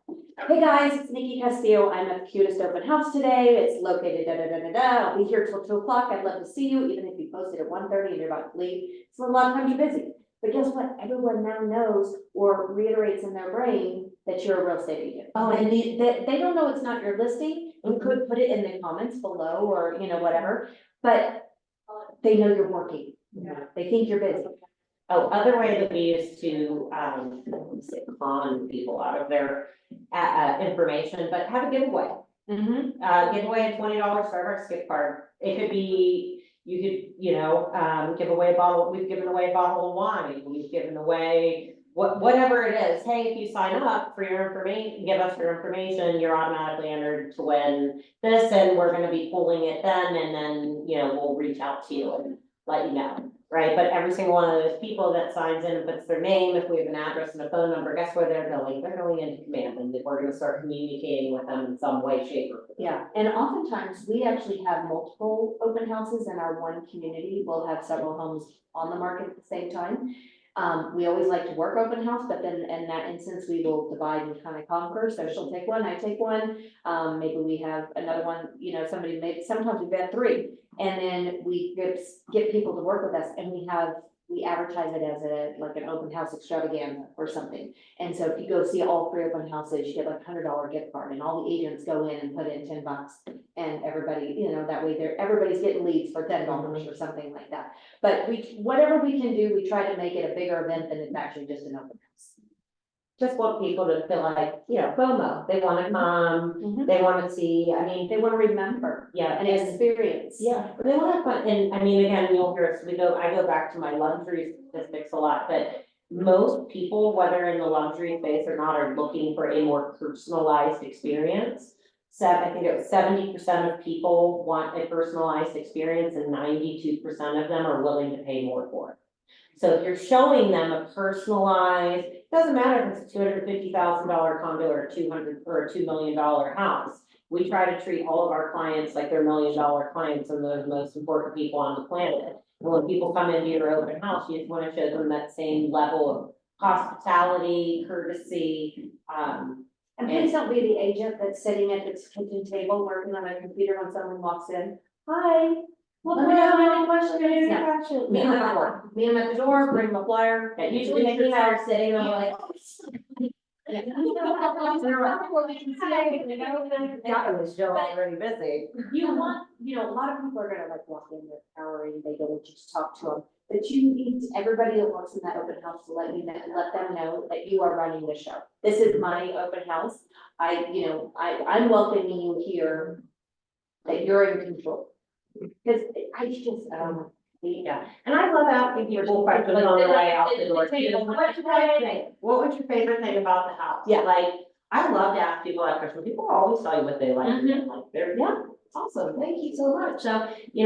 Speaker 5: Hey guys, it's Nikki Castillo. I'm at the cutest open house today. It's located I'll be here till 2 o'clock. I'd love to see you, even if you posted at 1:30 and you're about to leave. So a lot of times you're busy. But guess what? Everyone now knows or reiterates in their brain that you're a real estate agent. Oh, and they don't know it's not your listing. You could put it in the comments below or, you know, whatever, but they know you're working. They think you're busy.
Speaker 1: Oh, other way that we used to, con people out of their, information, but have a giveaway. Giveaway a $20 Starbucks gift card. It could be, you could, you know, give away a bottle, we've given away a bottle of wine, we've given away whatever it is. Hey, if you sign up for your information, give us your information, you're automatically entered to win this, and we're gonna be pulling it then, and then, you know, we'll reach out to you and let you know. Right, but every single one of those people that signs in and puts their name, if we have an address and a phone number, guess where they're going? They're going into command, and we're gonna start communicating with them in some way, shape, or form.
Speaker 5: Yeah, and oftentimes we actually have multiple open houses in our one community. We'll have several homes on the market at the same time. We always like to work open house, but then in that instance, we will divide and kind of conquer. So she'll take one, I take one. Maybe we have another one, you know, somebody maybe, sometimes we've got 3. And then we get people to work with us, and we advertise it as like an open house extravaganza or something. And so if you go see all 3 open houses, you get like $100 gift card, and all the agents go in and put in $10. And everybody, you know, that way everybody's getting leads for $10 or something like that. But whatever we can do, we try to make it a bigger event than it's actually just an open house.
Speaker 1: Just want people to feel like, you know, FOMO, they wanna come, they wanna see, I mean,
Speaker 5: They want to remember.
Speaker 1: yeah,
Speaker 5: An
Speaker 1: and
Speaker 5: experience.
Speaker 1: yeah, but they wanna have fun, and I mean, again, you'll hear us, I go back to my luxury statistics a lot, but most people, whether in the luxury space or not, are looking for a more personalized experience. So I think it was 70% of people want a personalized experience, and 92% of them are willing to pay more for it. So if you're showing them a personalized, doesn't matter if it's a $250,000 condo or a $2 million house. We try to treat all of our clients like they're $1 million clients and they're the most important people on the planet. And when people come into your open house, you just want to show them that same level of hospitality, courtesy.
Speaker 5: And please don't be the agent that's sitting at the kitchen table working on a computer when someone walks in. Hi. Well, do you have any questions? Meet them at the door. Meet them at the door, bring them a flyer.
Speaker 1: Usually they are sitting there like, Yeah, it was Jill already busy.
Speaker 5: You want, a lot of people are gonna like walk in, they're powering, they go to just talk to them. But you need everybody that works in that open house to let them know that you are running the show. This is my open house. I'm welcoming you here, that you're in control. Cause I just,
Speaker 1: Yeah, and I love asking people questions on the way out the door. What's your favorite thing? What was your favorite thing about the house?
Speaker 5: Yeah.
Speaker 1: Like, I love to ask people that question. People always tell you what they like.
Speaker 5: Mhm.
Speaker 1: Like, yeah, it's awesome. Thank you so much. So,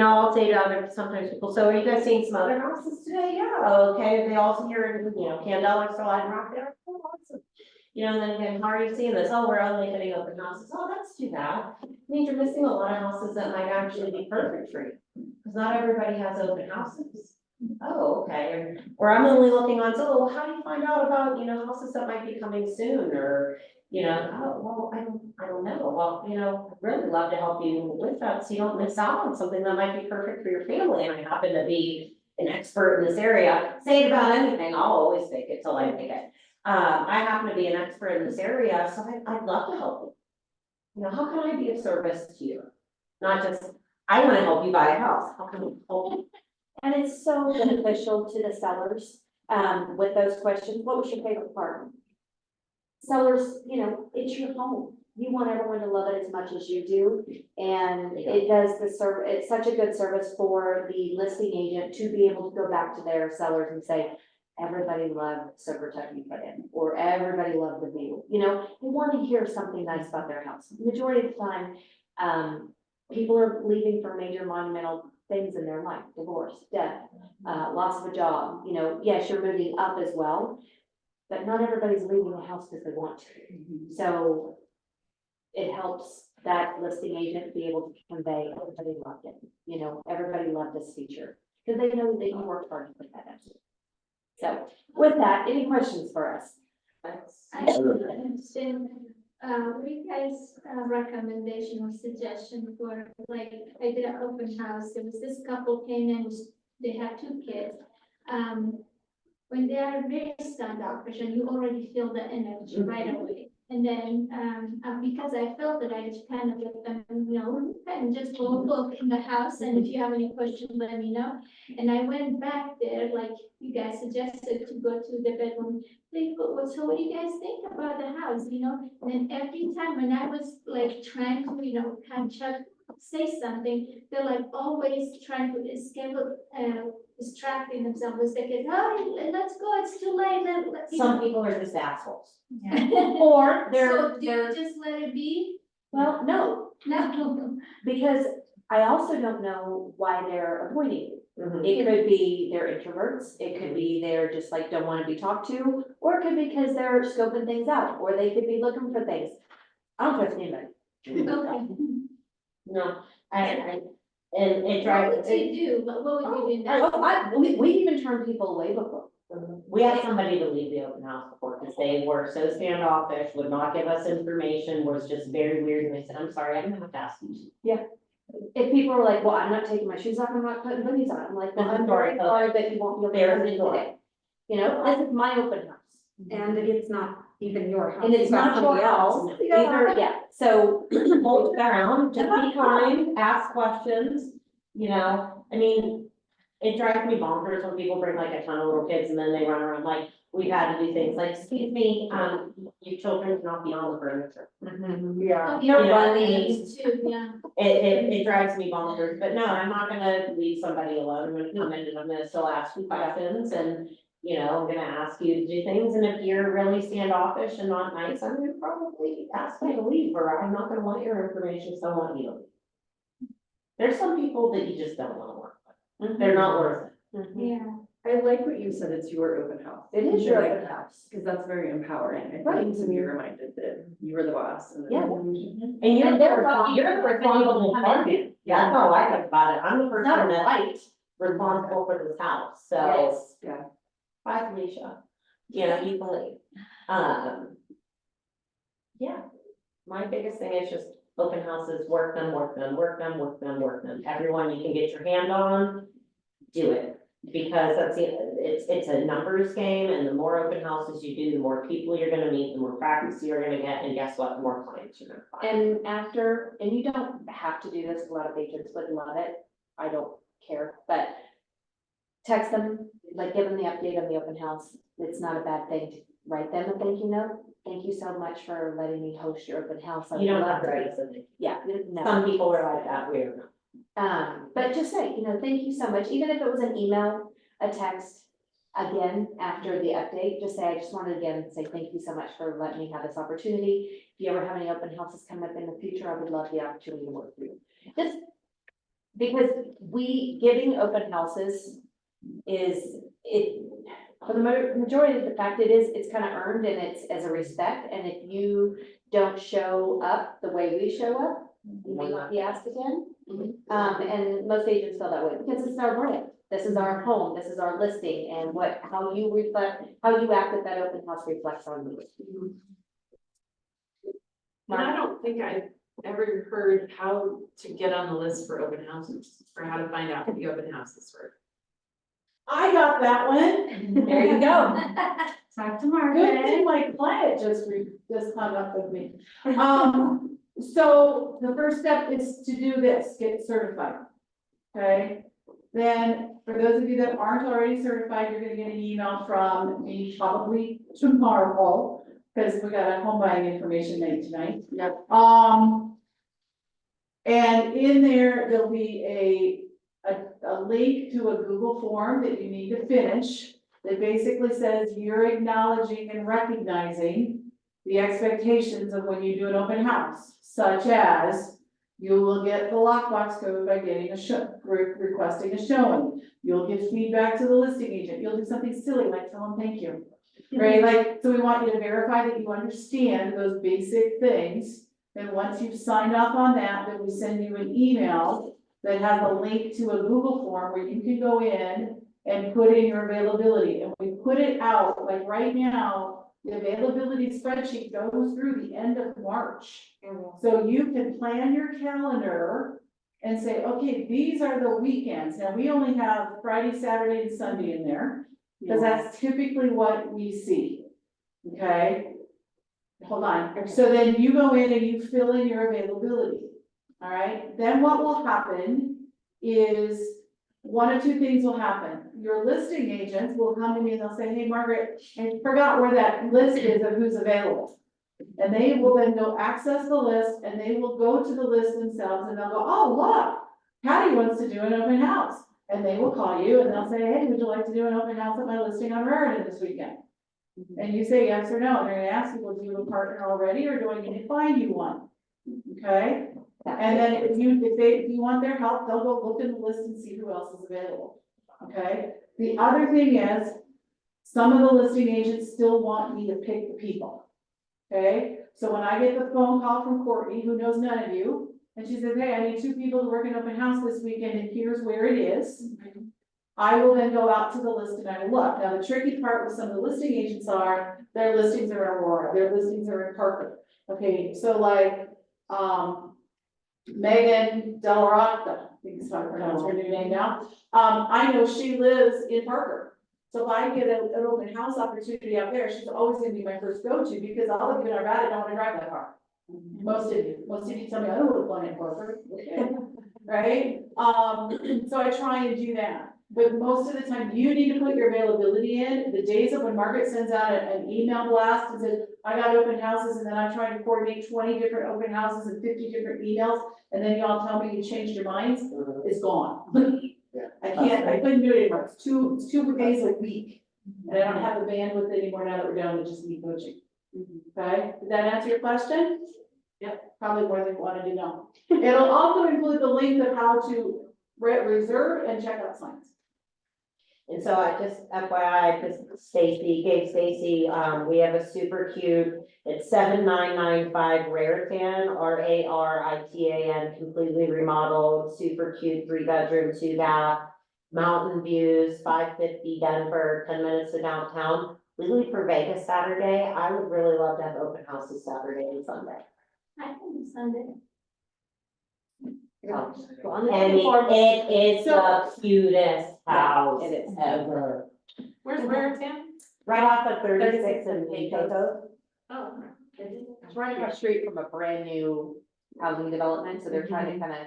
Speaker 1: I'll say to other, sometimes people, so are you guys seeing some other houses today? Yeah, okay. They also hear, Candela, still Slide Rock there. Oh, awesome. And then again, how are you seeing this? Oh, we're only getting open houses. Oh, that's too bad. I mean, you're missing a lot of houses that might actually be perfect for you. Because not everybody has open houses. Oh, okay. Or I'm only looking on Zillow. Well, how do you find out about, houses that might be coming soon? Or, oh, well, I don't know. Well, I'd really love to help you with that so you don't miss out on something that might be perfect for your family. And I happen to be an expert in this area. Say it about anything, I'll always fake it till I make it. I happen to be an expert in this area, so I'd love to help you. How can I be of service to you? Not just, I wanna help you buy a house, how can we help you?
Speaker 5: and it's so beneficial to the sellers, with those questions. What was your favorite part? Sellers, it's your home. You want everyone to love it as much as you do. And it does it's such a good service for the listing agent to be able to go back to their sellers and say, everybody loved Silver Tuck you put in, or everybody loved the view. They want to hear something nice about their house. Majority of the time, people are leaving for major monumental things in their life, divorce, death, loss of a job, yes, you're moving up as well. But not everybody's leaving the house because they want to. So it helps that listing agent be able to convey, everybody loved it. Everybody loved this feature, because they know that you worked hard to put that in. So with that, any questions for us?
Speaker 8: I understand, what you guys' recommendation or suggestion for, like, I did an open house, there was this couple came in, they had 2 kids. When they are very standoffish and you already feel the energy right away. And then, because I felt that I just kind of let them, and just go look in the house, and if you have any questions, let me know. And I went back there, like you guys suggested, to go to the bedroom. They go, well, so what do you guys think about the house, And then every time when I was like trying to, catch up, say something, they're like always trying to escape, distracting themselves with the kids. Oh, let's go, it's too late.
Speaker 1: Some people are just assholes.
Speaker 5: Or
Speaker 8: So
Speaker 5: they're,
Speaker 8: do you just let it be?
Speaker 5: well, no,
Speaker 8: No.
Speaker 5: because I also don't know why they're avoiding you.
Speaker 1: Mhm.
Speaker 5: It could be they're introverts, it could be they're just like don't want to be talked to, or it could be because they're scoping things out, or they could be looking for things. I don't trust anybody.
Speaker 8: Okay.
Speaker 1: No, and it
Speaker 8: What
Speaker 1: drives.
Speaker 8: would you do? What would you do in that?
Speaker 5: Oh, we even turned people away before.
Speaker 1: We had somebody to leave the open house before, because they were so standoffish, would not give us information, was just very weird, and they said, I'm sorry, I'm gonna have to ask you.
Speaker 5: If people are like, well, I'm not taking my shoes off, I'm not putting booties on, I'm like, well, I'm very sorry that you won't be able to
Speaker 1: There's
Speaker 5: come
Speaker 1: the
Speaker 5: in
Speaker 1: door.
Speaker 5: today. This is my open house.
Speaker 7: And it's not even your house.
Speaker 5: And it's
Speaker 7: You've got
Speaker 5: not your
Speaker 7: somebody
Speaker 5: house,
Speaker 7: else.
Speaker 5: these are, so,
Speaker 1: Hold it around, just be kind, ask questions, I mean, it drives me bonkers when people bring like a ton of little kids and then they run around like, we've had to do things like, excuse me, your children cannot be on the furniture.
Speaker 7: Yeah.
Speaker 8: Okay,
Speaker 1: running.
Speaker 8: too, yeah.
Speaker 1: It drives me bonkers, but no, I'm not gonna leave somebody alone, I'm gonna come in and I'm gonna still ask you questions and, I'm gonna ask you to do things, and if you're really standoffish and not nice, I'm gonna probably ask you to leave, or I'm not gonna want your information, so I want you to leave. There's some people that you just don't wanna work with, they're not worth it.
Speaker 8: Yeah.
Speaker 11: I like what you said, it's your open house.
Speaker 5: it is your
Speaker 11: Like
Speaker 5: open
Speaker 11: that,
Speaker 5: house.
Speaker 11: Cause that's very empowering, I
Speaker 5: Right.
Speaker 11: think, to be reminded that you were the boss and.
Speaker 5: Yeah.
Speaker 1: And
Speaker 5: And they're welcome-
Speaker 1: you're the responsible party. Yeah, that's how I think about it. I'm the
Speaker 5: It's not
Speaker 1: person
Speaker 5: a
Speaker 1: that's
Speaker 5: right.
Speaker 1: responsible for this house, so.
Speaker 5: Yes.
Speaker 11: Yeah.
Speaker 1: Bye, Felicia. You can leave. Yeah, my biggest thing is just open houses, work them, work them, work them, work them, work them. Everyone you can get your hand on, do it. Because that's it's a numbers game, and the more open houses you do, the more people you're gonna meet, the more practice you're gonna get, and guess what, the more clients you're gonna find.
Speaker 5: And after, and you don't have to do this, a lot of agents would love it, I don't care, but text them, like give them the update on the open house, it's not a bad thing to write them a thank you note. Thank you so much for letting me host your open house. I
Speaker 1: You don't
Speaker 5: love
Speaker 1: have to
Speaker 5: it."
Speaker 1: write something.
Speaker 5: Yeah, no.
Speaker 1: Some people are like that, we're not.
Speaker 5: But just say, thank you so much, even if it was an email, a text, again, after the update, just say, I just wanted again to say thank you so much for letting me have this opportunity. If you ever have any open houses come up in the future, I would love the opportunity to work with you. Just because giving open houses for the majority of the fact it's kind of earned and it's as a respect, and if you don't show up the way we show up, you may not be asked again. And most agents feel that way, because this is our brand, this is our home, this is our listing, and how you act at that open house reflects on you.
Speaker 3: And I don't think I've ever heard how to get on the list for open houses, or how to find out who the open houses were.
Speaker 4: I got that one.
Speaker 5: There you go.
Speaker 9: Talk to
Speaker 4: Good
Speaker 9: Margaret.
Speaker 4: thing my client just hung up with me. So the first step is to do this, get certified. Okay? Then, for those of you that aren't already certified, you're gonna get an email from me probably tomorrow, because we got a home buying information night tonight.
Speaker 5: Yep.
Speaker 4: And in there'll be a link to a Google form that you need to finish. That basically says you're acknowledging and recognizing the expectations of when you do an open house, such as you will get the lockbox code by getting requesting a showing. You'll give feedback to the listing agent. You'll do something silly like tell them thank you. Right, like, so we want you to verify that you understand those basic things. Then once you've signed off on that, then we send you an email that has a link to a Google form where you can go in and put in your availability. And we put it out, like right now, the availability spreadsheet goes through the end of March. So you can plan your calendar and say, okay, these are the weekends. Now, we only have Friday, Saturday, and Sunday in there, because that's typically what we see. Okay? Hold on. So then you go in and you fill in your availability. All right? Then what will happen is one of two things will happen. Your listing agents will come to me and they'll say, hey, Margaret, I forgot where that list is of who's available. And they will then go access the list and they will go to the list themselves and they'll go, oh, look, Patty wants to do an open house. And they will call you and they'll say, hey, would you like to do an open house at my listing on Raritan this weekend? And you say yes or no, and they're gonna ask you, well, do you have a partner already, or do I need to find you one? Okay, and then if you want their help, they'll go look in the list and see who else is available. Okay, the other thing is, some of the listing agents still want me to pick the people. Okay, so when I get the phone call from Courtney, who knows none of you, and she says, hey, I need 2 people to work an open house this weekend, and here's where it is. I will then go out to the list and I will look. Now, the tricky part with some of the listing agents are, their listings are in Aurora, their listings are in Parker. Okay, so like, Megan Delarocca, I think is how to pronounce her new name now. I know she lives in Parker. So if I get an open house opportunity out there, she's always gonna be my first go-to, because all of you are bad, I don't wanna drive that far. Most of you tell me, I don't wanna fly in Parker, okay, right? So I try and do that. But most of the time, you need to put your availability in. The days of when Margaret sends out an email blast and says, I got open houses, and then I'm trying to coordinate 20 different open houses and 50 different emails, and then y'all tell me you changed your minds, it's gone. I couldn't do it anymore. It's two days a week. And I don't have the bandwidth anymore now that we're down to just me coaching. Okay, did that answer your question? Yep, probably more than you wanted to know. It'll also include the link of how to reserve and check out signs.
Speaker 1: And so I just FYI, because Stacy gave Stacy, we have a super cute, it's 7995 Raritan, Raritan, completely remodeled, super cute, 3-bedroom, 2-bath, mountain views, 550 Denver, 10 minutes to downtown. We leave for Vegas Saturday. I would really love to have open houses Saturday and Sunday.
Speaker 8: I can do Sunday.
Speaker 1: And it is the cutest house
Speaker 5: It is.
Speaker 1: ever.
Speaker 3: Where's Raritan?
Speaker 1: Right off of 36 and Pecos.
Speaker 3: Oh.
Speaker 5: It's right across the street from a brand new housing development, so they're trying to kind of.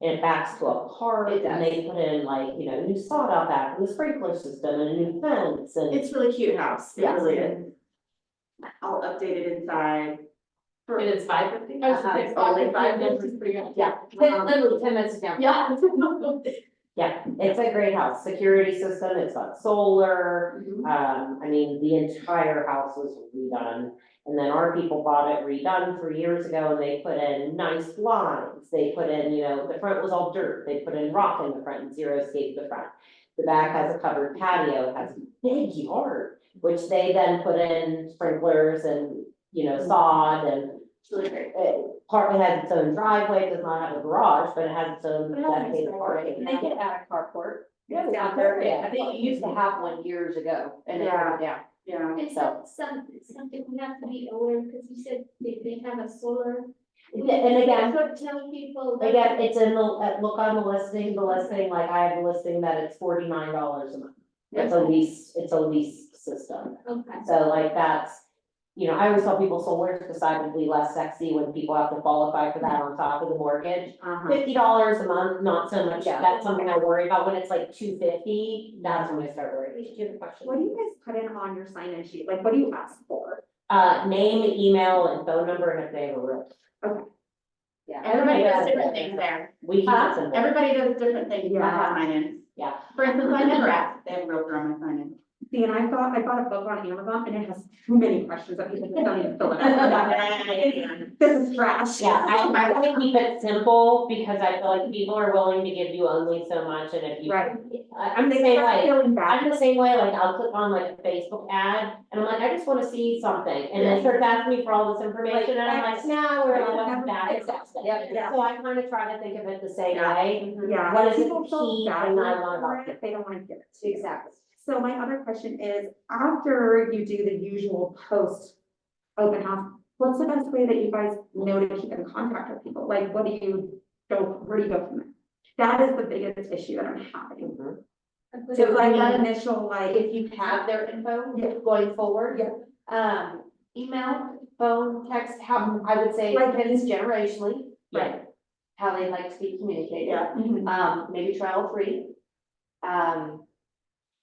Speaker 1: And it backs to a park,
Speaker 5: It
Speaker 1: and they put in like, you know, new sawed off back, and the sprinkler system, and a new fence, and.
Speaker 6: It's really cute house. It
Speaker 5: Yeah.
Speaker 6: really is. I'll update it inside.
Speaker 3: And it's $550?
Speaker 2: I was just saying,
Speaker 6: Only
Speaker 2: five
Speaker 6: five
Speaker 2: minutes is pretty good.
Speaker 5: Yeah, literally 10 minutes down.
Speaker 2: Yeah.
Speaker 1: Yeah, it's a great house, security system, it's got solar, I mean, the entire house was redone. And then our people bought it redone 3 years ago, and they put in nice blinds, they put in, you know, the front was all dirt, they put in rock in the front and xeriscape escape the front. The back has a covered patio, it has a big yard, which they then put in sprinklers and, you know, sod and.
Speaker 6: It's really great.
Speaker 1: Partly has its own driveway, does not have a garage, but it has its own
Speaker 5: But it has its
Speaker 1: dedicated
Speaker 5: own
Speaker 1: parking.
Speaker 5: And they could add a carport.
Speaker 1: Yeah,
Speaker 5: It's out there, I think you used to have one years ago, and it
Speaker 6: Yeah.
Speaker 5: went down.
Speaker 6: Yeah.
Speaker 8: And something we have to be aware, because you said they have a solar.
Speaker 1: And again,
Speaker 8: So tell people. that-
Speaker 1: again, it's in the, look on the listing, like I have the listing that it's $49 a month. It's a lease system,
Speaker 8: Okay.
Speaker 1: so like that's, you know, I always tell people solar is decidedly less sexy when people have to qualify for that on top of the mortgage. $50 a month, not so much,
Speaker 5: Yeah.
Speaker 1: that's something I worry about, when it's like $250, that's when I start worrying. Did you have a question?
Speaker 7: What do you guys put in on your sign-in sheet? Like, what do you ask for?
Speaker 1: Name, email, and phone number, and if they have a room.
Speaker 5: Yeah.
Speaker 6: Everybody
Speaker 1: Yeah.
Speaker 6: does different things there.
Speaker 1: We keep it simple.
Speaker 6: Everybody does different things.
Speaker 7: Yeah.
Speaker 6: I have sign-ins.
Speaker 1: Yeah.
Speaker 6: For instance, I never asked if they have a realtor on my sign-in.
Speaker 7: See, and I bought a book on Amazon and it has too many questions that people just don't even fill it out. This is trash.
Speaker 1: Yeah, I want to keep it simple because I feel like people are willing to give you only so much, and if you.
Speaker 7: Right.
Speaker 1: I'm the same way,
Speaker 7: Feeling bad.
Speaker 1: I'm the same way, like I'll click on like a Facebook ad and I'm like, I just wanna see something, and then starts asking me for all this information, and I'm like, nah, we're on that.
Speaker 5: Yeah.
Speaker 1: So I kind of try to think of it the same way.
Speaker 7: Yeah.
Speaker 1: What is
Speaker 7: People
Speaker 1: the
Speaker 7: feel
Speaker 1: key
Speaker 7: bad
Speaker 1: thing I want
Speaker 7: for
Speaker 1: about
Speaker 7: it, they don't wanna give it to you.
Speaker 5: Exactly.
Speaker 7: So my other question is, after you do the usual post open house, what's the best way that you guys know to keep in contact with people? Like, where do you go from there? That is the biggest issue that I'm having. So like that initial, like,
Speaker 5: If you have their info
Speaker 7: Yeah.
Speaker 5: going forward.
Speaker 7: Yeah.
Speaker 5: Email, phone, text, how, I would say,
Speaker 7: Like-
Speaker 5: depends generationally.
Speaker 1: Right.
Speaker 5: How they like to be communicated.
Speaker 7: Yeah.
Speaker 5: Maybe try all three.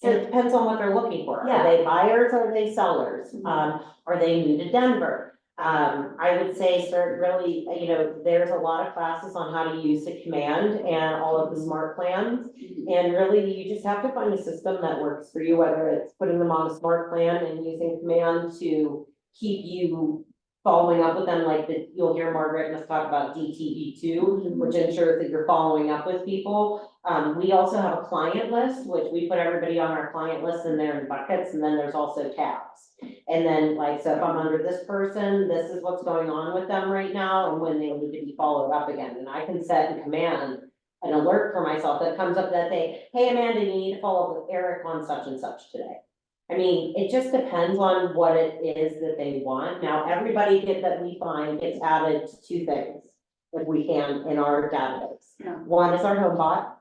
Speaker 1: So it depends on what they're looking for.
Speaker 5: Yeah.
Speaker 1: Are they buyers or are they sellers? Are they new to Denver? I would say start really, you know, there's a lot of classes on how to use the command and all of the smart plans. And really, you just have to find a system that works for you, whether it's putting them on a smart plan and using command to keep you following up with them, like that you'll hear Margaret and us talk about DTV2, which ensures that you're following up with people. We also have a client list, which we put everybody on our client list and they're in buckets, and then there's also tabs. And then like, so if I'm under this person, this is what's going on with them right now and when they need to be followed up again. And I can set in command an alert for myself that comes up that day, hey Amanda, you need to follow up with Eric on such and such today. I mean, it just depends on what it is that they want. Now, everybody that we find gets added to two things, if we can, in our database.
Speaker 6: Yeah.
Speaker 1: One is our HomeBot.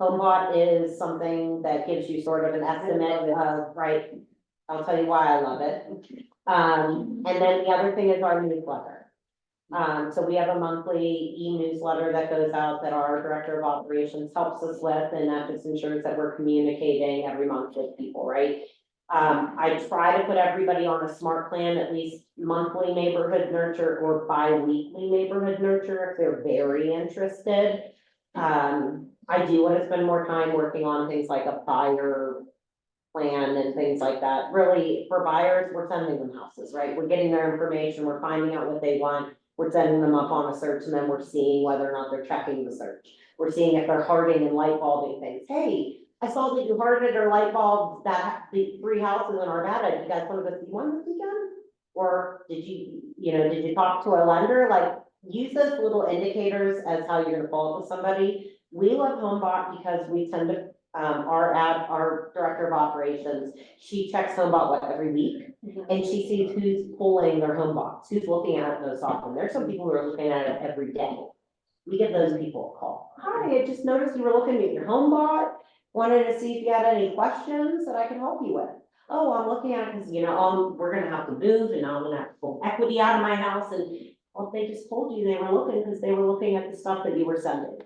Speaker 1: HomeBot is something that gives you sort of an estimate of, right, I'll tell you why I love it. And then the other thing is our newsletter. So we have a monthly e-newsletter that goes out that our director of operations helps us with, and that just ensures that we're communicating every month with people, right? I try to put everybody on a smart plan, at least monthly neighborhood nurture or bi-weekly neighborhood nurture if they're very interested. I do want to spend more time working on things like a buyer plan and things like that. Really, for buyers, we're sending them houses, right? We're getting their information, we're finding out what they want. We're sending them up on a search and then we're seeing whether or not they're checking the search. We're seeing if they're hearting and light bulbing things. Hey, I saw that you hearted or light bulbed the 3 houses in Arvada. Do you guys want to go see one this weekend? Or did you talk to a lender? Like, use those little indicators as how you're gonna follow up with somebody. We love HomeBot because we tend to, our director of operations, she checks HomeBot every week. And she sees who's pulling their HomeBots, who's looking at it most often. There's some people who are looking at it every day. We give those people a call. Hi, I just noticed you were looking at your HomeBot. wanted to see if you had any questions that I can help you with. Oh, I'm looking at, because we're gonna have to move and now I'm gonna have to pull equity out of my house and, well, they just told you they were looking because they were looking at the stuff that you were sending.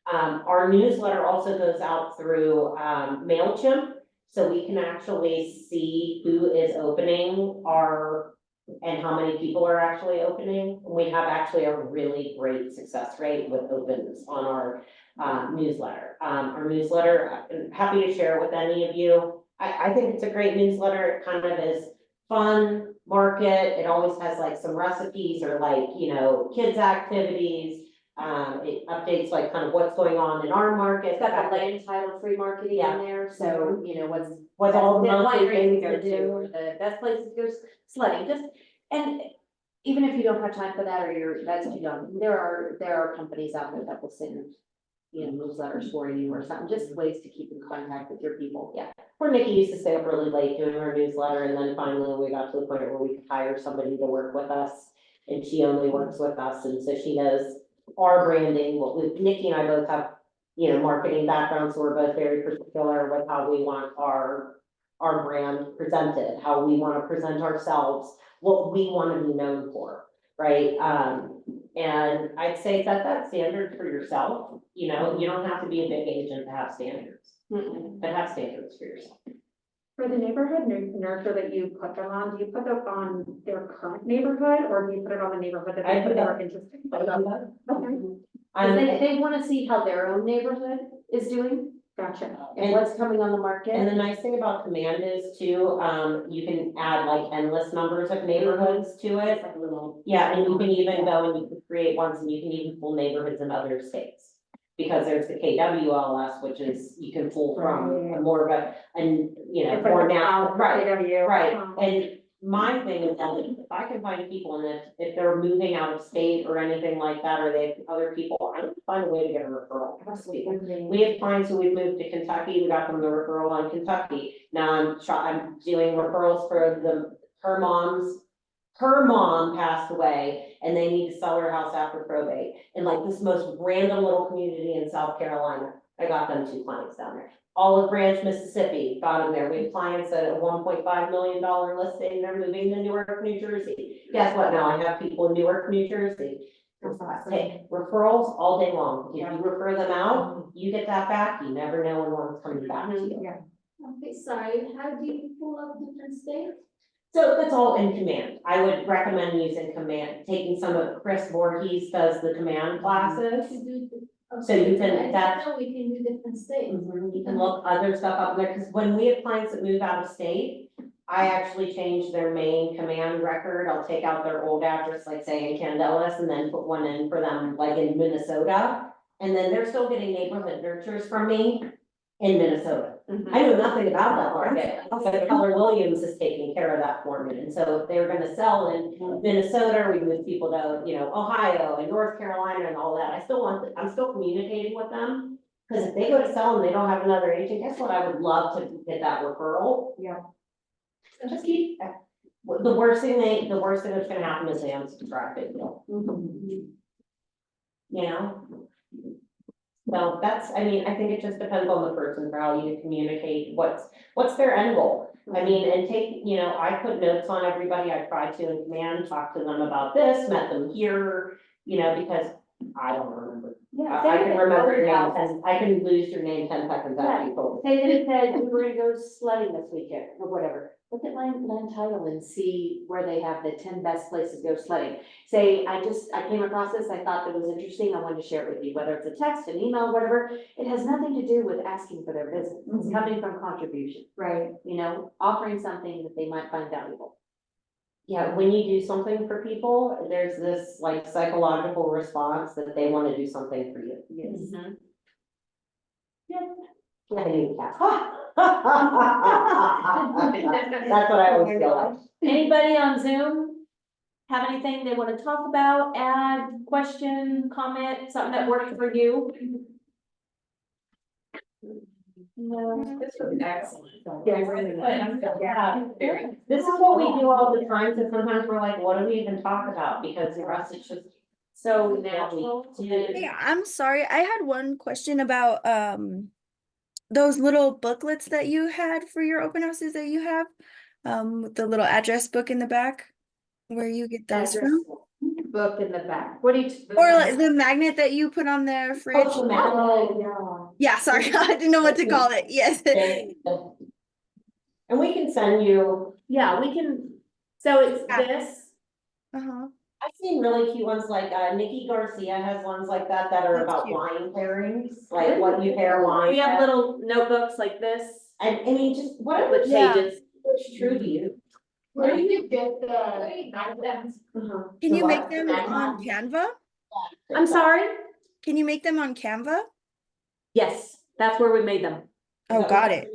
Speaker 1: Our newsletter also goes out through, MailChimp, so we can actually see who is opening and how many people are actually opening. We have actually a really great success rate with opens on our newsletter. Our newsletter, I'm happy to share with any of you. I think it's a great newsletter. It kind of is fun, market. It always has like some recipes or like, kids activities. It updates like kind of what's going on in our market.
Speaker 5: It's got the land title free marketing in there, so,
Speaker 1: What's all the
Speaker 5: the
Speaker 1: monthly
Speaker 5: wineries
Speaker 1: things
Speaker 5: to
Speaker 1: to
Speaker 5: do,
Speaker 1: do.
Speaker 5: or the best places to go sledding, and even if you don't have time for that, or that's too young, there are companies out there that will send, newsletters for you or something, just ways to keep in contact with your people, yeah.
Speaker 1: Where Nikki used to stay up really late doing her newsletter, and then finally we got to the point where we could hire somebody to work with us. And she only works with us, and so she knows our branding. Nikki and I both have, marketing backgrounds, so we're both very particular with how we want our brand presented, how we want to present ourselves, what we want to be known for, right? And I'd say set that standard for yourself. You don't have to be a big agent to have standards, but have standards for yourself.
Speaker 7: For the neighborhood nurture that you put them on, do you put them on their current neighborhood, or do you put it on the neighborhood that
Speaker 1: I
Speaker 7: they
Speaker 1: put
Speaker 7: think
Speaker 1: that-
Speaker 7: are interesting? Okay,
Speaker 5: Cause they wanna see how their own neighborhood is doing,
Speaker 7: gotcha.
Speaker 5: and what's coming on the market.
Speaker 1: And the nice thing about Command is too, you can add like endless numbers of neighborhoods to it.
Speaker 5: It's like a little.
Speaker 1: Yeah, and you can even go and you can create ones and you can even pull neighborhoods in other states. Because there's the KWLS, which is, you can pull from a more of a,
Speaker 7: It's like
Speaker 1: more
Speaker 7: the
Speaker 1: now,
Speaker 7: cloud
Speaker 1: right,
Speaker 7: KW.
Speaker 1: right.
Speaker 7: Um,
Speaker 1: And my thing is that if I can find people and if they're moving out of state or anything like that, or they have other people, I can find a way to get a referral. Absolutely. We have clients who we've moved to Kentucky, we got them the referral on Kentucky. Now I'm doing referrals for her mom passed away and they need to sell her house after probate. And like this most random little community in South Carolina, I got them 2 clients down there. Olive Branch, Mississippi, got them there. We have clients at a $1.5 million listing, they're moving to Newark, New Jersey. Guess what? Now I have people in Newark, New Jersey. Hey, referrals all day long. If you refer them out, you get that back. You never know when one's coming back to you.
Speaker 8: Okay, sorry, how do you pull up different states?
Speaker 1: So that's all in Command. I would recommend using Command, taking some of Chris Voorhees does the Command classes.
Speaker 8: To do the-
Speaker 1: So you can-
Speaker 8: I didn't
Speaker 1: that's-
Speaker 8: know we can do different states.
Speaker 1: You can look other stuff up there, because when we have clients that move out of state, I actually change their main Command record. I'll take out their old address, like say in Candelas, and then put one in for them, like in Minnesota. And then they're still getting neighborhood nurtures from me in Minnesota. I know nothing about that market, so Keller Williams is taking care of that for me, and so if they were gonna sell in Minnesota, we move people to, Ohio and North Carolina and all that, I'm still communicating with them. Cause if they go to sell and they don't have another agent, guess what, I would love to get that referral.
Speaker 7: Yeah.
Speaker 1: So just keep, the worst thing that's gonna happen is they unsubscribe, big deal. So I think it just depends on the person for how you communicate, what's their end goal. I mean, and I put notes on everybody, I try to in Command, talk to them about this, met them here, because I don't remember.
Speaker 5: Yeah,
Speaker 1: I can remember your name, and I can lose your name 10 seconds after you told me.
Speaker 5: Say that it said we were gonna go sledding this weekend, or whatever, look at land title and see where they have the 10 best places to go sledding. Say, I came across this, I thought that was interesting, I wanted to share it with you, whether it's a text, an email, whatever. It has nothing to do with asking for their business, it's coming from contribution,
Speaker 7: Right.
Speaker 5: offering something that they might find valuable.
Speaker 1: Yeah, when you do something for people, there's this like psychological response that they want to do something for you.
Speaker 5: Yes.
Speaker 1: I need a cat. That's what I always feel like.
Speaker 5: Anybody on Zoom have anything they want to talk about, add, question, comment, something that worked for you? No.
Speaker 3: This was excellent.
Speaker 7: Yes.
Speaker 1: This is what we do all the time, so sometimes we're like, what do we even talk about? Because the rest is just
Speaker 5: So natural.
Speaker 10: Hey, I'm sorry. I had one question about
Speaker 12: those little booklets that you had for your open houses that you have, with the little address book in the back, where you get those
Speaker 5: Address
Speaker 12: from?
Speaker 5: book in the back. What do you?
Speaker 12: Or like the magnet that you put on the fridge?
Speaker 1: Social media.
Speaker 5: Oh,
Speaker 12: Yeah, sorry, I didn't know what to call it. Yes.
Speaker 1: And we can send you,
Speaker 6: Yeah, we can, so it's
Speaker 12: Yeah.
Speaker 6: this,
Speaker 12: Uh-huh.
Speaker 1: I've seen really cute ones like, Nikki Garcia has ones like that that are
Speaker 12: That's
Speaker 1: about
Speaker 12: cute.
Speaker 1: wine pairings, like what you pair wine.
Speaker 6: we have
Speaker 1: with.
Speaker 6: little notebooks like this
Speaker 1: I mean, just whatever
Speaker 6: with
Speaker 12: Yeah.
Speaker 6: pages.
Speaker 1: is true to you.
Speaker 2: Where do you get the magnets?
Speaker 12: Can you make
Speaker 1: what?
Speaker 12: them on Canva?
Speaker 6: I'm sorry?
Speaker 12: Can you make them on Canva?
Speaker 6: Yes, that's where we made them.
Speaker 12: Oh, got it.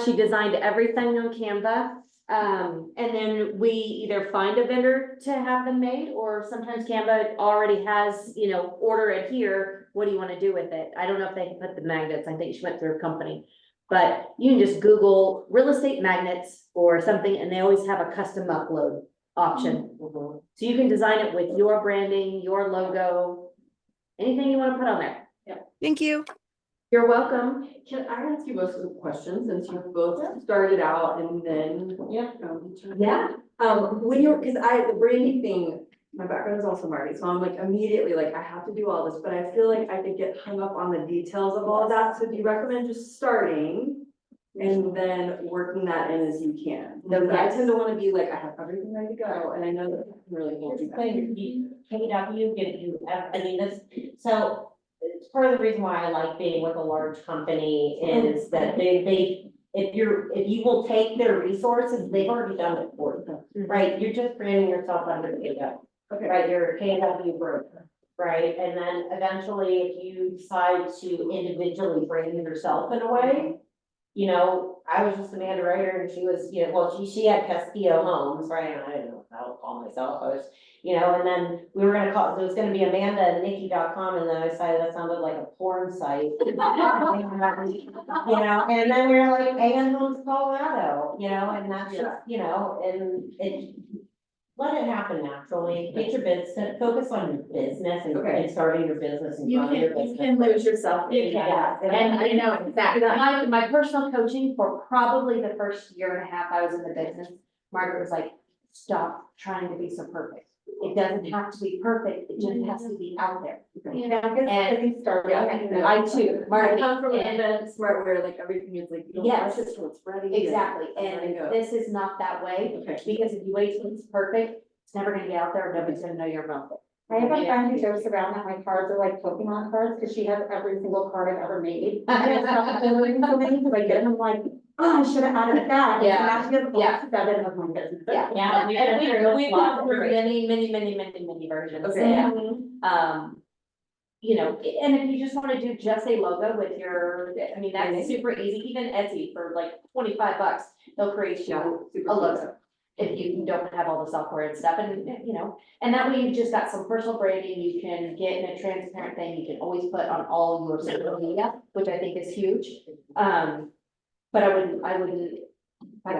Speaker 6: She designed everything on Canva. And then we either find a vendor to have them made, or sometimes Canva already has, you know, order it here. What do you want to do with it? I don't know if they can put the magnets. I think she went through a company. But you can just Google real estate magnets or something, and they always have a custom upload option. So you can design it with your branding, your logo, anything you want to put on there.
Speaker 12: Thank you.
Speaker 6: You're welcome.
Speaker 11: Can I ask you both a question, since you both started out and then?
Speaker 1: Yeah.
Speaker 6: Yeah.
Speaker 11: When cause the branding thing, my background is also marketing, so I'm like immediately like, I have to do all this, but I feel like I could get hung up on the details of all of that, so do you recommend just starting? And then working that in as you can? Because I tend to wanna be like, I have everything ready to go, and I know that I really can't do that.
Speaker 1: KW give you, I mean, this, so it's part of the reason why I like being with a large company is that if you will take their resources, they've already done it for you, right? You're just branding yourself under KW,
Speaker 11: Okay.
Speaker 1: right? You're a KW broker, right? And then eventually, if you decide to individually brand yourself in a way, you know, I was just Amanda Ryder and she was, you know, well, she had Castillo Homes, right? And I didn't know how to call myself. I was, you know, and then we were gonna call, it was gonna be AmandaandNikki.com, and then I decided that sounded like a porn site. You know, and then we were like, Ann Homes Colorado, you know, and that's just, you know, and it, let it happen naturally. Get your business, focus on your business and starting your business and
Speaker 6: You
Speaker 1: growing your
Speaker 6: can, you
Speaker 1: business.
Speaker 6: can lose yourself.
Speaker 1: Yeah.
Speaker 5: And I know that, my personal coaching for probably the first year and a half I was in the business, Margaret was like, stop trying to be so perfect. It doesn't have to be perfect, it just has to be out there.
Speaker 6: Yeah.
Speaker 5: And I too,
Speaker 11: I
Speaker 5: Margaret,
Speaker 11: come from an
Speaker 5: and-
Speaker 11: event where like everything is like, you don't
Speaker 5: Yes.
Speaker 11: rush it till it's ready.
Speaker 5: exactly,
Speaker 11: Let it go.
Speaker 5: and this is not that way,
Speaker 11: Okay.
Speaker 5: because if you wait till it's perfect, it's never gonna be out there, nobody's gonna know you're about it.
Speaker 7: I have a friend who jokes around that my cards are like Pokemon cards, because she has every single card I've ever made. And it's not fulfilling for me, because I get them, I'm like, oh, I should have added that. And
Speaker 5: Yeah.
Speaker 7: now she has all
Speaker 5: Yeah.
Speaker 7: 7 of my business.
Speaker 5: Yeah.
Speaker 1: Yeah,
Speaker 5: And we've gone through many versions.
Speaker 11: Okay.
Speaker 5: And, you know, and if you just wanna do just a logo with your, I mean, that's super easy, even Etsy for like $25, they'll create you
Speaker 11: Super
Speaker 5: a
Speaker 11: cool.
Speaker 5: logo. If you don't have all the software and stuff, and, you know, and that way you just got some personal branding, you can get in a transparent thing, you can always put on all your social media, which I think is huge. But I wouldn't, I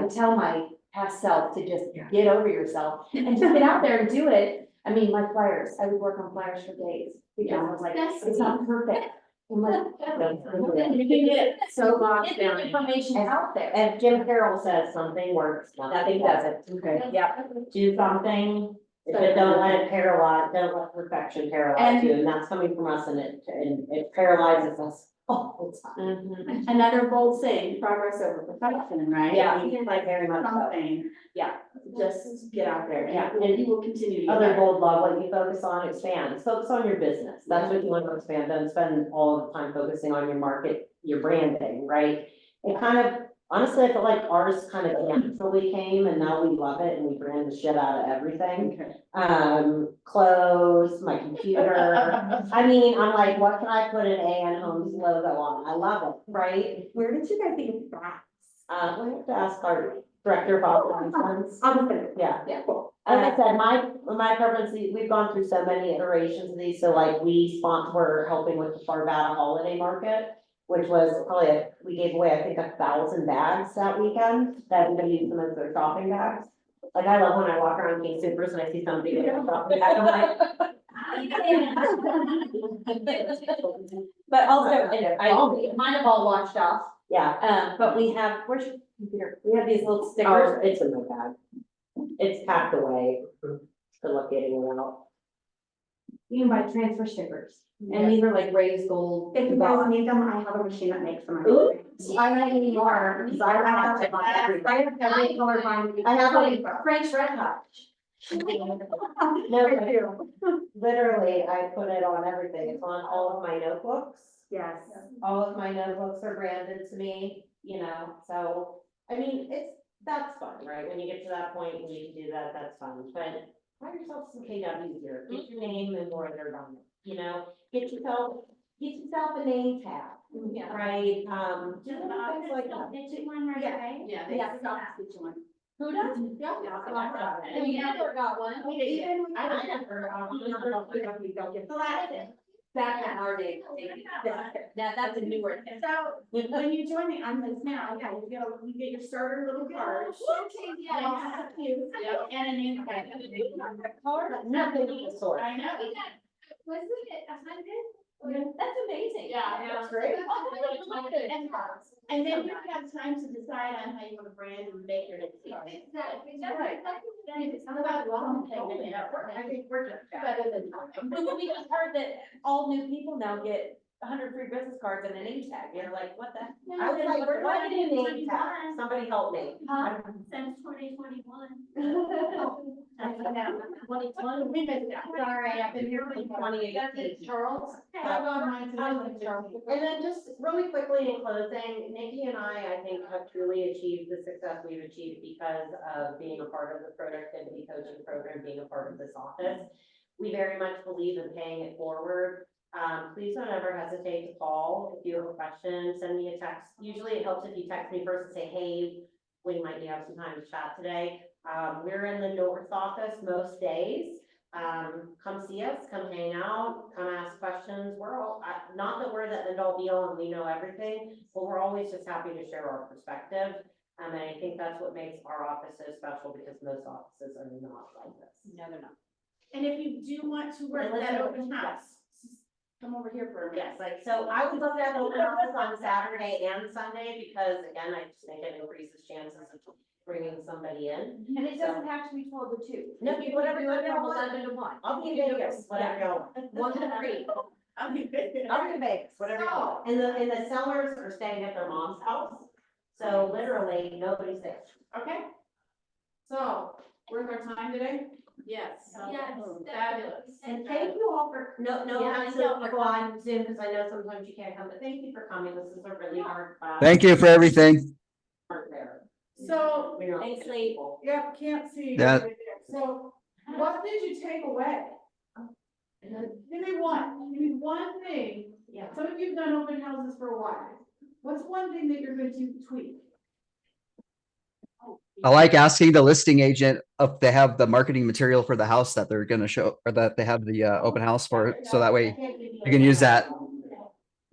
Speaker 5: could tell my past self to just get over yourself and just get out there and do it. I mean, my flyers, I would work on flyers for days, because I was like, it's not perfect. I'm like,
Speaker 6: You can get so bogged
Speaker 5: get
Speaker 6: down.
Speaker 5: the information out there.
Speaker 1: And Jim Carroll says something works, nothing doesn't.
Speaker 11: Okay.
Speaker 5: Yeah.
Speaker 1: Do something, but don't let it paralyze, don't let perfection paralyze you, and that's coming from us, and it paralyzes us all the time.
Speaker 5: Mhm.
Speaker 6: Another bold saying, progress over perfection, right?
Speaker 1: Yeah,
Speaker 6: I mean,
Speaker 1: like very much so.
Speaker 6: something.
Speaker 5: Yeah.
Speaker 6: Just get out there,
Speaker 1: Yeah.
Speaker 6: and you will continue to get
Speaker 1: Other
Speaker 6: better.
Speaker 1: bold love, what you focus on expands, focus on your business, that's what you want to expand, don't spend all the time focusing on your market, your branding, right? It kind of, honestly, I feel like ours kind of naturally came, and now we love it, and we brand the shit out of everything.
Speaker 11: Okay.
Speaker 1: Clothes, my computer, I mean, I'm like, what can I put an AN Homes logo on, I love it, right?
Speaker 7: Where did you guys get that?
Speaker 1: We have to ask our director of operations.
Speaker 7: I'll just finish.
Speaker 1: Yeah.
Speaker 5: Yeah.
Speaker 1: Like I said, my preference, we've gone through so many iterations of these, so like we're helping with the Farvada Holiday Market, which was probably, we gave away, I think, 1,000 bags that weekend, that we used them as their shopping bags. Like, I love when I walk around King Supers and I see somebody with a shopping bag, I'm like. But also,
Speaker 5: Mine have all washed off.
Speaker 1: Yeah, but we have, where's your computer? We have these little stickers, it's in my bag. It's packed away. Good luck getting it out.
Speaker 5: You can buy transfer stickers, and these are like raised gold.
Speaker 7: If you guys need them, I have a machine that makes them.
Speaker 1: Ooh.
Speaker 7: I don't need more, because I have every color line.
Speaker 1: I have like
Speaker 5: French red hot.
Speaker 1: No, literally, I put it on everything. It's on all of my notebooks.
Speaker 7: Yes.
Speaker 1: All of my notebooks are branded to me, you know, so, I mean, that's fun, right? When you get to that point, when you can do that, that's fun, but buy yourself some KW here, get your name and more there on it, you know? Get yourself a name tag, right? Just little things like that.
Speaker 9: Did you one right away?
Speaker 6: Yeah,
Speaker 7: Yeah,
Speaker 6: they
Speaker 7: stop.
Speaker 1: Who does?
Speaker 2: And we never got one.
Speaker 7: I never,
Speaker 1: So that's it.
Speaker 5: Back in our day. That's a newer thing.
Speaker 6: So when you join the Unless now, yeah, you get your starter little card.
Speaker 2: Yeah.
Speaker 6: And a name tag.
Speaker 1: Nothing of the sort.
Speaker 6: I know.
Speaker 8: Wasn't it 100?
Speaker 5: That's amazing.
Speaker 2: Yeah.
Speaker 1: That's great.
Speaker 6: And then you have time to decide on how you want to brand and make your next card.
Speaker 8: Exactly.
Speaker 6: Right. It's not about long thing, I think we're just better than.
Speaker 5: We just heard that all new people now get 100 free business cards and a name tag. You're like, what the?
Speaker 1: I was like, what do you name tag? Somebody help me.
Speaker 9: Since 2021.
Speaker 6: We missed that.
Speaker 1: Sorry, I've been here since 2018.
Speaker 2: Charles?
Speaker 6: I got mine too.
Speaker 1: And then just really quickly in closing, Nikki and I think, have truly achieved the success we've achieved because of being a part of the productivity coaching program, being a part of this office. We very much believe in paying it forward. Please don't ever hesitate to call if you have a question, send me a text. Usually it helps if you text me first and say, hey, we might have some time to chat today. We're in the North office most days. Come see us, come hang out, come ask questions. We're all, not that we're the end all be all and we know everything, but we're always just happy to share our perspective. And I think that's what makes our office so special because most offices are not like this.
Speaker 5: No, they're not.
Speaker 6: And if you do want to work that open house, come over here for a minute.
Speaker 1: Yes, like, so I would love to have open houses on Saturday and Sunday because again, I just think it increases chances of bringing somebody in.
Speaker 5: And it doesn't have to be 12 to 2.
Speaker 1: No,
Speaker 5: You
Speaker 1: whatever
Speaker 5: can do it
Speaker 1: y'all
Speaker 5: from
Speaker 1: want.
Speaker 5: 11 to 1.
Speaker 1: I'll be in Vegas, whatever y'all want.
Speaker 5: 1 to 3.
Speaker 6: I'll be good.
Speaker 1: I'll be in Vegas, whatever y'all want. And the sellers are staying at their mom's house. So literally, nobody's there.
Speaker 4: Okay. So, worth our time today?
Speaker 2: Yes.
Speaker 8: Yes.
Speaker 2: Fabulous.
Speaker 1: And thank you all for, no
Speaker 5: Yeah,
Speaker 1: offense
Speaker 5: thank
Speaker 1: to people on Zoom, because I know sometimes you can't come, but thank you for coming. This is a really hard class.
Speaker 13: Thank you for everything.
Speaker 1: Hard there.
Speaker 4: So,
Speaker 1: We don't-
Speaker 5: Thanks, Lee.
Speaker 4: yep, can't see.
Speaker 13: Yeah.
Speaker 4: right there. So, what did you take away? Give me one thing.
Speaker 1: Yeah.
Speaker 4: Some of you have done open houses for a while. What's one thing that you're going to tweak?
Speaker 13: I like asking the listing agent if they have the marketing material for the house that they're gonna show, or that they have the open house for, so that way you can use that.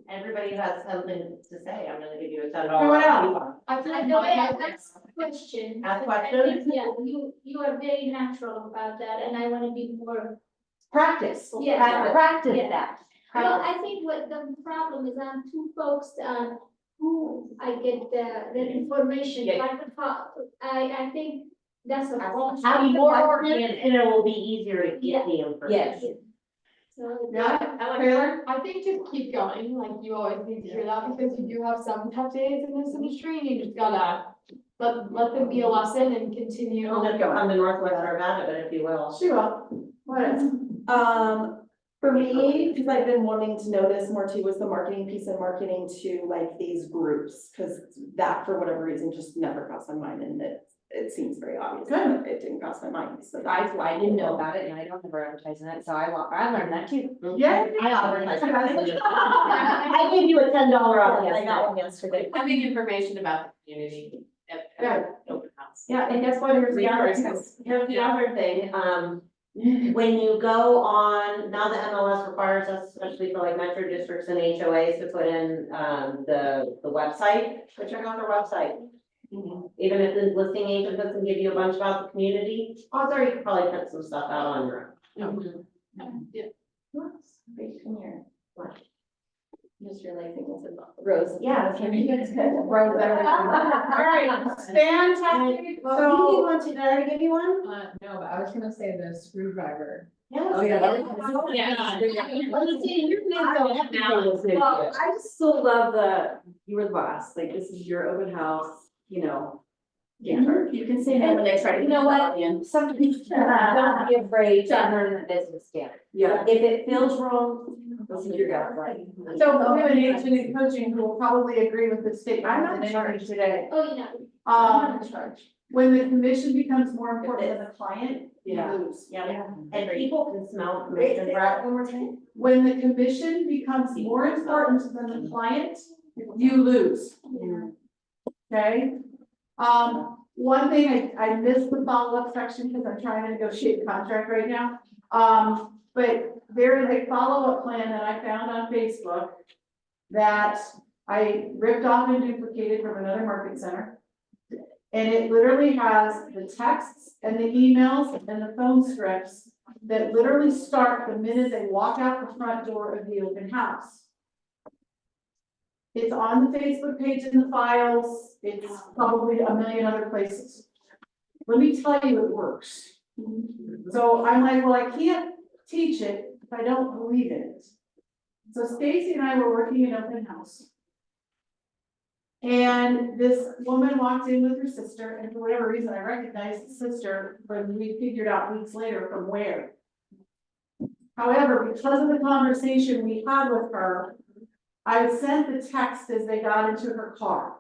Speaker 1: Everybody has something to say. I'm gonna give you a $10.
Speaker 4: Everyone else?
Speaker 8: I know, ask question.
Speaker 1: Ask questions?
Speaker 8: Yeah, you are very natural about that, and I wanna be more.
Speaker 1: Practice.
Speaker 8: Yeah.
Speaker 1: Practice
Speaker 8: Yeah.
Speaker 1: that.
Speaker 8: Well, I think what the problem is, I'm two folks, who I get the information,
Speaker 1: Yeah.
Speaker 8: like the top, I think that's a.
Speaker 1: Have more organic, and it will be easier to get the information.
Speaker 5: Yes.
Speaker 8: So.
Speaker 4: Yeah,
Speaker 2: I like
Speaker 4: Taylor?
Speaker 2: I think just keep going, like you always need to hear that because you do have some tough days in this industry and you just gotta let them be a lesson and continue.
Speaker 1: I don't know if you'll come to Northwest Arvada, but if you will.
Speaker 4: She will. What else?
Speaker 14: For me, because I've been wanting to know this more too, was the marketing piece and marketing to like these groups, because that for whatever reason just never crossed my mind, and it seems very obvious.
Speaker 4: Good.
Speaker 14: It didn't cross my mind, so.
Speaker 5: I didn't know about it and I don't ever advertise on it, so I learned that too.
Speaker 4: Yeah.
Speaker 1: I advertise. I gave you a $10 off.
Speaker 5: I got one yesterday.
Speaker 3: Having information about the community at open house.
Speaker 1: Yeah, and guess what, here's the other, here's the other thing, when you go on, now the MLS requires us, especially for like metro districts and HOAs, to put in, the website, go check out their website. Even if the listing agent doesn't give you a bunch about the community, odds are you could probably print some stuff out on your own.
Speaker 2: Yeah.
Speaker 14: Wait, come here.
Speaker 1: What?
Speaker 14: Just realizing this is Rose.
Speaker 7: Yeah.
Speaker 4: Rose, everything. All right, fantastic.
Speaker 1: Well,
Speaker 4: So,
Speaker 1: you want to, did I already give you one?
Speaker 2: No, but I was gonna say the screwdriver.
Speaker 1: Yes.
Speaker 11: Oh, yeah. Well, I just still love you were the boss, like, this is your open house, you know.
Speaker 6: You can say no when they try to.
Speaker 1: You know what? Some people don't be afraid to learn the business standard.
Speaker 11: Yeah.
Speaker 1: If it feels wrong,
Speaker 11: This is your guy, right?
Speaker 4: so we have an agent in coaching who will probably agree with this statement.
Speaker 11: I'm not
Speaker 4: than
Speaker 11: in charge.
Speaker 4: anything today.
Speaker 8: Oh, yeah.
Speaker 4: Um, when the commission becomes more important than the client, you
Speaker 11: Yeah.
Speaker 4: lose.
Speaker 1: yeah, and people can smell commission breath.
Speaker 11: One more time.
Speaker 4: When the commission becomes more important than the client, you lose. Okay? One thing, I missed the follow-up section because I'm trying to negotiate the contract right now. But there is a follow-up plan that I found on Facebook that I ripped off and duplicated from another market center. And it literally has the texts and the emails and the phone scripts that literally start the minute they walk out the front door of the open house. It's on the Facebook page in the files, it's probably a million other places. Let me tell you, it works. So I'm like, well, I can't teach it if I don't believe in it. So Stacy and I were working in open house. And this woman walked in with her sister, and for whatever reason, I recognized the sister, but we figured out weeks later from where. However, because of the conversation we had with her, I sent the text as they got into her car.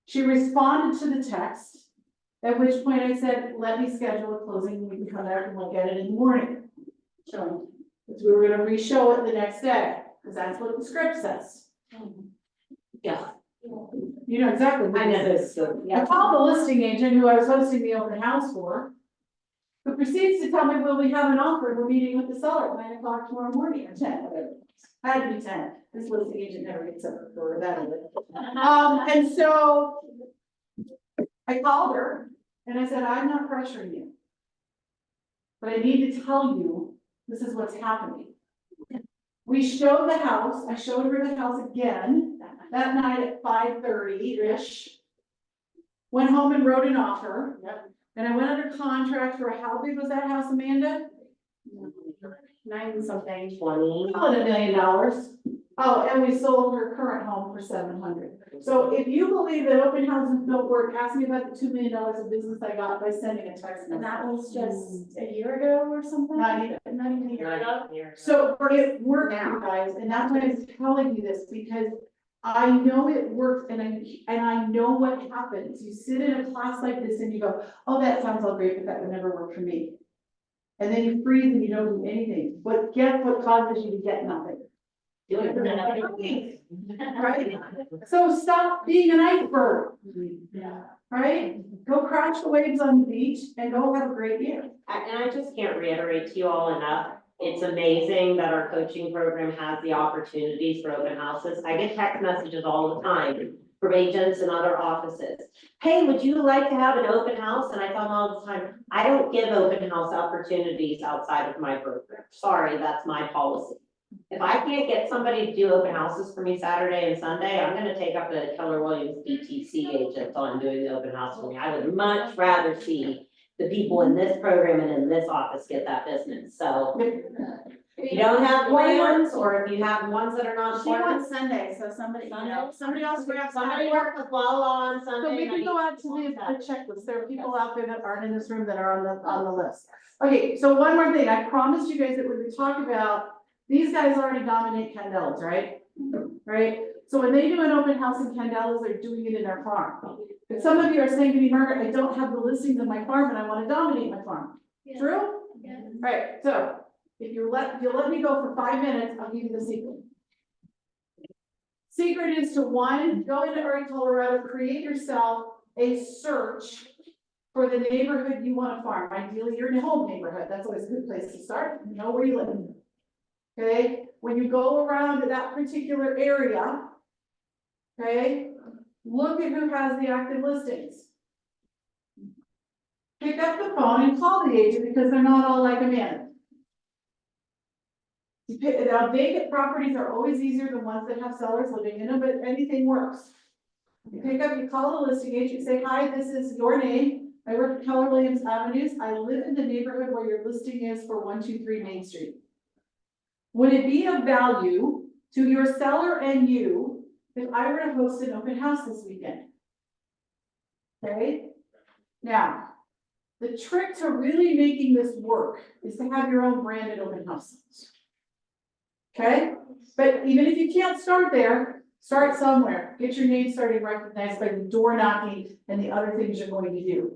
Speaker 4: She responded to the text, at which point I said, let me schedule a closing, we can come back and look at it in the morning. So, because we were gonna re-show it the next day, because that's what the script says.
Speaker 1: Yeah.
Speaker 4: You know exactly what
Speaker 1: I know
Speaker 4: this
Speaker 1: this,
Speaker 4: is.
Speaker 1: so,
Speaker 4: I
Speaker 1: yeah.
Speaker 4: called the listing agent who I was hosting the open house for, who proceeds to tell me, well, we have an offer, we're meeting with the seller at 9 o'clock tomorrow morning, or 10, whatever. Had to be 10, this listing agent never gets up for that early. And so I called her and I said, I'm not pressuring you. But I need to tell you, this is what's happening. We showed the house, I showed her the house again that night at 5:30-ish. Went home and wrote an offer. And I went under contract for, how big was that house, Amanda?
Speaker 1: 9 something, 20.
Speaker 4: Call it $1 million. Oh, and we sold her current home for 700. So if you believe that open houses don't work, ask me about the $2 million of business I got by sending a text.
Speaker 6: And that was just a year ago or something?
Speaker 4: Not even a year ago. So it worked, you guys, and that's why I'm telling you this, because I know it works, and I know what happens. You sit in a class like this and you go, oh, that sounds all great, but that would never work for me. And then you freeze and you don't do anything. But guess what causes you to get nothing? Right? So stop being an iceberg. Right? Go crash the waves on the beach and go have a great year.
Speaker 1: And I just can't reiterate to you all enough, it's amazing that our coaching program has the opportunities for open houses. I get text messages all the time from agents and other offices. Hey, would you like to have an open house? And I tell them all the time, I don't give open house opportunities outside of my program. Sorry, that's my policy. If I can't get somebody to do open houses for me Saturday and Sunday, I'm gonna take up the Keller Williams DTC agent on doing the open house for me. I would much rather see the people in this program and in this office get that business. So if you don't have plans, or if you have ones that are not
Speaker 6: She
Speaker 1: important,
Speaker 6: wants Sunday, so somebody, somebody else grab
Speaker 1: somebody work with Lala on Sunday.
Speaker 4: So we can go out to the checklist. There are people out there that aren't in this room that are on the list. Okay, so one more thing. I promised you guys that when we talk about, these guys already dominate Candelas, right? Right? So when they do an open house in Candelas, they're doing it in their farm. But some of you are saying to me, Margaret, I don't have the listings in my farm and I want to dominate my farm.
Speaker 8: Yeah.
Speaker 4: True?
Speaker 8: Yeah.
Speaker 4: Right, so if you'll let me go for 5 minutes, I'll give you the secret. Secret is to, one, go into Erie, Colorado, create yourself a search for the neighborhood you want to farm. Ideally, you're in a home neighborhood. That's always a good place to start. You know where you live. Okay, when you go around to that particular area, okay, look at who has the active listings. Pick up the phone and call the agent because they're not all like Amanda. Now, vacant properties are always easier than ones that have sellers living in them, but anything works. You pick up, you call the listing agent, say, hi, this is your name. I work at Keller Williams Avenues. I live in the neighborhood where your listing is for 123 Main Street. Would it be of value to your seller and you if I were to host an open house this weekend? Okay, now, the trick to really making this work is to have your own branded open house. Okay, but even if you can't start there, start somewhere. Get your name started recognized by the door knocking and the other things you're going to do.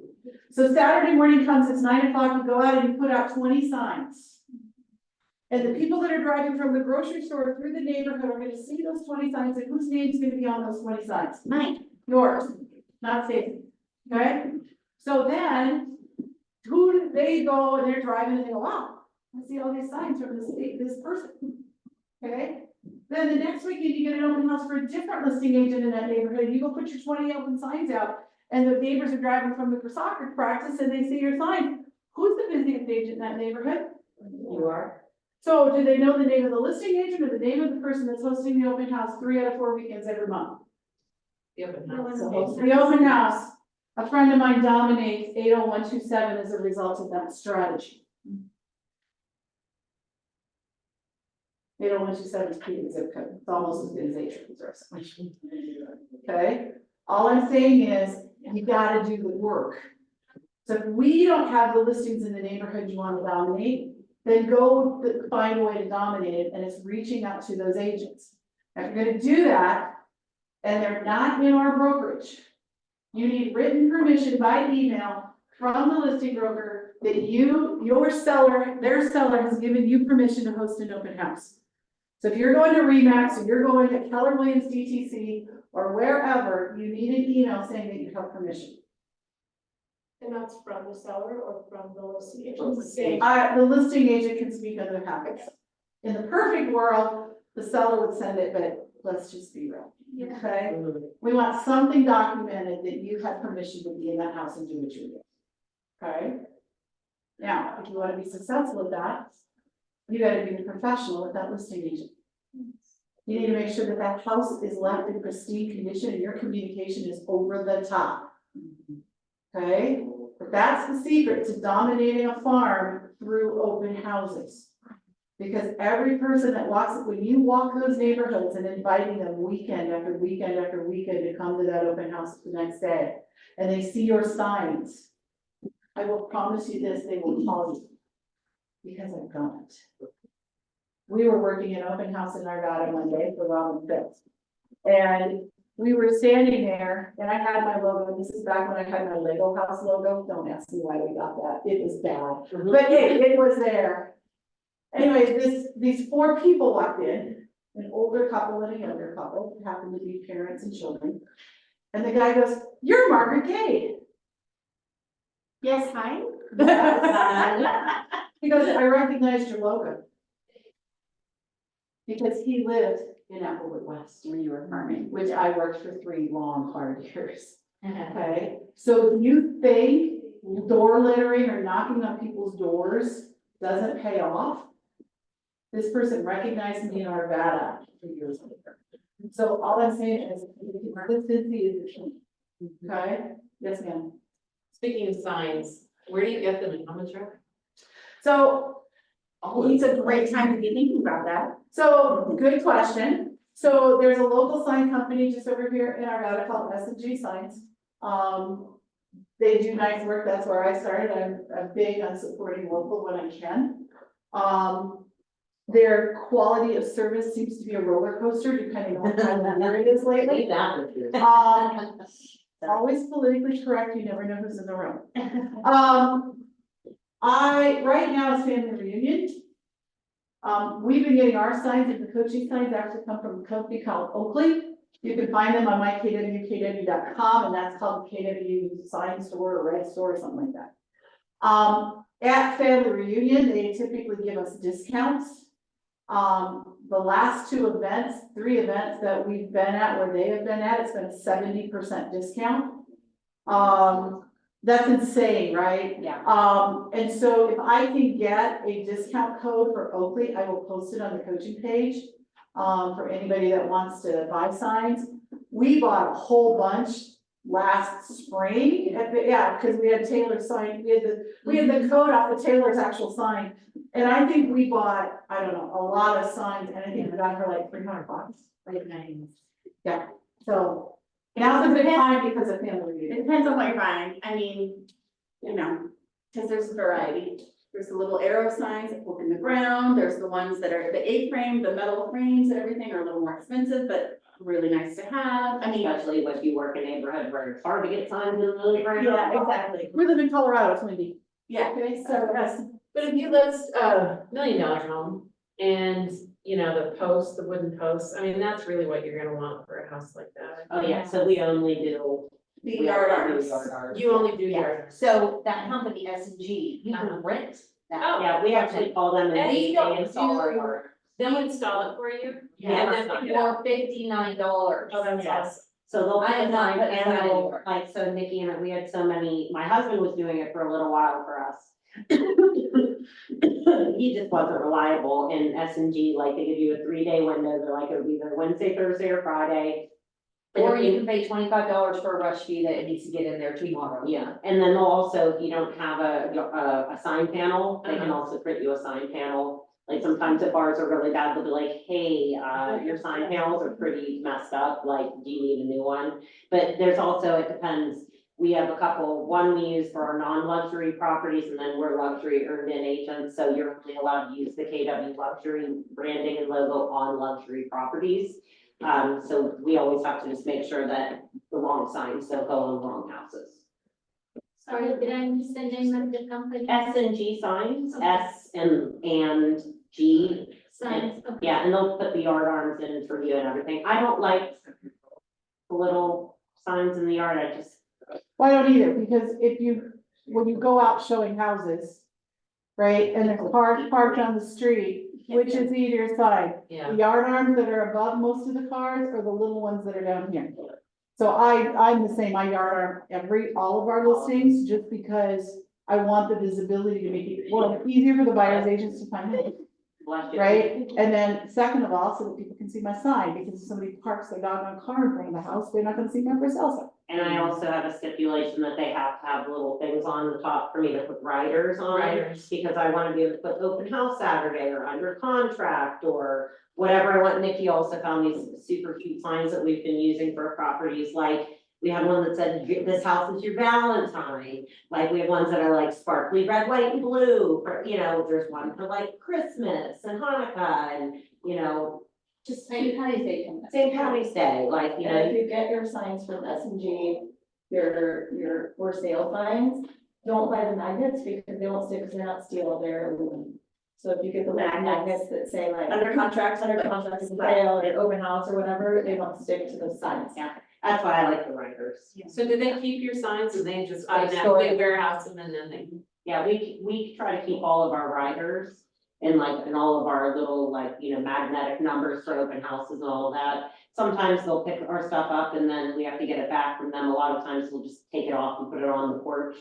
Speaker 4: So Saturday morning comes, it's 9 o'clock, you go out and you put out 20 signs. And the people that are driving from the grocery store through the neighborhood are gonna see those 20 signs, and whose name's gonna be on those 20 signs?
Speaker 6: Mine.
Speaker 4: Yours, not Stacy, okay? So then, who do they go and they're driving and they go, wow, I see all these signs from this person. Okay, then the next weekend you get an open house for a different listing agent in that neighborhood, you go put your 20 open signs out, and the neighbors are driving from the soccer practice and they see your sign. Who's the busiest agent in that neighborhood?
Speaker 1: You are.
Speaker 4: So do they know the name of the listing agent or the name of the person that's hosting the open house 3 out of 4 weekends every month?
Speaker 3: The open
Speaker 4: The
Speaker 3: house.
Speaker 4: open house, a friend of mine dominates 80127 as a result of that strategy. 80127 is Peter's zip code, it's almost as good as Atrium's or something. Okay, all I'm saying is, you gotta do the work. So if we don't have the listings in the neighborhood you wanna dominate, then go find a way to dominate it, and it's reaching out to those agents. If you're gonna do that, and they're not in our brokerage, you need written permission by email from the listing broker that your seller, their seller has given you permission to host an open house. So if you're going to Remax, or you're going to Keller Williams DTC, or wherever, you need an email saying that you have permission.
Speaker 2: And that's from the seller or from the listing agent?
Speaker 4: The listing agent can speak on their behalf. In the perfect world, the seller would send it, but let's just be real. Okay, we want something documented that you had permission to be in that house and do what you're doing. Okay? Now, if you want to be successful with that, you gotta be a professional with that listing agent. You need to make sure that that house is left in pristine condition and your communication is over the top. Okay, but that's the secret to dominating a farm through open houses. Because every person that walks, when you walk those neighborhoods and inviting them weekend after weekend after weekend to come to that open house the next day, and they see your signs, I will promise you this, they will call you. Because I've done it. We were working an open house in Arvada one day for Robin Fitz. And we were standing there and I had my logo. This is back when I had my Lego house logo. Don't ask me why we got that. It was bad, but it was there. Anyways, these 4 people walked in, an older couple and a younger couple, who happened to be parents and children. And the guy goes, "You're Margaret Cade."
Speaker 6: Yes, hi.
Speaker 4: He goes, "I recognized your logo." Because he lived in Applewood West, where you were farming, which I worked for 3 long, hard years. Okay, so if you think door littering or knocking on people's doors doesn't pay off, this person recognized me in Arvada for years later. So all I'm saying is, consistency is the key. Okay, yes, ma'am.
Speaker 3: Speaking of signs, where do you get them and how much are?
Speaker 4: So
Speaker 6: It's a great time to be thinking about that.
Speaker 4: So, good question. So there's a local sign company just over here in Arvada called S&G Signs. They do nice work. That's where I started. I'm big on supporting local when I can. Their quality of service seems to be a roller coaster depending on what time of year it is lately. Always politically correct. You never know who's in the room. Right now it's family reunion. We've been getting our signs, and the coaching signs actually come from a company called Oakley. You can find them on mykwkw.com, and that's called KW Sign Store or Red Store or something like that. At family reunion, they typically give us discounts. The last 3 events that we've been at, where they have been at, it's been a 70% discount. That's insane, right?
Speaker 1: Yeah.
Speaker 4: And so if I can get a discount code for Oakley, I will post it on the coaching page. For anybody that wants to buy signs. We bought a whole bunch last spring, yeah, because we had Taylor's sign, we had the code off of Taylor's actual sign. And I think we bought, I don't know, a lot of signs, and I think we got for like $300. Yeah, so now's a good time because of family
Speaker 6: It
Speaker 4: reunion.
Speaker 6: depends on what you're buying, I mean, you know, cause there's variety. There's the little arrow signs that poke in the ground, there's the ones that are the A-frame, the metal frames and everything are a little more expensive, but really nice to have, I mean.
Speaker 1: Especially if you work in a neighborhood where it's hard to get signs in the really grand.
Speaker 6: Yeah, exactly,
Speaker 4: We live in Colorado, it's windy.
Speaker 6: yeah,
Speaker 4: Okay,
Speaker 6: so that's,
Speaker 3: But if you list a $1 million home and, you know, the posts, the wooden posts, I mean, that's really what you're gonna want for a house like that.
Speaker 1: Oh, yeah, so we only do.
Speaker 6: the yard arms.
Speaker 3: You only do
Speaker 1: Yeah.
Speaker 3: yard.
Speaker 1: So that company, S&G, you can rent that.
Speaker 3: Oh,
Speaker 1: Yeah, we actually call them and
Speaker 3: And
Speaker 1: they
Speaker 3: you don't
Speaker 1: install our
Speaker 3: do-
Speaker 1: yard.
Speaker 3: They'll install it for you.
Speaker 1: Yeah,
Speaker 3: And then
Speaker 1: that's
Speaker 3: for $59. Oh, that's
Speaker 1: Yes.
Speaker 3: awesome.
Speaker 1: So they'll put
Speaker 3: I
Speaker 1: the
Speaker 3: am not
Speaker 1: sign
Speaker 3: putting a sign
Speaker 1: and they'll,
Speaker 3: anywhere.
Speaker 1: like, so Nikki and I, we had so many, my husband was doing it for a little while for us. He just wasn't reliable in S&G, like they give you a 3-day window, they're like, it would be either Wednesday, Thursday or Friday.
Speaker 5: Or you can pay $25 for a rush fee that it needs to get in there tomorrow.
Speaker 1: Yeah, and then they'll also, if you don't have a sign panel, they can also print you a sign panel. Like sometimes if ours are really bad, they'll be like, hey, your sign panels are pretty messed up, like, do you need a new one? But there's also, it depends, we have a couple, one we use for our non-luxury properties, and then we're luxury earned in agents, so you're only allowed to use the KW luxury branding and logo on luxury properties. So we always have to just make sure that the wrong signs don't go on wrong houses.
Speaker 8: Sorry, did I miss the name of the company?
Speaker 1: S&G signs, S and G.
Speaker 8: Signs, okay.
Speaker 1: Yeah, and they'll put the yard arms in for you and everything. I don't like the little signs in the yard, I just.
Speaker 4: Well, I don't either, because when you go out showing houses, right, and there's cars parked on the street, which is easier side?
Speaker 3: Yeah.
Speaker 4: The yard arms that are above most of the cars or the little ones that are down here? So I'm the same, I yard arm all of our listings, just because I want the visibility to make it, well, easier for the buyer's agents to find it.
Speaker 1: Bless you.
Speaker 4: Right, and then second of all, so that people can see my sign, because if somebody parks their doggone car in front of the house, they're not gonna see my for sale sign.
Speaker 1: And I also have a stipulation that they have to have little things on the top for me to put riders on.
Speaker 3: Riders.
Speaker 1: Because I wanna be able to put open house Saturday or under contract or whatever. I want Nikki also found these super cute signs that we've been using for properties, like we have one that said, this house is your Valentine. Like we have ones that are like sparkly red, white and blue, for, you know, there's one for like Christmas and Hanukkah and, you know, just
Speaker 5: St. Patty's Day coming up.
Speaker 1: St. Patty's Day, like, you
Speaker 14: And if
Speaker 1: know.
Speaker 14: you get your signs from S&G, your for sale signs, don't buy the magnets because they won't stick, because they're not steel, they're aluminum. So if you get the little magnets that say like.
Speaker 6: Under contract,
Speaker 14: Under contract, sale, or open house or whatever, they don't stick to the signs.
Speaker 1: Yeah, that's why I like the riders.
Speaker 3: So do they keep your signs and they just
Speaker 1: They store
Speaker 3: automatically
Speaker 1: it.
Speaker 3: warehouse them and then they?
Speaker 1: Yeah, we try to keep all of our riders and like, and all of our little like, you know, magnetic numbers for open houses and all of that. Sometimes they'll pick our stuff up and then we have to get it back from them. A lot of times we'll just take it off and put it on the porch.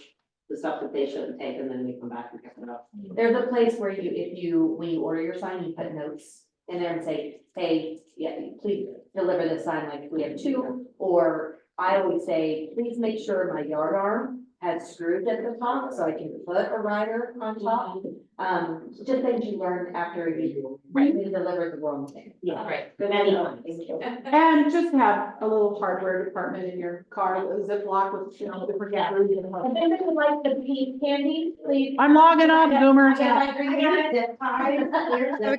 Speaker 1: The stuff that they shouldn't take, and then we come back and pick it up.
Speaker 5: There's a place where when you order your sign, you put notes in there and say, hey, yeah, please deliver this sign like we have 2. Or I always say, please make sure my yard arm has screws at the top so I can put a rider on top. Just things you learn after you deliver the wrong thing.
Speaker 1: Yeah,
Speaker 3: Right.
Speaker 1: but anyways.
Speaker 4: And just have a little hardware department in your car, a Ziploc with, you know, different.
Speaker 1: Yeah.
Speaker 4: screws and
Speaker 1: And then we like the pea candy, please.
Speaker 4: I'm logging on, Boomer.
Speaker 1: I got my green zip ties. Here's the